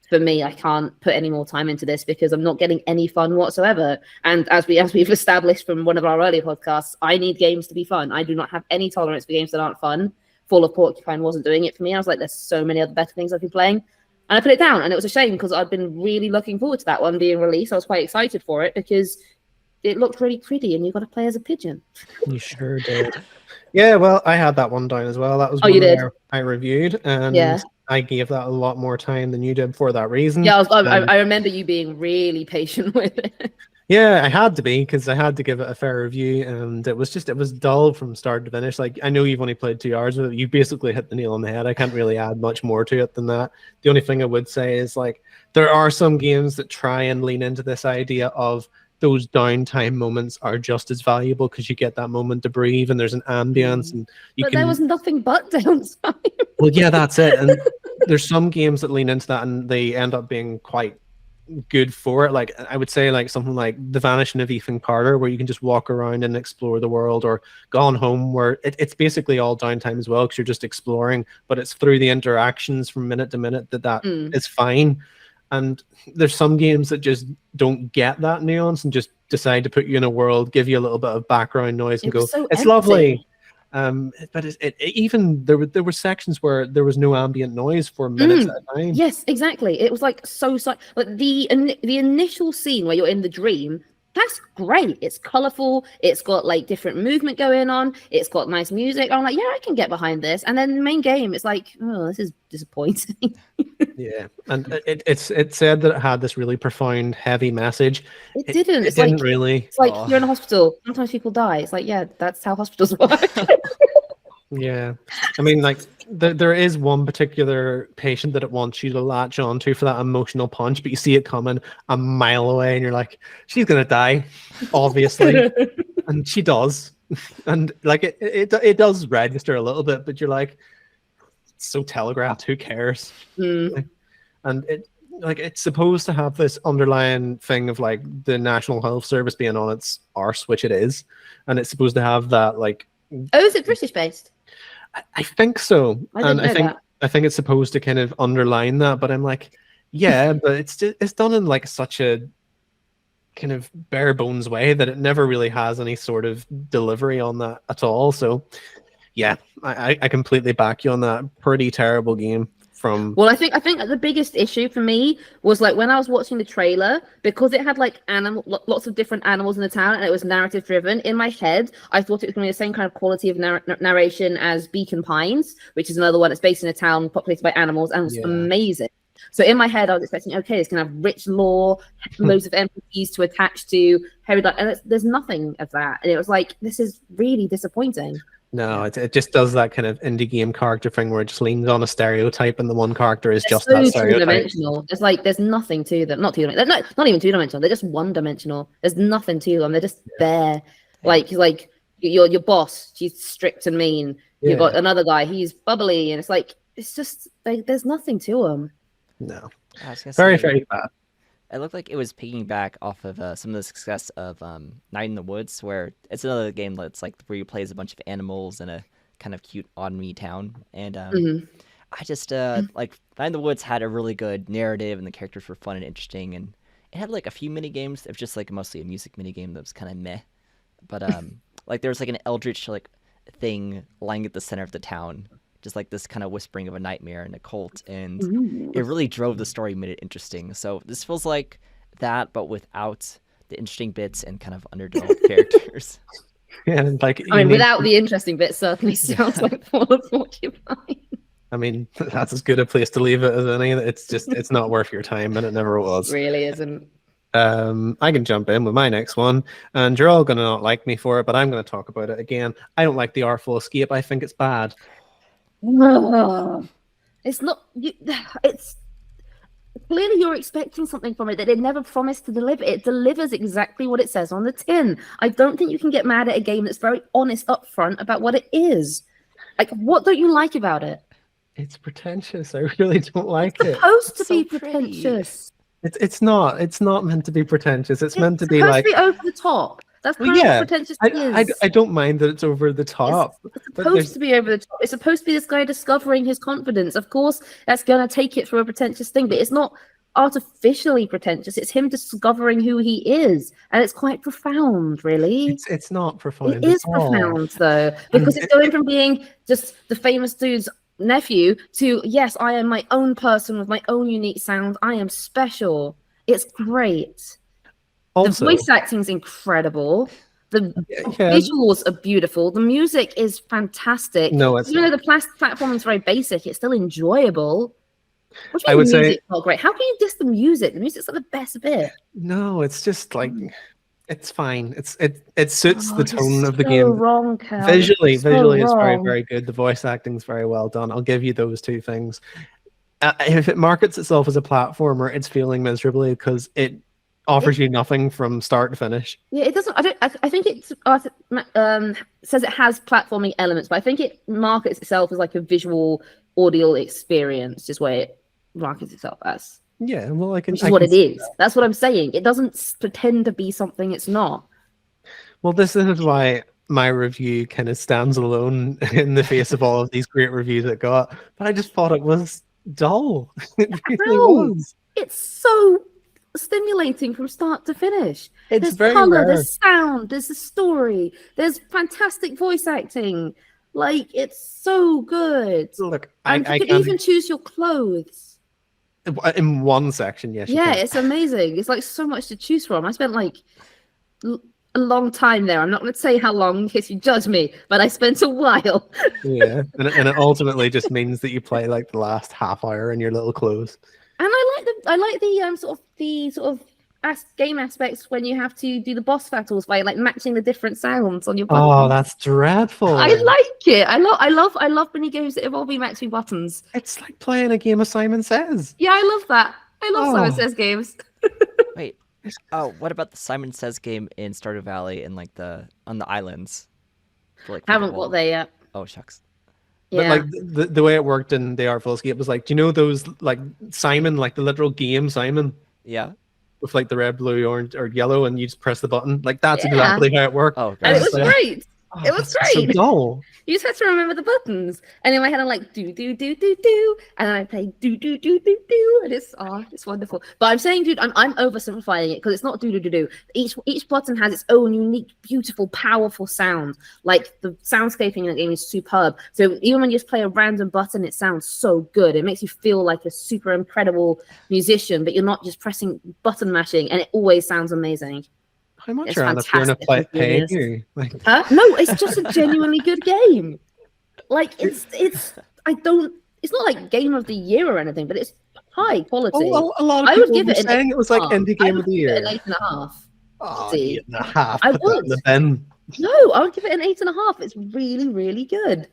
for me. I can't put any more time into this because I'm not getting any fun whatsoever. And as we've established from one of our earlier podcasts, I need games to be fun. I do not have any tolerance for games that aren't fun. Fall of Porcupine wasn't doing it for me. I was like, there's so many other better things I've been playing. And I put it down, and it was a shame because I'd been really looking forward to that one being released. I was quite excited for it because it looked really pretty, and you got to play as a pigeon. You sure did. Yeah, well, I had that one down as well. That was one you did. I reviewed, and I gave that a lot more time than you did for that reason. Yeah, I remember you being really patient with it. Yeah, I had to be because I had to give it a fair review, and it was dull from start to finish. Like, I know you've only played 2 hours of it. You basically hit the nail on the head. I can't really add much more to it than that. The only thing I would say is, like, there are some games that try and lean into this idea of those downtime moments are just as valuable because you get that moment to breathe and there's an ambience and there was nothing but downtime. Well, yeah, that's it. And there's some games that lean into that and they end up being quite good for it. Like, I would say, like, something like The Vanishing of Ethan Carter, where you can just walk around and explore the world, or Gone Home, where it's basically all downtime as well because you're just exploring, but it's through the interactions from minute to minute that is fine. And there's some games that just don't get that nuance and just decide to put you in a world, give you a little bit of background noise and go, so it's empty. Lovely. But even there were sections where there was no ambient noise for minutes at a time. Yes, exactly. It was like so like the initial scene where you're in the dream. That's great. It's colorful. It's got like different movement going on. It's got nice music. I'm like, yeah, I can get behind this. And then the main game, it's like, oh, this is disappointing. Yeah, and it said that it had this really profound, heavy message. It didn't. It didn't really. It's like you're in a hospital. Sometimes people die. It's like, yeah, that's how hospitals work. Yeah, I mean, like, there is one particular patient that it wants you to latch onto for that emotional punch, but you see it coming a mile away, and you're like, she's gonna die, obviously, and she does, and like it does register a little bit, but you're like, it's so telegraphed. Who cares? And it's supposed to have this underlying thing of like the National Health Service being on its arse, which it is, and it's supposed to have that like. Oh, is it British based? I think so. I think it's supposed to kind of underline that, but I'm like, yeah, but it's done in like such a kind of bare bones way that it never really has any sort of delivery on that at all. So yeah, I completely back you on that. Pretty terrible game. Well, I think the biggest issue for me was like when I was watching the trailer, because it had like lots of different animals in the town and it was narrative driven. In my head, I thought it was going to be the same kind of quality of narration as Beacon Pines, which is another one that's based in a town populated by animals and was amazing. So in my head, I was expecting, okay, it's going to have rich lore, loads of NPCs to attach to, and there's nothing of that. And it was like, this is really disappointing. No, it just does that kind of indie game character thing where it just leans on a stereotype and the one character is just that stereotype. Two-dimensional. It's like there's nothing to them. Not two-dimensional. Not even two-dimensional. They're just one-dimensional. There's nothing to them. They're just there. Like your boss, she's strict and mean. You've got another guy, he's bubbly, and it's just like there's nothing to them. No, very bad. It looked like it was piggyback off of some of the success of Night in the Woods, where it's another game that's like where you play as a bunch of animals in a kind of cute on-me town. And I just like Night in the Woods had a really good narrative, and the characters were fun and interesting, and it had like a few mini games. It was just like mostly a music mini game that was kind of meh. But like there was like an eldritch like thing lying at the center of the town, just like this kind of whispering of a nightmare and a cult, and it really drove the story, made it interesting. So this feels like that, but without the interesting bits and kind of underdeveloped characters. And like, I mean, without the interesting bit, certainly sounds like Fall of Porcupine. I mean, that's as good a place to leave it as any. It's not worth your time, and it never was. Really isn't. I can jump in with my next one, and you're all gonna not like me for it, but I'm gonna talk about it again. I don't like the Artful Escape. I think it's bad. It's not. It's clearly you're expecting something from it that it never promised to deliver. It delivers exactly what it says on the tin. I don't think you can get mad at a game that's very honest up front about what it is. Like, what don't you like about it? It's pretentious. I really don't like it. It's supposed to So be pretty. pretentious. It's not. It's not meant to be pretentious. It's meant to be supposed like. to be over the top. That's Well, kind of yeah, what pretentious I is. don't mind that it's over the top. It's but supposed to be over the top. It's supposed to be this guy discovering his confidence. Of course, that's going to take it for a pretentious thing, but it's not artificially pretentious. It's him discovering who he is, and it's quite profound, really. It's not profound. It is at all. profound, though, because it's going from being just the famous dude's nephew to, yes, I am my own person with my own unique sound. I am special. It's great. Also, The voice acting is incredible. The yeah, visuals are beautiful. The music is fantastic. No, it's Even though the platform is very basic, it's still enjoyable. What do I you would mean say- music's not great? How can you diss the music? The music's like the best bit. no, it's just like it's fine. It suits the Oh, tone you're of the so game. wrong, Cal. Visually You're so is very, wrong. very good. The voice acting is very well done. I'll give you those two things. If it markets itself as a platformer, it's failing miserably because it offers you nothing from start to finish. Yeah, it doesn't. I think it says it has platforming elements, but I think it markets itself as like a visual audio experience, is where it markets itself as. Yeah, well, Which is what it is. That's what I'm saying. It doesn't pretend to be something it's not. Well, this is why my review kind of stands alone in the face of all of these great reviews it got. But I just thought it was dull. It really No. was. It's so stimulating from start to finish. It's There's very color, rare. there's sound, there's a story, there's fantastic voice acting. Like, it's so good. Look, And I you can can even choose your clothes. in one section, yes. you Yeah, can. it's amazing. It's like so much to choose from. I spent like a long time there. I'm not going to say how long in case you judge me, but I spent a while. Yeah, and it ultimately just means that you play like the last half hour in your little clothes. And I like the sort of game aspects when you have to do the boss battles by like matching the different sounds on your buttons. Oh, that's dreadful. I like it. I love mini games that involve me matching buttons. It's like playing a game of Simon Says. Yeah, I love that. I love Simon Oh. Says games. Wait, oh, what about the Simon Says game in Stardew Valley and like on the islands? For, like, Haven't football? got there yet. Oh shucks. But Yeah. like the way it worked in the Artful Escape was like, do you know those like Simon, like the literal game Simon Yeah. with like the red, blue, orange, or yellow, and you just press the button? Like that's Yeah. exactly how it worked. Oh, And it guys. was great. Oh, It was that's so great. dull. You just had to remember the buttons. And in my head, I'm like, do, do, do, do, do. And then I play do, do, do, do, do. And it's wonderful. But I'm saying, dude, I'm oversimplifying it because it's not do, do, do, do. Each button has its own unique, beautiful, powerful sound. Like the soundscaping in the game is superb. So even when you just play a random button, it sounds so good. It makes you feel like a super incredible musician, but you're not just pressing button mashing. And it always sounds amazing. How much It's around if you're gonna fantastic, it really pay is. you? Like, Huh? No, it's just a genuinely good game. Like it's not like game of the year or anything, but it's high quality. oh, a lot of I would people give were it an saying it was like 8.5. indie I game would of the give it year. an 8.5. Oh, See, 8.5. I Put that in would. the bin. No, I would give it an 8.5. It's really, really good.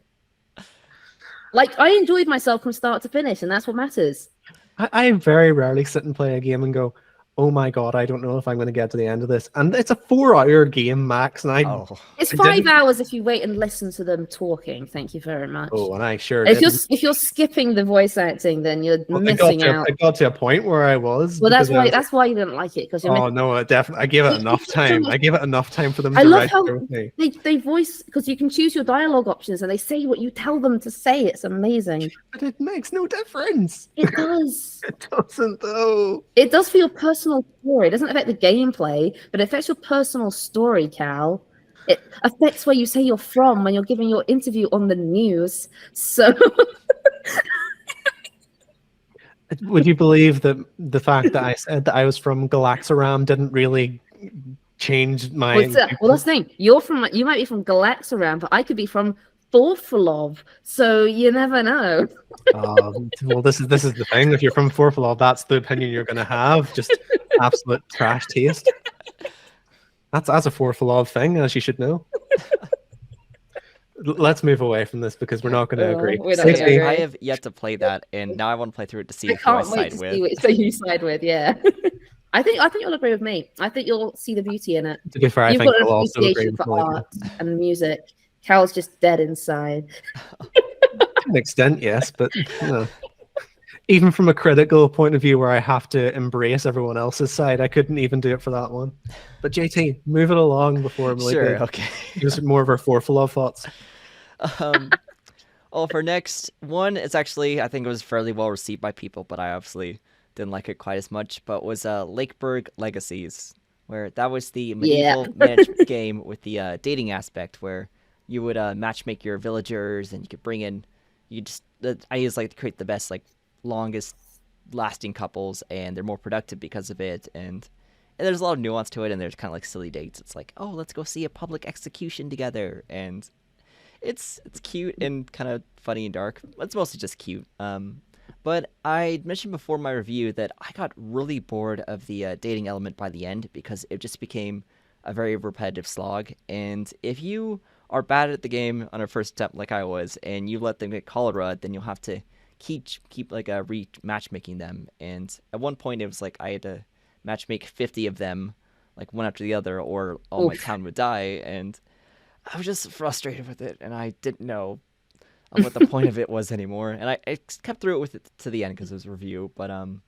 Like I enjoyed myself from start to finish, and that's what matters. I very rarely sit and play a game and go, oh my god, I don't know if I'm going to get to the end of this. And it's a 4-hour game max, and I Oh. It's I 5 didn't- hours if you wait and listen to them talking. Thank you very much. and I sure if didn't. you're skipping the voice acting, then you're Well, missing out. I got to a point where I was. Well, that's because I was- that's why you didn't like it because you're Oh no, I gave it enough time. I gave it enough time for them I to love how register with me. they voice because you can choose your dialogue options and they say what you tell them to say. It's amazing. But it makes no difference. It does. It doesn't though. It does for your personal personal story. It doesn't affect the gameplay, but it affects your personal story, Cal. It affects where you say you're from when you're giving your interview on the news. So Would you believe that the fact that I said that I was from Galaxaram didn't really change my... well, that's the thing. You might be from Galaxaram, but I could be from Forfalov. So you never know. Well, this is the thing. If you're from Forfalov, that's the opinion you're going to have. Just absolute trash taste. That's a Forfalov thing, as you should know. Let's move away from this because we're not going to agree. We're not gonna agree. I have yet to play that, and now I want to play through it to see I who I can't wait side to with. see which thing you side with. Yeah, I think you'll agree with me. I think you'll see the beauty in it. To be fair, I You've think got an we'll also agree appreciation with for Melika. art and music. Cal's just dead inside. To an extent, yes, but even from a critical point of view where I have to embrace everyone else's side, I couldn't even do it for that one. But JT, move it along before Melika Sure, okay. gives more of her Forfalov thoughts. Well, for next one, it's actually, I think it was fairly well received by people, but I obviously didn't like it quite as much, but was Lakeburg Legacies, where that was the medieval management game with the dating aspect, where you would matchmake your villagers, and you could bring in, I just like to create the best, like, longest lasting couples, and they're more productive because of it, and there's a lot of nuance to it, and there's kind of like silly dates. It's like, oh, let's go see a public execution together, and it's cute and kind of funny and dark. It's mostly just cute. But I mentioned before in my review that I got really bored of the dating element by the end because it just became a very repetitive slog. And if you are bad at the game on a first attempt like I was, and you let them get cholera, then you'll have to keep like matchmaking them. And at one point it was like I had to matchmake 50 of them, like one after the other, or all my town would die. And I was just frustrated with it, and I didn't know what the point of it was anymore. And I kept through it with it to the end because it was a review. But on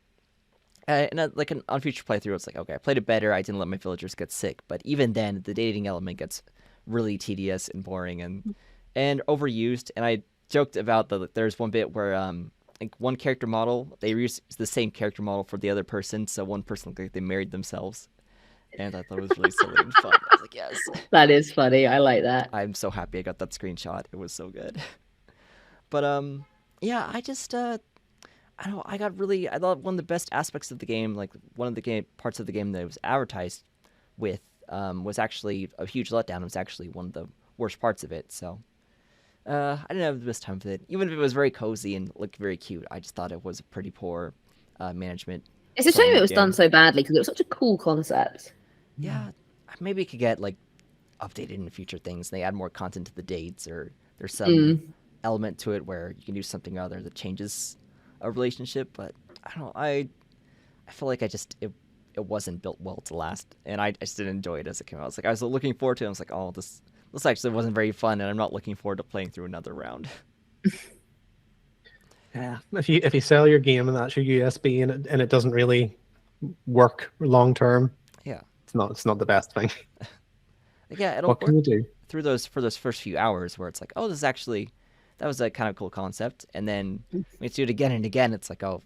future playthrough, it's like, okay, I played it better. I didn't let my villagers get sick. But even then, the dating element gets really tedious and boring and overused. And I joked about there's one bit where like one character model, they use the same character model for the other person, so one person looked like they married themselves. And I thought it was really silly and fun. I was like, yes. That is funny. I like that. I'm so happy I got that screenshot. It was so good. But yeah, I just I thought one of the best aspects of the game, like one of the parts of the game that it was advertised with, was actually a huge letdown. It was actually one of the worst parts of it. So I didn't have the best time with it. Even if it was very cozy and looked very cute, I just thought it was a pretty poor management. It's a shame it was done so badly because it was such a cool concept. Yeah, maybe it could get like updated in future things. They add more content to the dates, or there's some element to it where you can do something other that changes a relationship. But I don't know. I feel like it wasn't built well to last, and I just didn't enjoy it as it came out. I was looking forward to it. I was like, oh, this actually wasn't very fun, and I'm not looking forward to playing through another round. Yeah, if you sell your game and that's your USB and it doesn't really work long term, yeah, it's not the best thing. Yeah, it'll what can you do for those first few hours where it's like, oh, that was a kind of cool concept, and then when you do it again and again, it's like, oh,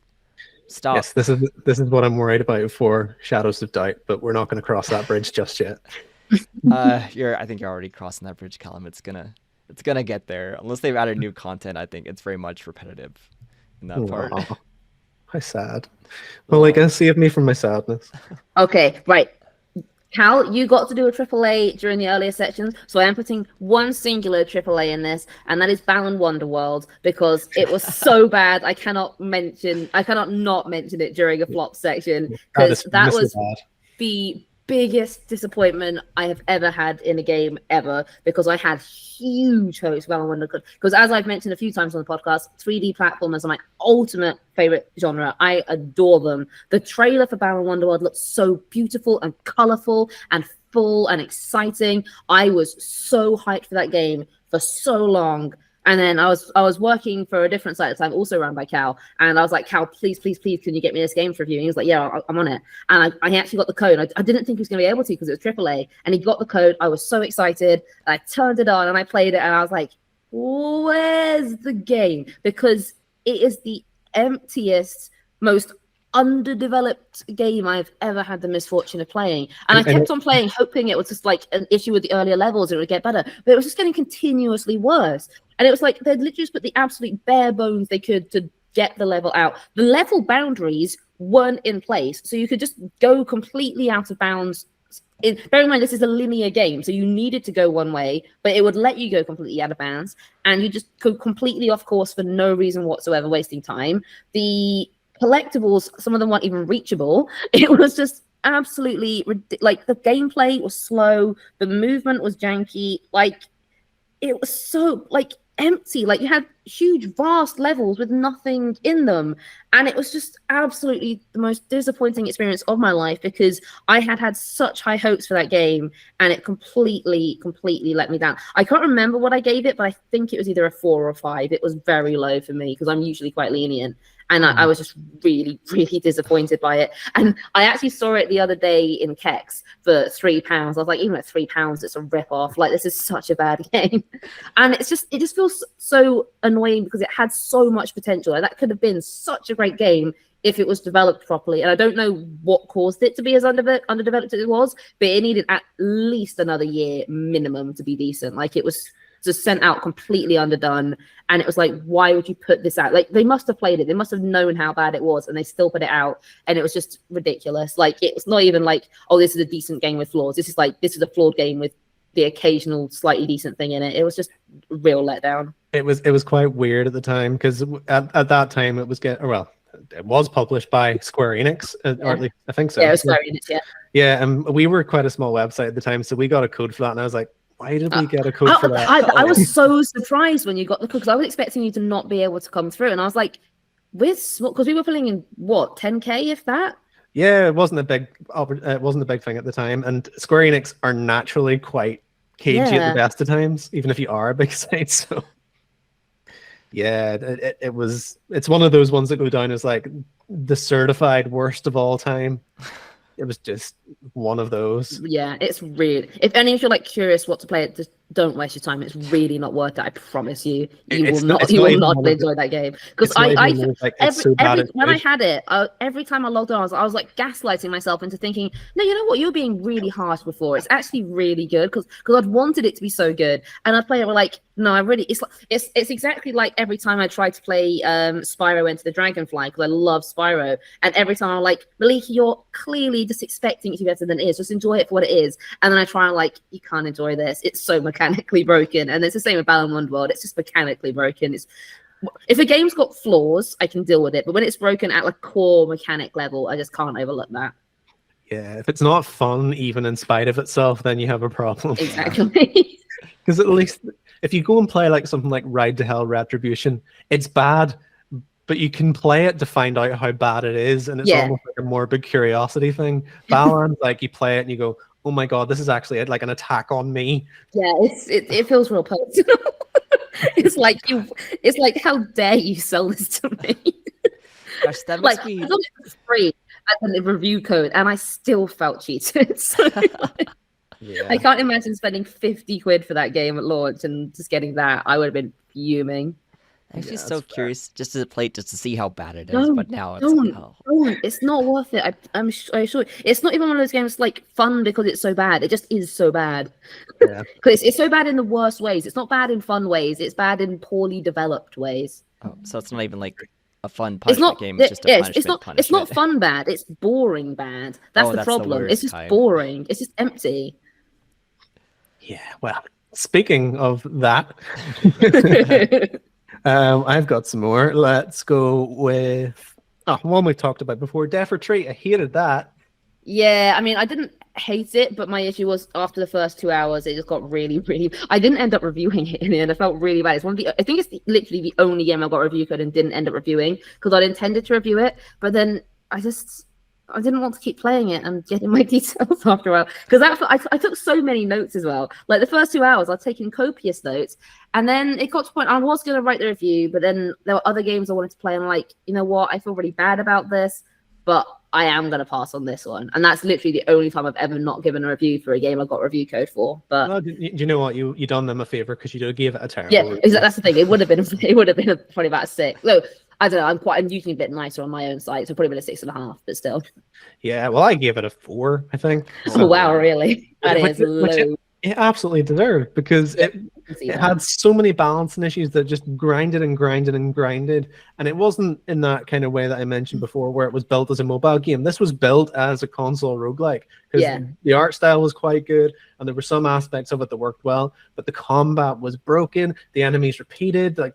stop. Yes, this is what I'm worried about for Shadows of Doubt, but we're not going to cross that bridge just yet. I think you're already crossing that bridge, Callum. It's gonna get there unless they've added new content. I think it's very much repetitive in that part. How sad. Well, like, save me from my sadness. Okay, right. Cal, you got to do a AAA during the earlier sections, so I am putting one singular AAA in this, and that is Balan Wonderworld, because it was so bad I cannot not mention it during a flop section, because that was the biggest disappointment I have ever had in a game ever, because I had huge hopes for Balan Wonderworld. Because as I've mentioned a few times on the podcast, 3D platformers are my ultimate favorite genre. I adore them. The trailer for Balan Wonderworld looked so beautiful and colorful and full and exciting. I was so hyped for that game for so long. And then I was working for a different site at the time, also run by Cal. And I was like, Cal, please, please, please, can you get me this game for review? And he was like, yeah, I'm on it. And I actually got the code. I didn't think he was going to be able to because it was AAA. And he got the code. I was so excited. I turned it on and I played it. And I was like, where's the game? Because it is the emptiest, most underdeveloped game I've ever had the misfortune of playing. And I kept on playing, hoping it was just like an issue with the earlier levels, it would get better. But it was just getting continuously worse. And it was like they'd literally just put the absolute bare bones they could to get the level out. The level boundaries weren't in place, so you could just go completely out of bounds. Bear in mind, this is a linear game, so you needed to go one way, but it would let you go completely out of bounds, and you just go completely off course for no reason whatsoever, wasting time. The collectibles, some of them weren't even reachable. It was just absolutely like the gameplay was slow, the movement was janky, like it was so like empty. Like you had huge vast levels with nothing in them, and it was just absolutely the most disappointing experience of my life, because I had such high hopes for that game, and it completely let me down. I can't remember what I gave it, but I think it was either a 4 or a 5. It was very low for me because I'm usually quite lenient. And I was just really disappointed by it. And I actually saw it the other day in Kex for £3. I was like, even at £3, it's a rip-off. Like, this is such a bad game. And it just feels so annoying because it had so much potential. Like, that could have been such a great game if it was developed properly. And I don't know what caused it to be as underdeveloped as it was, but it needed at least another year minimum to be decent. Like, it was just sent out completely underdone, and it was like, why would you put this out? Like, they must have played it, they must have known how bad it was, and they still put it out, and it was just ridiculous. Like, it was not even like, oh, this is a decent game with flaws. This is a flawed game with the occasional slightly decent thing in it. It was just a real letdown. It was quite weird at the time, because at that time it was published by Square Enix, or at least I think so. Yeah, it was Square Enix, yeah, and we were quite a small website at the time, so we got a code for that, and I was like, why did we get a code for that? I was so surprised when you got the code, because I was expecting you to not be able to come through, and I was like, because we were playing in what, 10K, if that? Yeah, it wasn't a big thing at the time, and Square Enix are naturally quite cagey at the best of times, even if you are a big site. So yeah, it's one of those ones that go down as like the certified worst of all time. It was just one of those. Yeah, it's really. If any of you are like curious what to play, just don't waste your time. It's really not worth it. I promise you. You will not enjoy that game. Because every time I logged on, I was like gaslighting myself into thinking, no, you know what? You're being really harsh before. It's actually really good because I'd wanted it to be so good, and I'd play it with like, no, it's exactly like every time I try to play Spyro Enter the Dragonfly, because I love Spyro, and every time I'm like, Melika, you're clearly just expecting it to be better than it is. Just enjoy it for what it is. And then I try and like, you can't enjoy this. It's so mechanically broken. And it's the same with Battlefield World. It's just mechanically broken. If a game's got flaws, I can deal with it. But when it's broken at like core mechanic level, I just can't overlook that. Yeah, if it's not fun, even in spite of itself, then you have a problem. Exactly. Because at least if you go and play like something like Ride to Hell Retribution, it's bad, but you can play it to find out how bad it is, and it's almost like a morbid curiosity thing. Balan, like you play it and you go, oh my god, this is actually like an attack on me. Yeah, it feels real personal. It's like how dare you sell this to me? Gosh, that like, must be... I thought it was free as a review code, and I still felt cheated. So, yeah. I can't imagine spending 50 quid for that game at launch and just getting that. I would have been fuming. I'm actually so curious just to play it, just to see how bad it is. But now it's don't. It's not worth it. I'm sure it's not even one of those games like fun because it's so bad. It just is so bad. Yeah. Because it's so bad in the worst ways. It's not bad in fun ways. It's bad in poorly developed ways. Oh, so it's not even like a fun punishment game. It's just a punishment. It's not fun bad. It's boring bad. That's the problem. It's just boring. It's just empty. Yeah. Well, speaking of that. I've got some more. Let's go with one we talked about before, Death Retreat. I hated that. Yeah, I mean, I didn't hate it, but my issue was after the first 2 hours, it just got really. I didn't end up reviewing it in the end. I felt really bad. It's I think it's literally the only game I got a review code and didn't end up reviewing because I'd intended to review it, but then I didn't want to keep playing it and getting my details after a while because I took so many notes as well. Like the first 2 hours, I was taking copious notes, and then it got to a point I was going to write the review, but then there were other games I wanted to play. And I'm like, you know what? I feel really bad about this, but I am going to pass on this one. And that's literally the only time I've ever not given a review for a game I got a review code for. But well, do you know what? You done them a favor because you gave it a terrible. Yeah, exactly. That's the thing. It would have been probably about a 6. No, I don't know. I'm usually a bit nicer on my own site, so probably a 6.5, but still. Yeah, well, I gave it a 4, I think. Oh, wow, really? That Which is low. it absolutely deserved, because Yeah, it I can see it that. had so many balancing issues that just grinded and grinded and grinded. And it wasn't in that kind of way that I mentioned before, where it was built as a mobile game. This was built as a console roguelike, because Yeah. the art style was quite good, and there were some aspects of it that worked well, but the combat was broken, the enemies repeated. Like,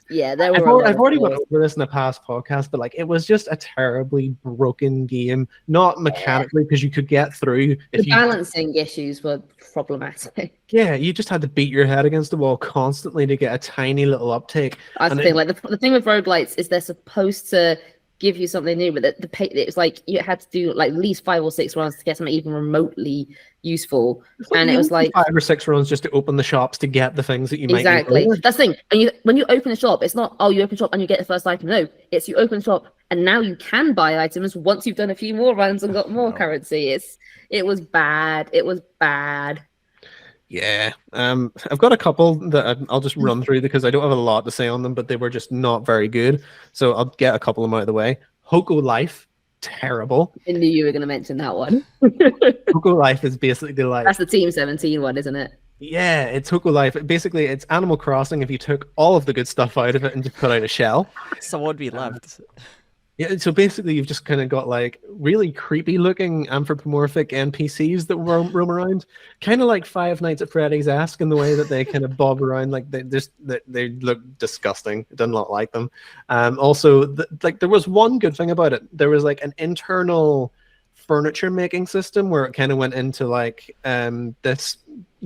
Yeah, there I've, were a lot I've of already went flaws. over this in a past podcast, but like, it was just a terribly broken game, not mechanically, because you could get through The if you. balancing issues were problematic. Yeah, you just had to beat your head against the wall constantly to get a tiny little uptake. That's And the thing. Like the thing with roguelites is they're supposed to give you something new, but it's like you had to do like at least 5 or 6 runs to get something even remotely useful. And it was like 5 or 6 runs just to open the shops to get the things that you might need exactly later. that's the thing. And when you open a shop, it's not you open a shop and you get the first item. No, it's you open a shop and now you can buy items once you've done a few more runs and got more No. currency. It was bad. It was bad. Yeah, I've got a couple that I'll just run through because I don't have a lot to say on them, but they were just not very good. So I'll get a couple of them out of the way. Hoko Life, terrible. I knew you were going to mention that one. Hoko Life is basically like, That's the Team 17 one, isn't it? yeah, it's Hoko Life. Basically, it's Animal Crossing if you took all of the good stuff out of it and just put out a shell. So what would be left? Yeah, so basically you've just kind of got like really creepy looking anthropomorphic NPCs that roam around, kind of like Five Nights at Freddy's-esque in the way that they kind of bob around. Like they look disgusting. I do not like them. Also, like there was one good thing about it. There was like an internal furniture making system where it kind of went into like this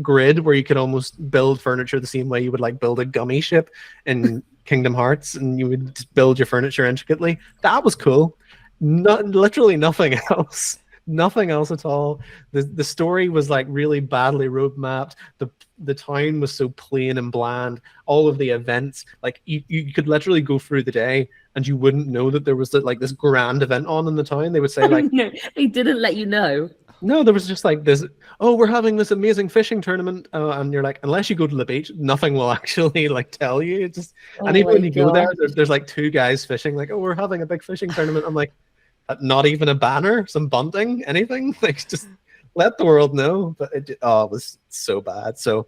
grid where you could almost build furniture the same way you would like build a gummy ship in Kingdom Hearts, and you would just build your furniture intricately. That was cool. Literally nothing else. Nothing else at all. The story was like really badly road mapped. The town was so plain and bland. All of the events, like you could literally go through the day and you wouldn't know that there was like this grand event on in the town. They would say like, no, they didn't let you know. no, there was just like this, oh, we're having this amazing fishing tournament. And you're like, unless you go to the beach, nothing will actually like tell you. It just, and even when you go there, there's like 2 guys fishing, like, oh, we're having a big fishing tournament. I'm like, not even a banner, some bunting, anything? Like, just let the world know. But it was so bad. So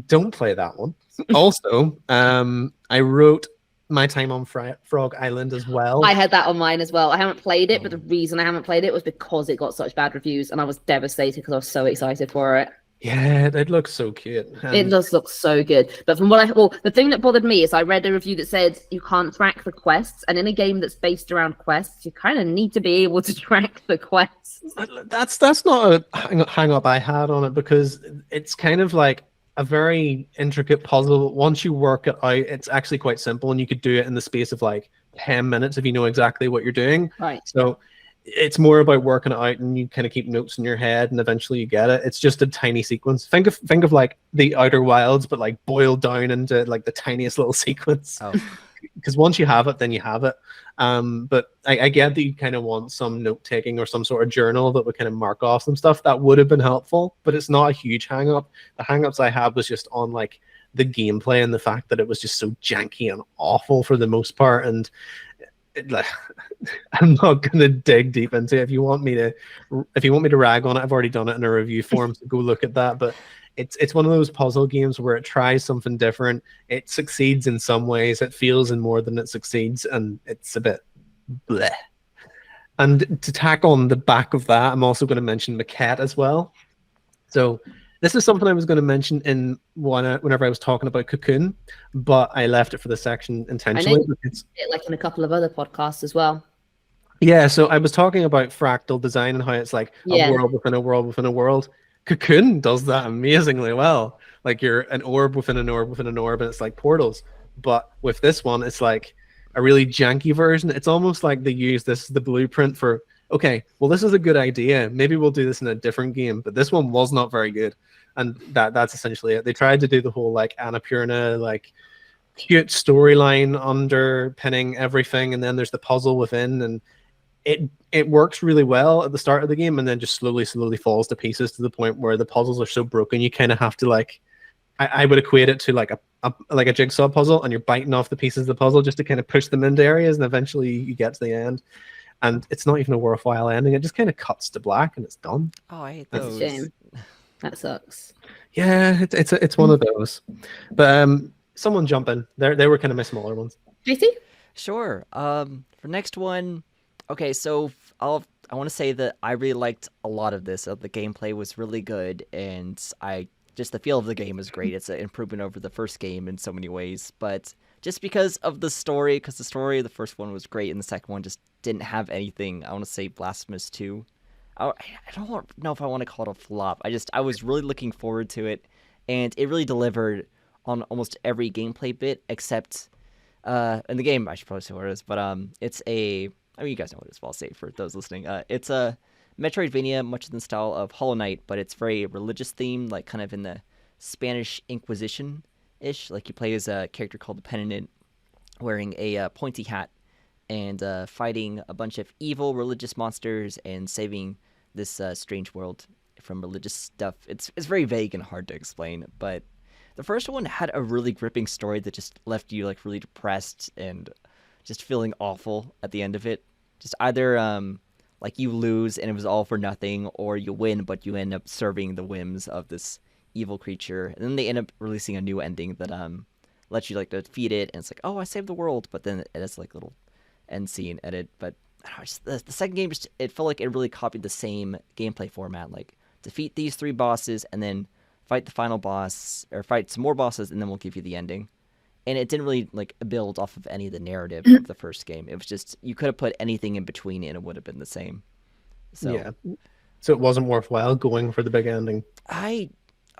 don't play that one. Also, I wrote my time on Frog Island as well. I had that on mine as well. I haven't played it, but the reason I haven't played it was because it got such bad reviews, and I was devastated because I was so excited for it. Yeah, it looks so cute. It does look so good. But from what the thing that bothered me is I read a review that said you can't track the quests, and in a game that's based around quests, you kind of need to be able to track the quests. That's not a hang up I had on it, because it's kind of like a very intricate puzzle. Once you work it out, it's actually quite simple, and you could do it in the space of like 10 minutes if you know exactly what you're doing. Right. So it's more about working it out, and you kind of keep notes in your head, and eventually you get it. It's just a tiny sequence. Think of like the Outer Wilds, but like boiled down into like the tiniest little sequence. Oh. Because once you have it, then you have it. But I get that you kind of want some note taking or some sort of journal that would kind of mark off some stuff. That would have been helpful, but it's not a huge hang up. The hang ups I had was just on like the gameplay and the fact that it was just so janky and awful for the most part. And I'm not gonna dig deep into it. If you want me to rag on it, I've already done it in a review form, so go look at that. But it's one of those puzzle games where it tries something different. It succeeds in some ways. It fails in more than it succeeds, and it's a bit bleh. And to tack on the back of that, I'm also going to mention Maquette as well. So this is something I was going to mention in whenever I was talking about COCOON, but I left it for the section intentionally. I know it like in a couple of other podcasts as well. Yeah, so I was talking about fractal design and how it's like a world within a world within a world. COCOON does that amazingly well. Like you're an orb within an orb within an orb, and it's like portals. But with this one, it's like a really janky version. It's almost like they use this as the blueprint for, okay, well, this is a good idea. Maybe we'll do this in a different game. But this one was not very good. And that's essentially it. They tried to do the whole like Annapurna, like cute storyline underpinning everything, and then there's the puzzle within, and it works really well at the start of the game, and then just slowly falls to pieces to the point where the puzzles are so broken you kind of have to like I would equate it to like a jigsaw puzzle, and you're biting off the pieces of the puzzle just to kind of push them into areas, and eventually you get to the end. And it's not even a worthwhile ending. It just kind of cuts to black and it's done. Oh, I hate That's those. a shame. That sucks. Yeah, it's one of those. But someone jump in. They were kind of my smaller ones. JC? Sure. For next one, okay, so I want to say that I really liked a lot of this. The gameplay was really good, and just the feel of the game was great. It's an improvement over the first game in so many ways, but just because of the story, because the story of the first one was great and the second one just didn't have anything, I want to say Blasphemous 2. I don't know if I want to call it a flop. I was really looking forward to it, and it really delivered on almost every gameplay bit except in the game. I should probably say what it is, but it's I mean, you guys know what it is, but I'll say it for those listening. It's a Metroidvania, much in the style of Hollow Knight, but it's very religious themed, like kind of in the Spanish Inquisition-ish. Like you play as a character called the Penitent, wearing a pointy hat, and fighting a bunch of evil religious monsters and saving this strange world from religious stuff. It's very vague and hard to explain, but the first one had a really gripping story that just left you like really depressed and just feeling awful at the end of it. Just either like you lose and it was all for nothing, or you win but you end up serving the whims of this evil creature. And then they end up releasing a new ending that lets you like defeat it, and it's like, oh, I saved the world, but then it has like little end scene edit. But I don't know, just the second game, just it felt like it really copied the same gameplay format, like defeat these 3 bosses and then fight the final boss, or fight some more bosses, and then we'll give you the ending. And it didn't really like build off of any of the narrative of the first game. It was just, you could have put anything in between and it would have been the same. So yeah, so it wasn't worthwhile going for the big ending.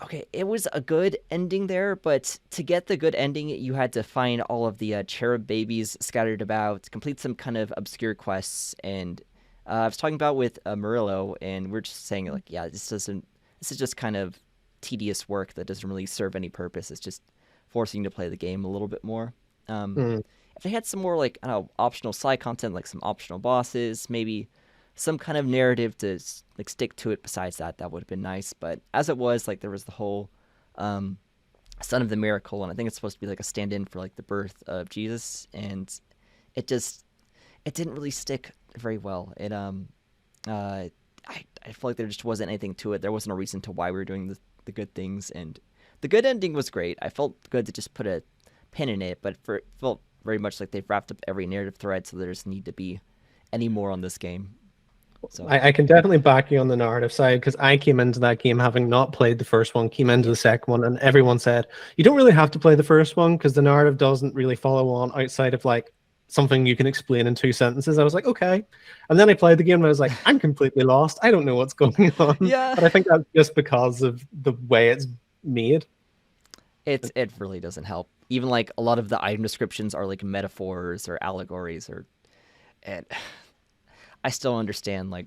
Okay, it was a good ending there, but to get the good ending, you had to find all of the cherub babies scattered about, complete some kind of obscure quests, and I was talking about with Murillo, and we're just saying like, yeah, this is just kind of tedious work that doesn't really serve any purpose. It's just forcing you to play the game a little bit more. If they had some more like, I don't know, optional side content, like some optional bosses, maybe some kind of narrative to like stick to it besides that would have been nice. But as it was, like there was the whole Son of the Miracle, and I think it's supposed to be like a stand-in for like the birth of Jesus, and it didn't really stick very well. I feel like there just wasn't anything to it. There wasn't a reason to why we were doing the good things, and the good ending was great. I felt good to just put a pin in it, but it felt very much like they've wrapped up every narrative thread, so there doesn't need to be any more on this game. So I can definitely back you on the narrative side, because I came into that game having not played the first one, came into the second one, and everyone said, you don't really have to play the first one because the narrative doesn't really follow on outside of like something you can explain in 2 sentences. I was like, okay. And then I played the game and I was like, I'm completely lost. I don't know what's going on. Yeah. But I think that's just because of the way it's made. It really doesn't help. Even like a lot of the item descriptions are like metaphors or allegories, and I still understand like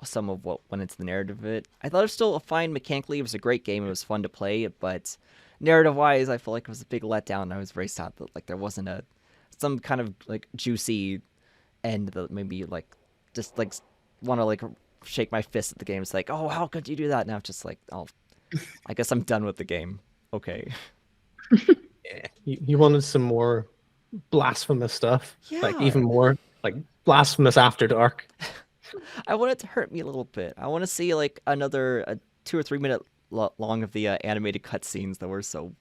some of what went into the narrative of it. I thought it was still fine mechanically. It was a great game. It was fun to play, but narrative wise, I feel like it was a big letdown. I was very sad that like there wasn't some kind of like juicy end that maybe like just like want to like shake my fist at the game. It's like, oh, how could you do that? Now it's just like, oh, I guess I'm done with the game. Okay. Yeah, you wanted some more blasphemous stuff, like Yeah. even more like Blasphemous After Dark. I want it to hurt me a little bit. I want to see like another 2 or 3 minute long of the animated cutscenes that were so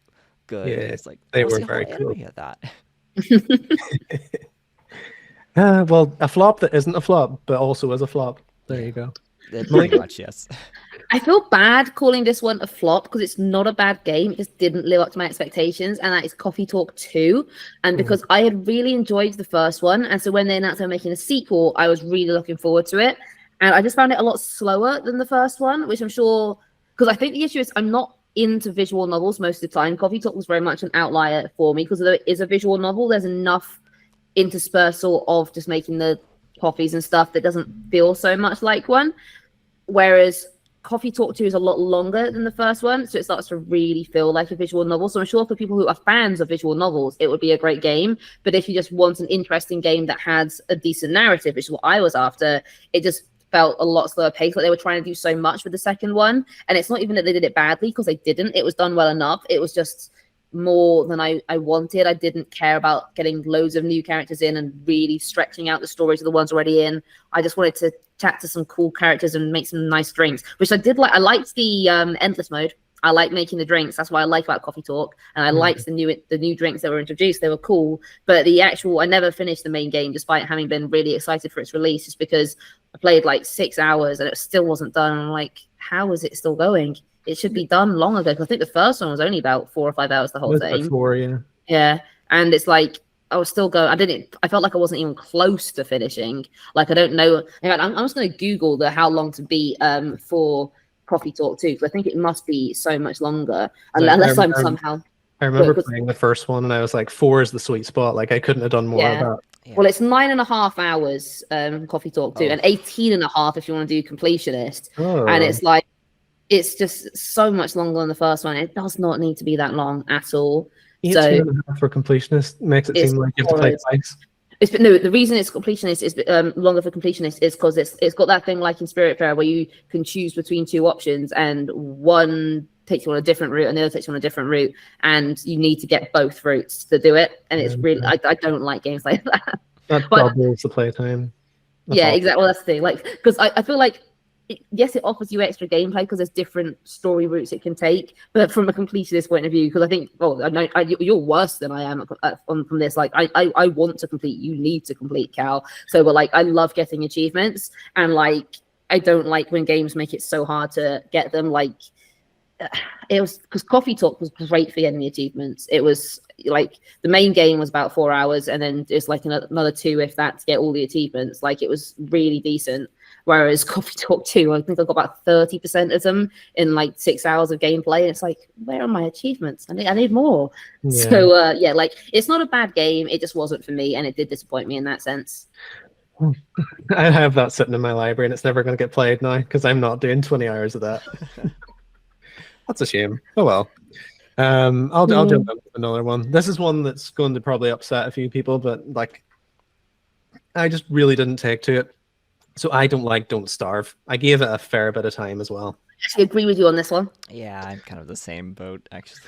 good. Yeah, It's like, they I wanna were see a very whole cool. anime of that. Well, a flop that isn't a flop, but also is a flop. There you go. Pretty much, yes. I feel bad calling this one a flop because it's not a bad game. It just didn't live up to my expectations, and that is Coffee Talk 2. And because I had really enjoyed the first one, and so when they announced they were making a sequel, I was really looking forward to it. And I just found it a lot slower than the first one, which I'm sure, because I think the issue is I'm not into visual novels most of the time. Coffee Talk was very much an outlier for me because although it is a visual novel, there's enough interspersal of just making the coffees and stuff that doesn't feel so much like one. Whereas Coffee Talk 2 is a lot longer than the first one, so it starts to really feel like a visual novel. So I'm sure for people who are fans of visual novels, it would be a great game. But if you just want an interesting game that has a decent narrative, which is what I was after, it just felt a lot slower paced. Like they were trying to do so much with the second one, and it's not even that they did it badly, because they didn't. It was done well enough. It was just more than I wanted. I didn't care about getting loads of new characters in and really stretching out the stories of the ones already in. I just wanted to chat to some cool characters and make some nice drinks, which I did like. I liked the endless mode. I like making the drinks. That's what I like about Coffee Talk. And I liked the new drinks that were introduced. They were cool. But I never finished the main game, despite having been really excited for its release, just because I played like 6 hours and it still wasn't done. And I'm like, how is it still going? It should be done long ago. Because I think the first one was only about 4 or 5 hours the whole thing. Before, yeah. Yeah. And it's like, I was still going. I felt like I wasn't even close to finishing. Like, I don't know. In fact, I'm just going to Google the how long to beat for Coffee Talk 2, because I think it must be so much longer, unless I'm somehow. I remember playing the first one and I was like, 4 is the sweet spot. Like, I couldn't have done more of that. Yeah. Well, it's 9.5 hours, Coffee Talk 2, and 18.5 if you want to do completionist. And it's like, it's just so much longer than the first one. It does not need to be that long at all. 18.5 for completionist makes it seem like you have to play twice. The reason it's completionist is longer for completionist is because it's got that thing like in Spiritfarer where you can choose between 2 options, and one takes you on a different route and the other takes you on a different route, and you need to get both routes to do it. And it's really, I don't like games like that. That doubles the playtime. Yeah, exactly. Well, that's the thing. Like, because I feel like yes, it offers you extra gameplay because there's different story routes it can take. But from a completionist point of view, because I think, you're worse than I am from this. Like, I want to complete. You need to complete, Cal. So, but like, I love getting achievements, and like, I don't like when games make it so hard to get them. Like, it was because Coffee Talk was great for getting the achievements. It was like the main game was about 4 hours, and then it's like another 2 if that to get all the achievements. Like, it was really decent. Whereas Coffee Talk 2, I think I got about 30% of them in like 6 hours of gameplay. And it's like, where are my achievements? I need more. Yeah. So like, it's not a bad game. It just wasn't for me, and it did disappoint me in that sense. I have that sitting in my library, and it's never going to get played now because I'm not doing 20 hours of that. That's a shame. Oh well. I'll jump into another one. This is one that's going to probably upset a few people, but like, I just really didn't take to it. So I don't like Don't Starve. I gave it a fair bit of time as well. I actually agree with you on this one. Yeah, I'm kind of the same boat, actually.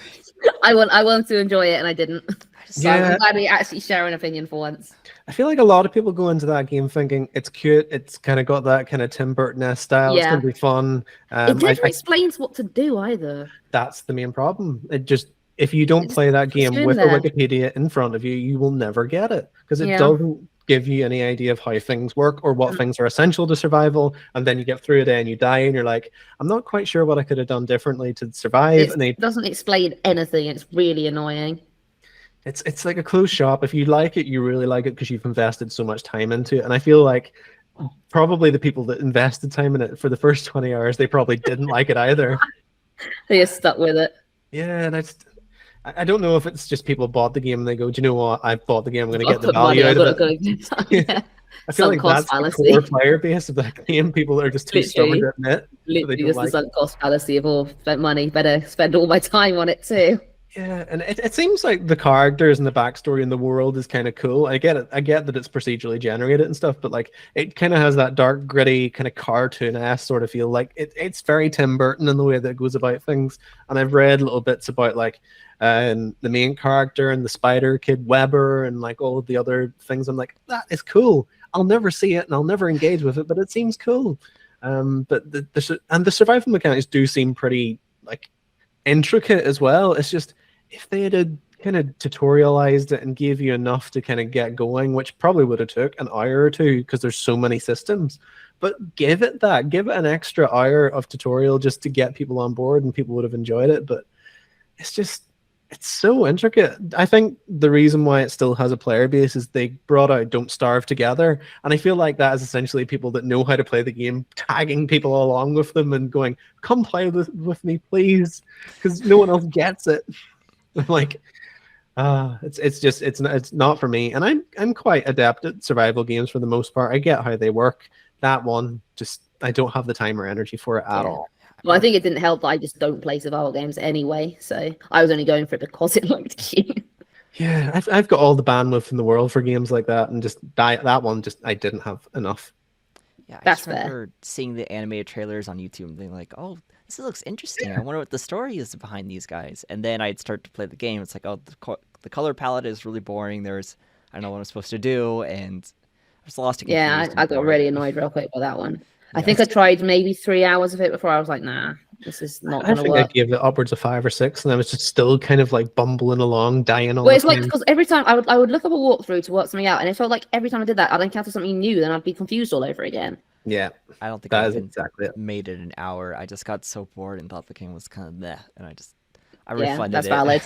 I want to enjoy it, and I didn't. So I'm glad we actually share an opinion for once. I feel like a lot of people go into that game thinking it's cute. It's kind of got that kind of Tim Burton-esque style. Yeah. It's going to be fun. It never explains what to do either. That's the main problem. It just, if you don't play that game with a Wikipedia in front of you, you will never get it, because it doesn't give you any idea of how things work or what things are essential to survival. And then you get through a day and you die, and you're like, I'm not quite sure what I could have done differently to survive. It doesn't explain anything. It's really annoying. It's like a closed shop. If you like it, you really like it because you've invested so much time into it. And I feel like probably the people that invested time in it for the first 20 hours, they probably didn't like it either. They just stuck with it. Yeah, and I don't know if it's just people bought the game and they go, do you know what? I've bought the game. I'm going to get the value out of it. Yeah. I feel like that's the core player base of that game. People that are just too stubborn to admit. Literally just the sunk cost fallacy of, oh, spent money, better spend all my time on it too. Yeah, and it seems like the characters and the backstory and the world is kind of cool. I get it. I get that it's procedurally generated and stuff, but like, it kind of has that dark, gritty, kind of cartoon-esque sort of feel. Like, it's very Tim Burton in the way that it goes about things. And I've read little bits about like the main character and the spider kid Weber and like all of the other things. I'm like, that is cool. I'll never see it and I'll never engage with it, but it seems cool. But the survival mechanics do seem pretty like intricate as well. It's just, if they had kind of tutorialized it and gave you enough to kind of get going, which probably would have took an hour or two because there's so many systems, but give it an extra hour of tutorial just to get people on board, and people would have enjoyed it. But it's so intricate. I think the reason why it still has a player base is they brought out Don't Starve together, and I feel like that is essentially people that know how to play the game tagging people along with them and going, come play with me please, because no one else gets it. I'm like, it's not for me. And I'm quite adept at survival games for the most part. I get how they work. That one, just, I don't have the time or energy for it at all. Well, I think it didn't help that I just don't play survival games anyway, so I was only going for it because it looked cute. Yeah, I've got all the bandwidth in the world for games like that, and just that one, just I didn't have enough. Yeah, I That's just fair. remember seeing the animated trailers on YouTube and being like, "Oh, this looks interesting. I wonder what the story is behind these guys." And then I'd start to play the game. It's like, "Oh, the color palette is really boring. I don't know what I'm supposed to do," and I was lost and Yeah, confused I and got bored. really annoyed real quick with that one. I Yeah. think I tried maybe 3 hours of it before I was like, nah, this is not I gonna think I work. gave it upwards of 5 or 6, and I was just still kind of like bumbling along, dying all Well, the it's like time. because every time I would look up a walkthrough to work something out, and it felt like every time I did that, I'd encounter something new, then I'd be confused all over again. Yeah, I don't think I that is even exactly it. made it an hour. I just got so bored and thought the game was kind of meh, and I Yeah, refunded that's it. valid.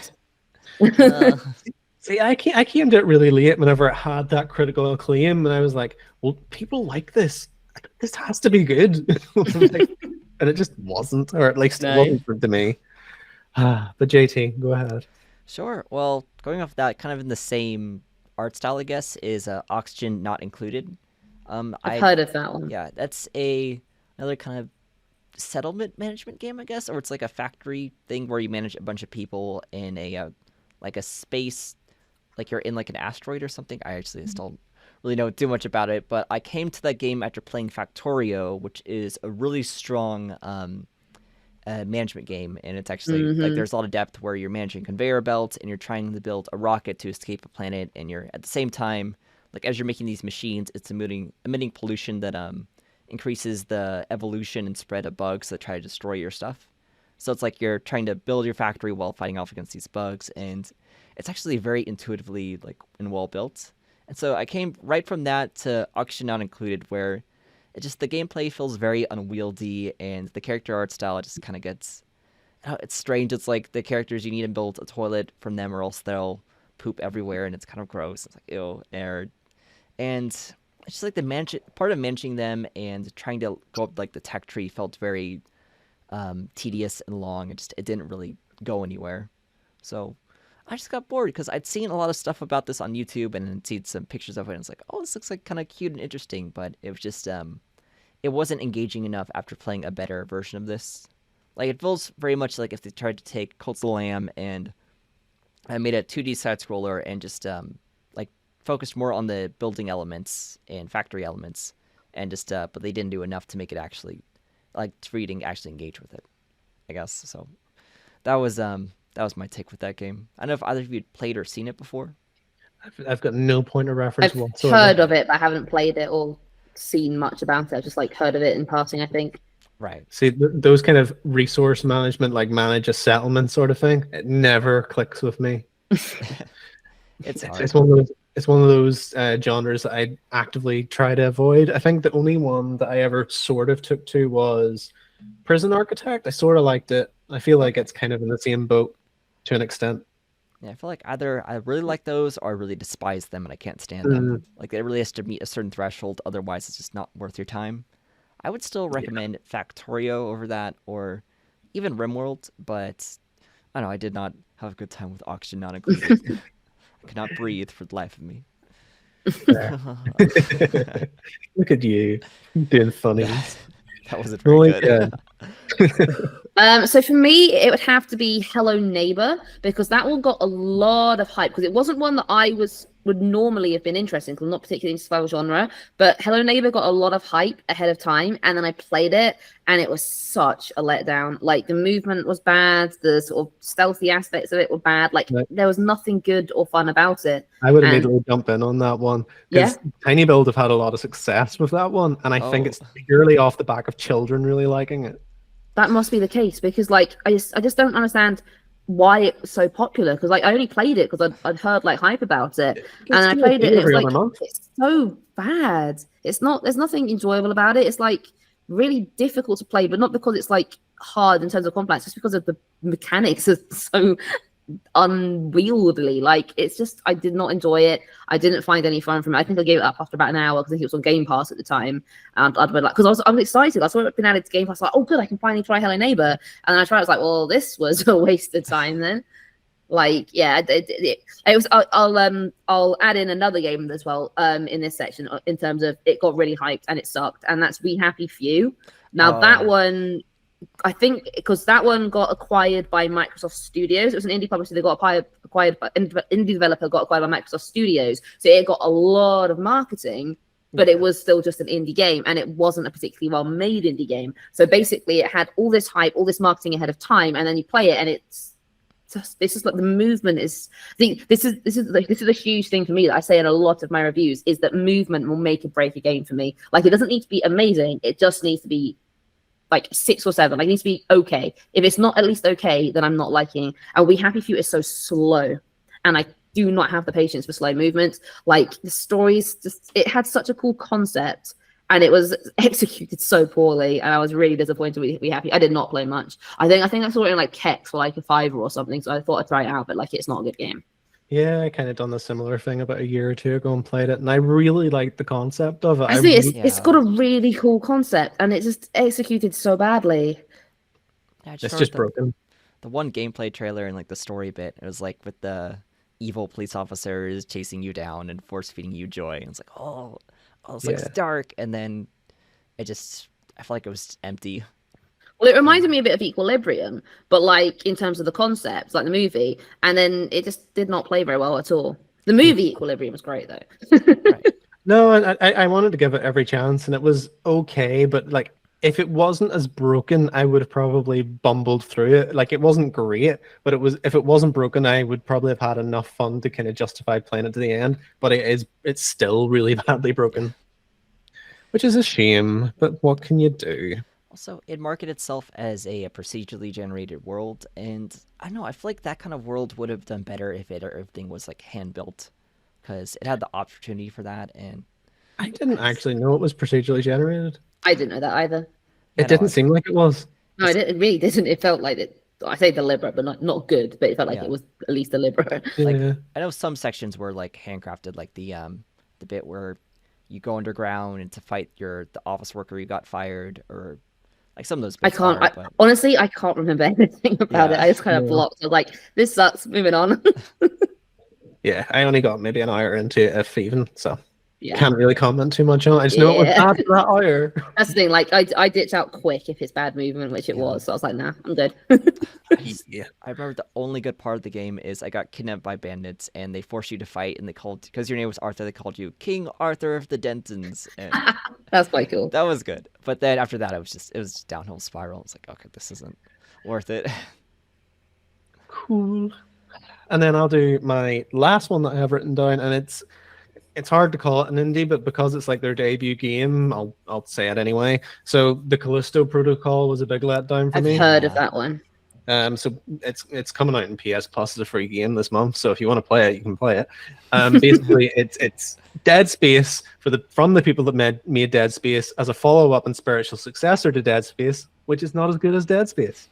Uh, See, I came to it really late whenever it had that critical acclaim, and I was like, well, people like this. This has to be good. Like, and it just wasn't, or at least it No. wasn't good to me. But JT, go ahead. Sure. Well, going off that, kind of in the same art style, I guess, is Oxygen Not Included. I've I heard of that one. Yeah, that's another kind of settlement management game, I guess, or it's like a factory thing where you manage a bunch of people in a like a space, like you're in like an asteroid or something. I actually still don't really know too much about it, but I came to that game after playing Factorio, which is a really strong management game, and it's actually like there's a lot of depth where you're managing conveyor belts and you're trying to build a rocket to escape a planet, and you're at the same time, like as you're making these machines, it's emitting pollution that increases the evolution and spread of bugs that try to destroy your stuff. So it's like you're trying to build your factory while fighting off against these bugs, and it's actually very intuitively like and well built. And so I came right from that to Oxygen Not Included, where the gameplay feels very unwieldy, and the character art style just kind of gets, it's strange. It's like the characters, you need to build a toilet from them, or else they'll poop everywhere, and it's kind of gross. It's like, ew, nerd. And it's just like the part of managing them and trying to go up like the tech tree felt very tedious and long. It didn't really go anywhere. So I just got bored because I'd seen a lot of stuff about this on YouTube and I'd seen some pictures of it, and it's like, oh, this looks like kind of cute and interesting, but it was just it wasn't engaging enough after playing a better version of this. Like, it feels very much like if they tried to take Cult of the Lamb and made a 2D side scroller and just like focused more on the building elements and factory elements, and just but they didn't do enough to make it actually like for you to actually engage with it, I guess. So that was my take with that game. I don't know if either of you had played or seen it before. I've got no point of reference I've whatsoever. heard of it, but I haven't played it or seen much about it. I've just like heard of it in passing, I think. Right. See, those kind of resource management, like manage a settlement sort of thing, it never clicks with me. It's hard. It's one of those genres that I actively try to avoid. I think the only one that I ever sort of took to was Prison Architect. I sort of liked it. I feel like it's kind of in the same boat to an extent. Yeah, I feel like either I really like those or I really despise them and I can't stand them. Like, it really has to meet a certain threshold, otherwise it's just not worth your time. I would still recommend Factorio over that, or even RimWorld, but I don't know, I did not have a good time with Oxygen Not Included. I could not breathe for the life of me. Look at you doing funny. That wasn't very good. So for me, it would have to be Hello Neighbor, because that one got a lot of hype, because it wasn't one that I would normally have been interested in, because I'm not particularly into survival genre, but Hello Neighbor got a lot of hype ahead of time, and then I played it, and it was such a letdown. Like, the movement was bad, the sort of stealthy aspects of it were bad, like there was nothing good or fun about it. I would immediately jump in on that one, because Tiny Build have had a lot of success with that one, and I think it's purely off the back of children really liking it. That must be the case, because like I just don't understand why it was so popular, because like I only played it because I'd heard like hype about it, and I played it, and it was like, it's so bad. There's nothing enjoyable about it. It's like really difficult to play, but not because it's like hard in terms of combat, just because of the mechanics are so unwieldy. Like, it's just, I did not enjoy it. I didn't find any fun from it. I think I gave it up after about an hour, because I think it was on Game Pass at the time, and I'd been like, because I was excited. I saw it been added to Game Pass, like, oh good, I can finally try Hello Neighbor, and then I tried. I was like, well, this was a waste of time then. Like, yeah, it was. I'll add in another game as well in this section, in terms of it got really hyped and it sucked, and that's We Happy Few. Now that one, I think, because that one got acquired by Microsoft Studios. It was an indie publisher that got acquired by indie developer, got acquired by Microsoft Studios. So it got a lot of marketing, but it was still just an indie game, and it wasn't a particularly well made indie game. So basically it had all this hype, all this marketing ahead of time, and then you play it and it's just, this is like the movement is this is a huge thing for me that I say in a lot of my reviews, is that movement will make or break a game for me. Like, it doesn't need to be amazing, it just needs to be like 6 or 7. Like, it needs to be okay. If it's not at least okay, then I'm not liking. And We Happy Few is so slow, and I do not have the patience for slow movements. Like, the stories just, it had such a cool concept, and it was executed so poorly, and I was really disappointed with We Happy. I did not play much. I think I saw it in like Kex for like a $5 or something, so I thought I'd try it out, but like, it's not a good game. Yeah, I kind of done a similar thing about a year or two ago and played it, and I really liked the concept of it. I think it's got a really cool concept, and it's just executed so badly. Yeah, It's just broken. The one gameplay trailer and like the story bit, it was like with the evil police officers chasing you down and force feeding you joy. And it's like, oh, it's like dark, and then I felt like it was empty. Well, it reminded me a bit of Equilibrium, but like in terms of the concept, like the movie, and then it just did not play very well at all. The movie Equilibrium was great though. Right. No, I wanted to give it every chance, and it was okay, but like, if it wasn't as broken, I would have probably bumbled through it. Like, it wasn't great, but if it wasn't broken, I would probably have had enough fun to kind of justify playing it to the end. But it's still really badly broken, which is a shame. But what can you do? Also, it marketed itself as a procedurally generated world, and I don't know, I feel like that kind of world would have done better if everything was like hand built, because it had the opportunity for that. And I didn't actually know it was procedurally generated. I didn't know that either. It didn't seem like it was. No, it really didn't. It felt like it. I say deliberate, but not good. But it felt like it was at least deliberate. Like, Yeah. I know some sections were like handcrafted, like the bit where you go underground and to fight the office worker you got fired, or like some of those bits. Honestly, I can't remember anything about it. I just kind of blocked. I was like, this sucks. Moving on. Yeah, I only got maybe an hour into it, if even, so. Yeah. Can't really comment too much on it. I just know it was bad for that hour. That's the thing. Like, I ditch out quick if it's bad movement, which it was. So I was like, nah, I'm good. Yeah. I remember the only good part of the game is I got kidnapped by bandits, and they forced you to fight, and they called, because your name was Arthur, they called you King Arthur of the Dentons. And that's quite cool. That was good. But then after that, it was downhill spiral. I was like, okay, this isn't worth it. Cool. And then I'll do my last one that I have written down, and it's hard to call it an indie, but because it's like their debut game, I'll say it anyway. So the Callisto Protocol was a big letdown for me. I've heard of that one. So it's coming out in PS Plus as a free game this month. So if you want to play it, you can play it. Basically, it's Dead Space from the people that made Dead Space as a follow-up and spiritual successor to Dead Space, which is not as good as Dead Space.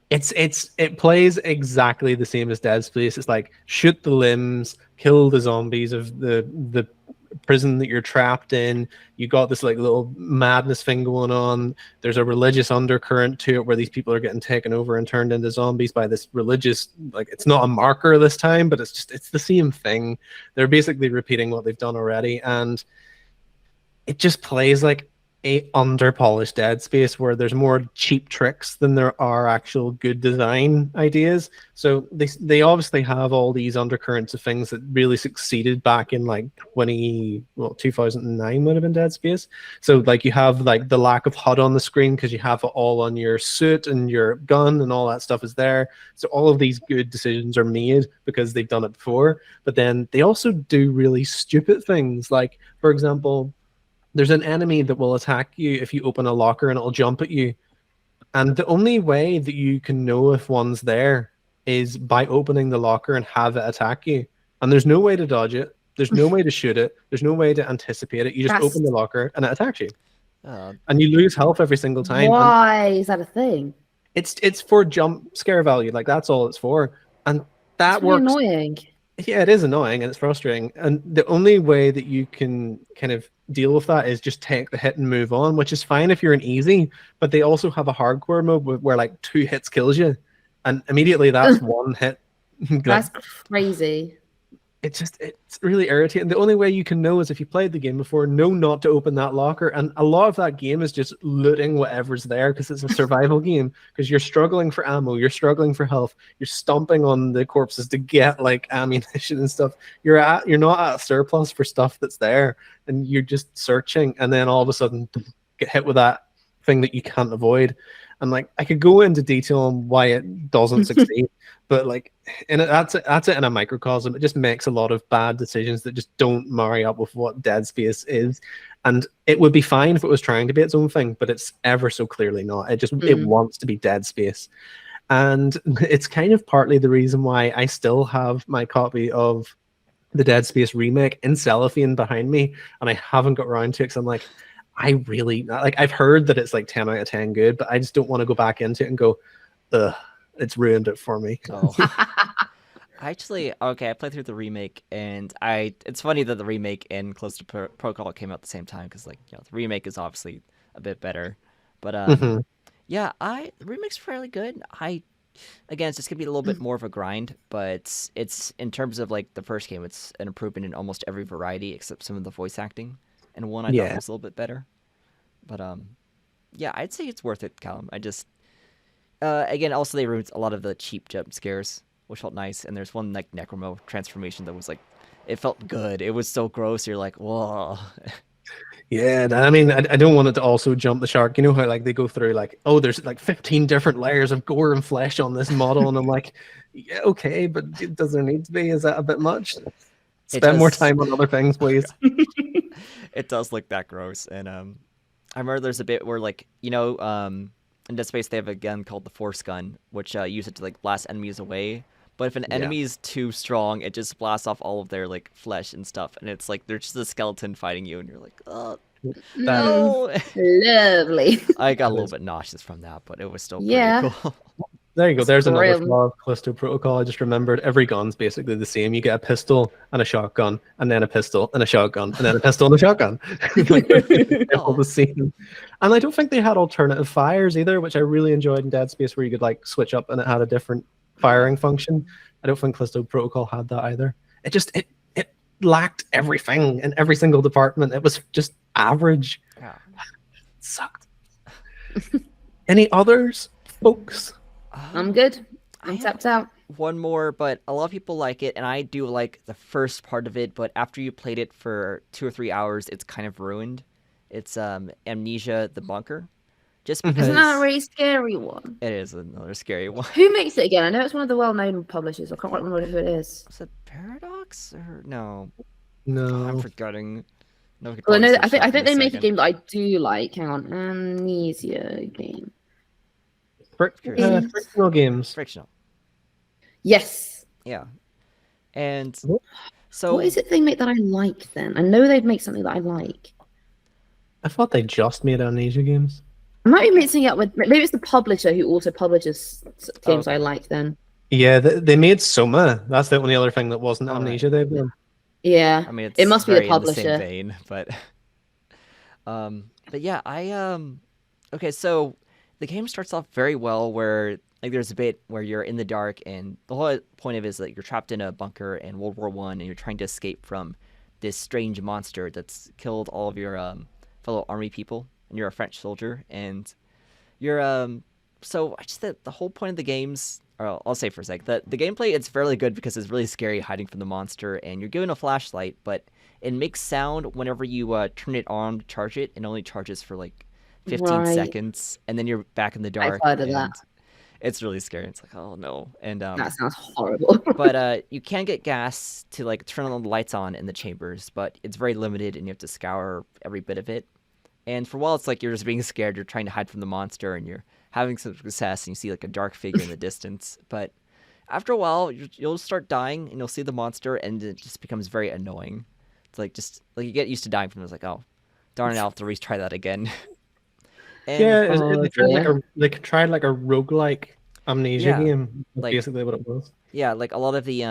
It plays exactly the same as Dead Space. It's like shoot the limbs, kill the zombies of the prison that you're trapped in. You got this like little madness thing going on. There's a religious undercurrent to it where these people are getting taken over and turned into zombies by this religious, like, it's not a marker this time, but it's the same thing. They're basically repeating what they've done already, and it just plays like a under-polished Dead Space where there's more cheap tricks than there are actual good design ideas. So they obviously have all these undercurrents of things that really succeeded back in like 2009 would have been Dead Space. So like you have like the lack of HUD on the screen because you have it all on your suit and your gun and all that stuff is there. So all of these good decisions are made because they've done it before. But then they also do really stupid things. Like, for example, there's an enemy that will attack you if you open a locker and it'll jump at you. And the only way that you can know if one's there is by opening the locker and have it attack you. And there's no way to dodge it. There's no way to shoot it. There's no way to anticipate it. You just open the locker and it attacks you. And you lose health every single time. Why is that a thing? It's for jump scare value. Like, that's all it's for. And that really works. Annoying. Yeah, it is annoying and it's frustrating. And the only way that you can kind of deal with that is just take the hit and move on, which is fine if you're in easy, but they also have a hardcore mode where like 2 hits kills you. And immediately that's one hit. That's crazy. it's really irritating. The only way you can know is if you played the game before, know not to open that locker. And a lot of that game is just looting whatever's there because it's a survival game. Because you're struggling for ammo, you're struggling for health, you're stomping on the corpses to get like ammunition and stuff. You're not at a surplus for stuff that's there, and you're just searching, and then all of a sudden get hit with that thing that you can't avoid. And like I could go into detail on why it doesn't succeed, but like that's it in a microcosm. It just makes a lot of bad decisions that just don't marry up with what Dead Space is. And it would be fine if it was trying to be its own thing, but it's ever so clearly not. It wants to be Dead Space. And it's kind of partly the reason why I still have my copy of the Dead Space remake in cellophane behind me, and I haven't got around to it because I'm like, I really like. I've heard that it's like 10 out of 10 good, but I just don't want to go back into it and go, ugh, it's ruined it for me. Oh. I played through the remake, and it's funny that the remake and Close to Protocol came out at the same time because, like, the remake is obviously a bit better. But yeah, the remake's fairly good. Again, it's just gonna be a little bit more of a grind, but it's in terms of like the first game, it's an improvement in almost every variety except some of the voice acting. And one I thought was a little bit better. But yeah, I'd say it's worth it, Callum. I just again, also they removed a lot of the cheap jump scares, which felt nice. And there's one like Necromo transformation that was like, it felt good. It was so gross. You're like, whoa. Yeah, I mean, I don't want it to also jump the shark. You know how like they go through like, oh, there's like 15 different layers of gore and flesh on this model, and I'm like, yeah, okay, but does there need to be? Is that a bit much? Spend more time on other things, please. It does look that gross. And I remember there's a bit where like, in Dead Space they have a gun called the Force Gun, which use it to like blast enemies away. But if an enemy is too strong, it just blasts off all of their like flesh and stuff, and it's like they're just a skeleton fighting you, and you're like, oh no. Lovely. I got a little bit nauseous from that, but it was still pretty cool. There you go. There's another flaw of Callisto Protocol. I just remembered every gun's basically the same. You get a pistol and a shotgun, and then a pistol and a shotgun, and then a pistol and a shotgun. Like, they're all the same. And I don't think they had alternative fires either, which I really enjoyed in Dead Space, where you could like switch up and it had a different firing function. I don't think Callisto Protocol had that either. It lacked everything in every single department. It was just average. Yeah. It sucked. Any others, folks? I'm good. I'm tapped out. One more, but a lot of people like it, and I do like the first part of it, but after you played it for 2 or 3 hours, it's kind of ruined. It's Amnesia: The Bunker. Just because Isn't that a really scary one? It is another scary one. Who makes it again? I know it's one of the well-known publishers. I can't quite remember who it is. Was it Paradox or no? No, I'm forgetting. No, Well, no, I think they make a game that I do like. Hang on, Amnesia game. Frictional games. Frictional. Yes. Yeah. And so what is it they make that I like then? I know they'd make something that I like. I thought they just made Amnesia games. I might be mixing it up with maybe it's the publisher who also publishes games I like then. Yeah, they made Soma. That's the only other thing that wasn't Amnesia they've done. Yeah. I mean, it must be the publisher. In the same vein, but yeah, okay, so the game starts off very well where like there's a bit where you're in the dark, and the whole point of it is that you're trapped in a bunker in World War I, and you're trying to escape from this strange monster that's killed all of your fellow army people, and you're a French soldier, and you're so I just the whole point of the games, or I'll say for a sec, that the gameplay, it's fairly good because it's really scary hiding from the monster, and you're given a flashlight, but it makes sound whenever you turn it on to charge it, and only charges for like 15 seconds, and then you're back in the dark. I've heard of that. It's really scary. It's like, oh no. And that sounds horrible. But you can get gas to like turn on the lights on in the chambers, but it's very limited, and you have to scour every bit of it. And for a while, it's like you're just being scared. You're trying to hide from the monster, and you're having some success, and you see like a dark figure in the distance. But after a while, you'll start dying, and you'll see the monster, and it just becomes very annoying. It's like just like you get used to dying from it. It's like, oh, darn it, I'll have to retry that again. And, yeah, they tried like a roguelike Amnesia game. That's like, basically what it was. Yeah, like a lot of the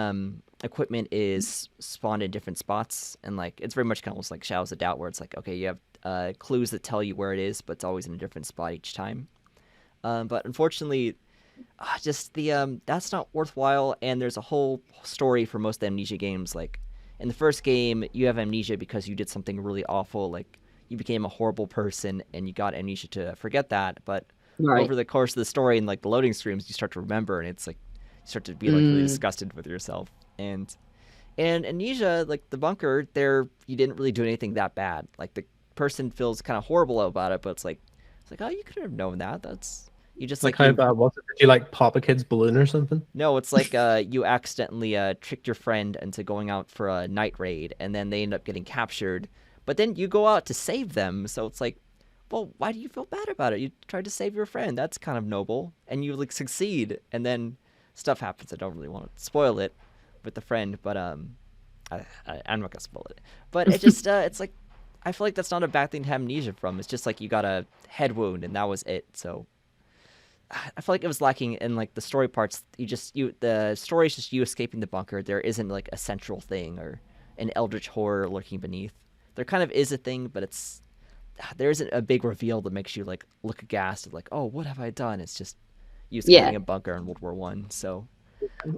equipment is spawned in different spots, and like it's very much kind of almost like Shadows of Doubt, where it's like, okay, you have clues that tell you where it is, but it's always in a different spot each time. But unfortunately, just the that's not worthwhile. And there's a whole story for most amnesia games. Like in the first game, you have amnesia because you did something really awful, like you became a horrible person, and you got amnesia to forget that. But Right. over the course of the story and like the loading screens, you start to remember, and it's like you start to be like really disgusted with yourself. And amnesia, like the bunker, there you didn't really do anything that bad. Like the person feels kind of horrible about it, but it's like oh, you could have known that. That's you just Like like how you bad was it? Did you like pop a kid's balloon or something? no, it's like you accidentally tricked your friend into going out for a night raid, and then they end up getting captured. But then you go out to save them, so it's like, well, why do you feel bad about it? You tried to save your friend. That's kind of noble, and you like succeed, and then stuff happens. I don't really want to spoil it with the friend, but I'm not gonna spoil it. But it just it's like I feel like that's not a bad thing to have amnesia from. It's just like you got a head wound, and that was it. So I feel like it was lacking in like the story parts. The story is just you escaping the bunker. There isn't like a central thing or an eldritch horror lurking beneath. There kind of is a thing, but there isn't a big reveal that makes you like look aghast and like, oh, what have I done? It's just you escaping a bunker in World War I. So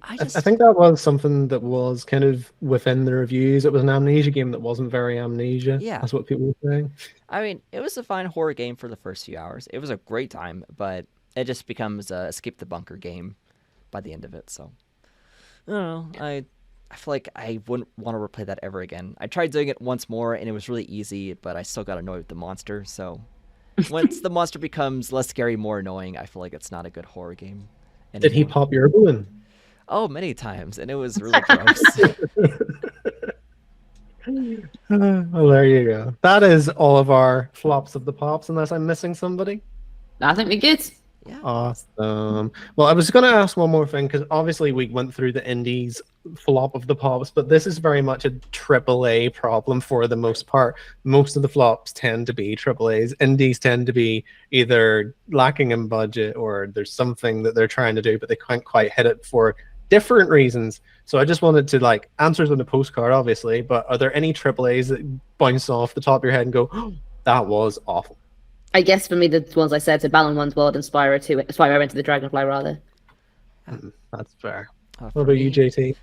I I think that was something that was kind of within the reviews. It was an amnesia game that wasn't very amnesia. Yeah. That's what people were saying. I mean, it was a fine horror game for the first few hours. It was a great time, but it just becomes a escape the bunker game by the end of it. So I don't know. I feel like I wouldn't want to replay that ever again. I tried doing it once more, and it was really easy, but I still got annoyed with the monster. So once the monster becomes less scary, more annoying, I feel like it's not a good horror game anymore. Did he pop your balloon? Oh, many times, and it was really gross. Well, there you go. That is all of our flops of the pops, unless I'm missing somebody. I think we're good. Yeah. Awesome. Well, I was going to ask one more thing, because obviously we went through the indies flop of the pops, but this is very much a AAA problem for the most part. Most of the flops tend to be AAAs. Indies tend to be either lacking in budget, or there's something that they're trying to do, but they can't quite hit it for different reasons. So I just wanted to like answers on the postcard, obviously, but are there any AAAs that bounce off the top of your head and go, oh, that was awful? I guess for me, the ones I said, so Balan 1's World and Spyro 2, Spyro Into the Dragonfly, rather. That's fair. For What about you, me, JT?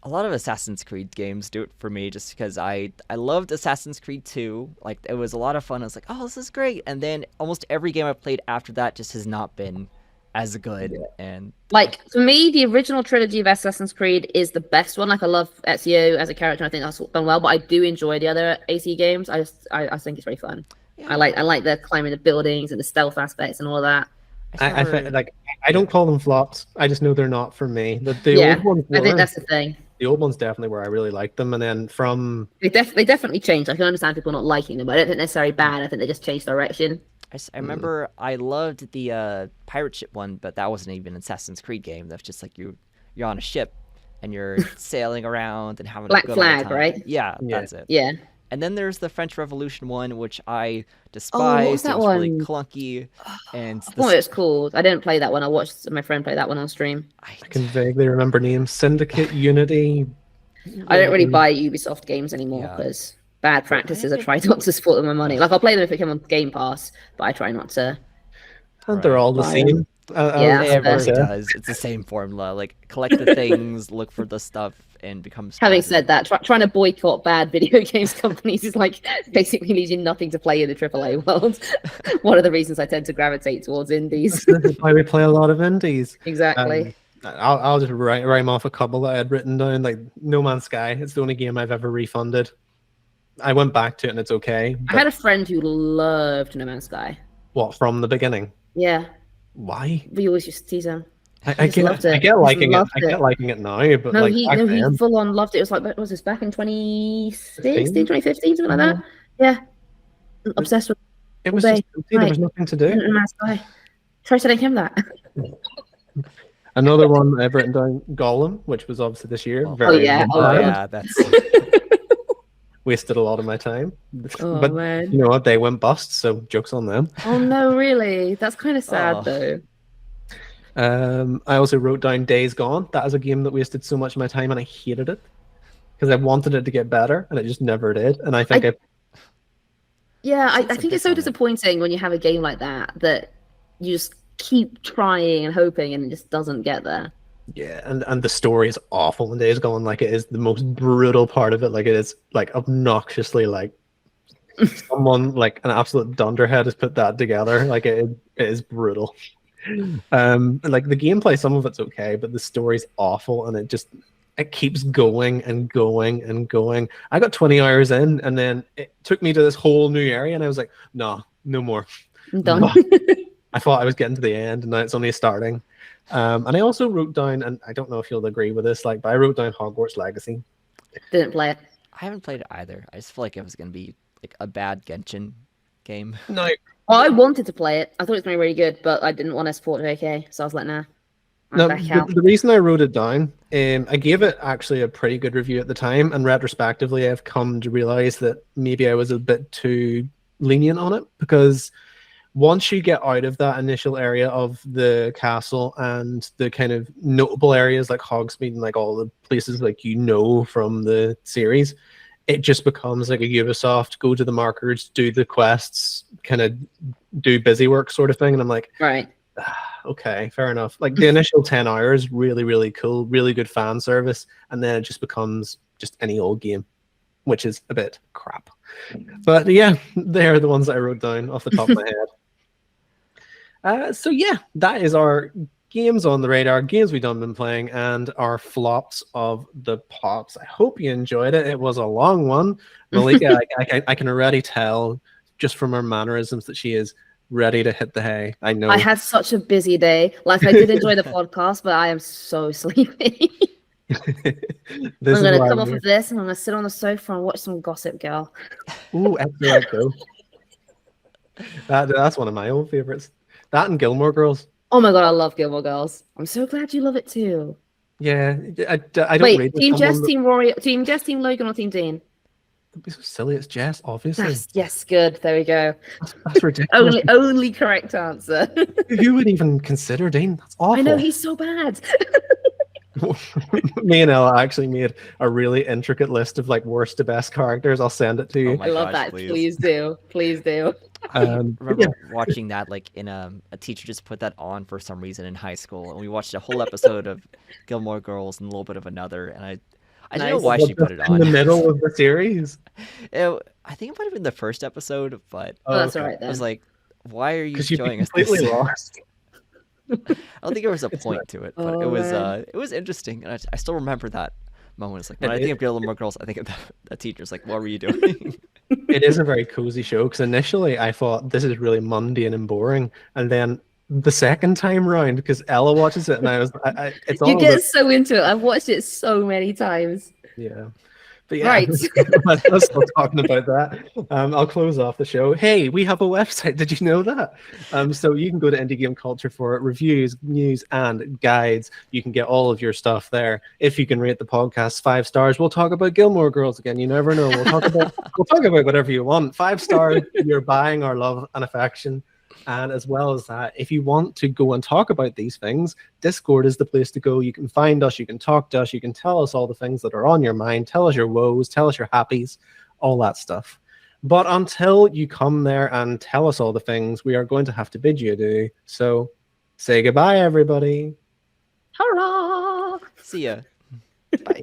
a lot of Assassin's Creed games do it for me just because I loved Assassin's Creed 2. Like, it was a lot of fun. I was like, oh, this is great. And then almost every game I've played after that just has not been as good. And Like, for me, the original trilogy of Assassin's Creed is the best one. Like, I love Ezio as a character, and I think that's done well, but I do enjoy the other AC games. I think it's very fun. yeah, I like the climbing the buildings and the stealth aspects and all of that. I don't call them flops. I just know they're not for me. The Yeah, old ones I think were. that's the thing. The old ones definitely were. I really liked them, and then from They definitely changed. I can understand people not liking them, but I don't think they're necessarily bad. I think they just changed direction. I remember I loved the pirate ship one, but that wasn't even an Assassin's Creed game. That's just like you're on a ship and you're sailing around and having Black a good Flag, old time. right? Yeah, Yeah. that's it. Yeah. And then there's the French Revolution one, which I despised. what was that It was really one? clunky, and I thought it was called. I didn't play that one. I watched my friend play that one on stream. I can vaguely remember names: Syndicate, Unity. I don't really buy Ubisoft games anymore Yeah. because bad practices. I try not to support them with money. Like, I'll play them if it come on Game Pass, but I try not to. And they're all the Right. same. Yeah, it that's really fair. does. It's the same formula. Like collect the things, look for the stuff, and become. Having stronger. said that, trying to boycott bad video games companies is like basically leaves you nothing to play in the AAA world. One of the reasons I tend to gravitate towards indies. This is why we play a lot of indies. Exactly. I'll just rhyme off a couple that I had written down. Like No Man's Sky. It's the only game I've ever refunded. I went back to it and it's okay. I had a friend who loved No Man's Sky. What, from the beginning? Yeah, Why? we always used to tease him. I just loved it. get Just liking it. loved I get liking it now, but No, like he back then, full on loved it. It was like, what was this, back in 2016, 2015, something like that? Yeah. Obsessed with it was all just day. empty. There was nothing to do. No Man's Sky. Try telling him that. Another one I've written down, Gollum, which was obviously this year. Very yeah. good. Oh, yeah, that's. Wasted a lot of my time. Oh, But man. you know what? They went bust, so joke's on them. Oh, no, really? That's kind of sad, Oh. though. I also wrote down Days Gone. That is a game that wasted so much of my time, and I hated it because I wanted it to get better, and it just never did. And I think Yeah, I Seen some think it's bits so on it. disappointing when you have a game like that you just keep trying and hoping, and it just doesn't get there. Yeah, and the story is awful when Days Gone. Like, it is the most brutal part of it. Like, it is like obnoxiously like someone like an absolute dunderhead has put that together. Like, it is brutal. Like the gameplay, some of it's okay, but the story's awful, and it keeps going and going and going. I got 20 hours in, and then it took me to this whole new area, and I was like, no, no more. I'm done. I thought I was getting to the end, and now it's only starting. And I also wrote down, and I don't know if you'll agree with this, like, but I wrote down Hogwarts Legacy. Didn't play it. I haven't played it either. I just feel like it was gonna be like a bad Genshin game. No, Well, I wanted to play it. I thought it was going to be really good, but I didn't want to support JK, so I was like, nah. no. I'm back out. The reason I wrote it down, I gave it actually a pretty good review at the time, and retrospectively, I've come to realize that maybe I was a bit too lenient on it, because once you get out of that initial area of the castle and the kind of notable areas like Hogsmeade and like all the places like from the series, it just becomes like a Ubisoft go to the markers, do the quests, kind of do busy work sort of thing. And I'm like, Right. okay, fair enough. Like the initial 10 hours, really, really cool, really good fan service. And then it just becomes just any old game, which is a bit crap. But yeah, they're the ones that I wrote down off the top of my head. So yeah, that is our games on the radar, games we've been playing, and our flops of the pops. I hope you enjoyed it. It was a long one. Malika, I can already tell just from her mannerisms that she is ready to hit the hay. I know. I had such a busy day. Like, I did enjoy the podcast, but I am so sleepy. I'm going to come off of this, and I'm going to sit on the sofa and watch some Gossip Girl. Ooh, excellent. That's one of my old favorites. That and Gilmore Girls. Oh my god, I love Gilmore Girls. I'm so glad you love it too. Yeah, I don't Wait, read Team Jess, Team Rory, Team Jess, Team Logan, or Team Dean? Don't be so silly. It's Jess, obviously. Yes, good. There we go. That's ridiculous. only correct answer. Who would even consider Dean? That's awful. I know, he's so bad. Me and Ella actually made a really intricate list of like worst to best characters. I'll send it to you. Oh my I love gosh, that. please. Please do. Please do. Remember watching that, like in a teacher just put that on for some reason in high school, and we watched a whole episode of Gilmore Girls and a little bit of another, and I don't know why she put it on in the middle of the series. I think it might have been the first episode, but Oh, that's all right then. I was like, why are you Because you'd be showing us this? completely lost. I don't think there was a point to it, but Oh, man. it was interesting, and I still remember that moment. It's like when I think of Gilmore Girls, I think of the teacher's like, what were you doing? It is a very cozy show, because initially I thought this is really mundane and boring, and then the second time round, because Ella watches it, and I was, it's all You get about- so into it. I've watched it so many times. yeah. But yeah, Right. let's stop talking about that. I'll close off the show. Hey, we have a website. Did you know that? So you can go to Indie Game Culture for reviews, news, and guides. You can get all of your stuff there. If you can rate the podcast 5 stars, we'll talk about Gilmore Girls again. You never know. We'll talk about whatever you want. 5 stars, you're buying our love and affection. And as well as that, if you want to go and talk about these things, Discord is the place to go. You can find us, you can talk to us, you can tell us all the things that are on your mind, tell us your woes, tell us your happies, all that stuff. But until you come there and tell us all the things, we are going to have to bid you adieu. So say goodbye, everybody. Hurrah! See ya. Bye.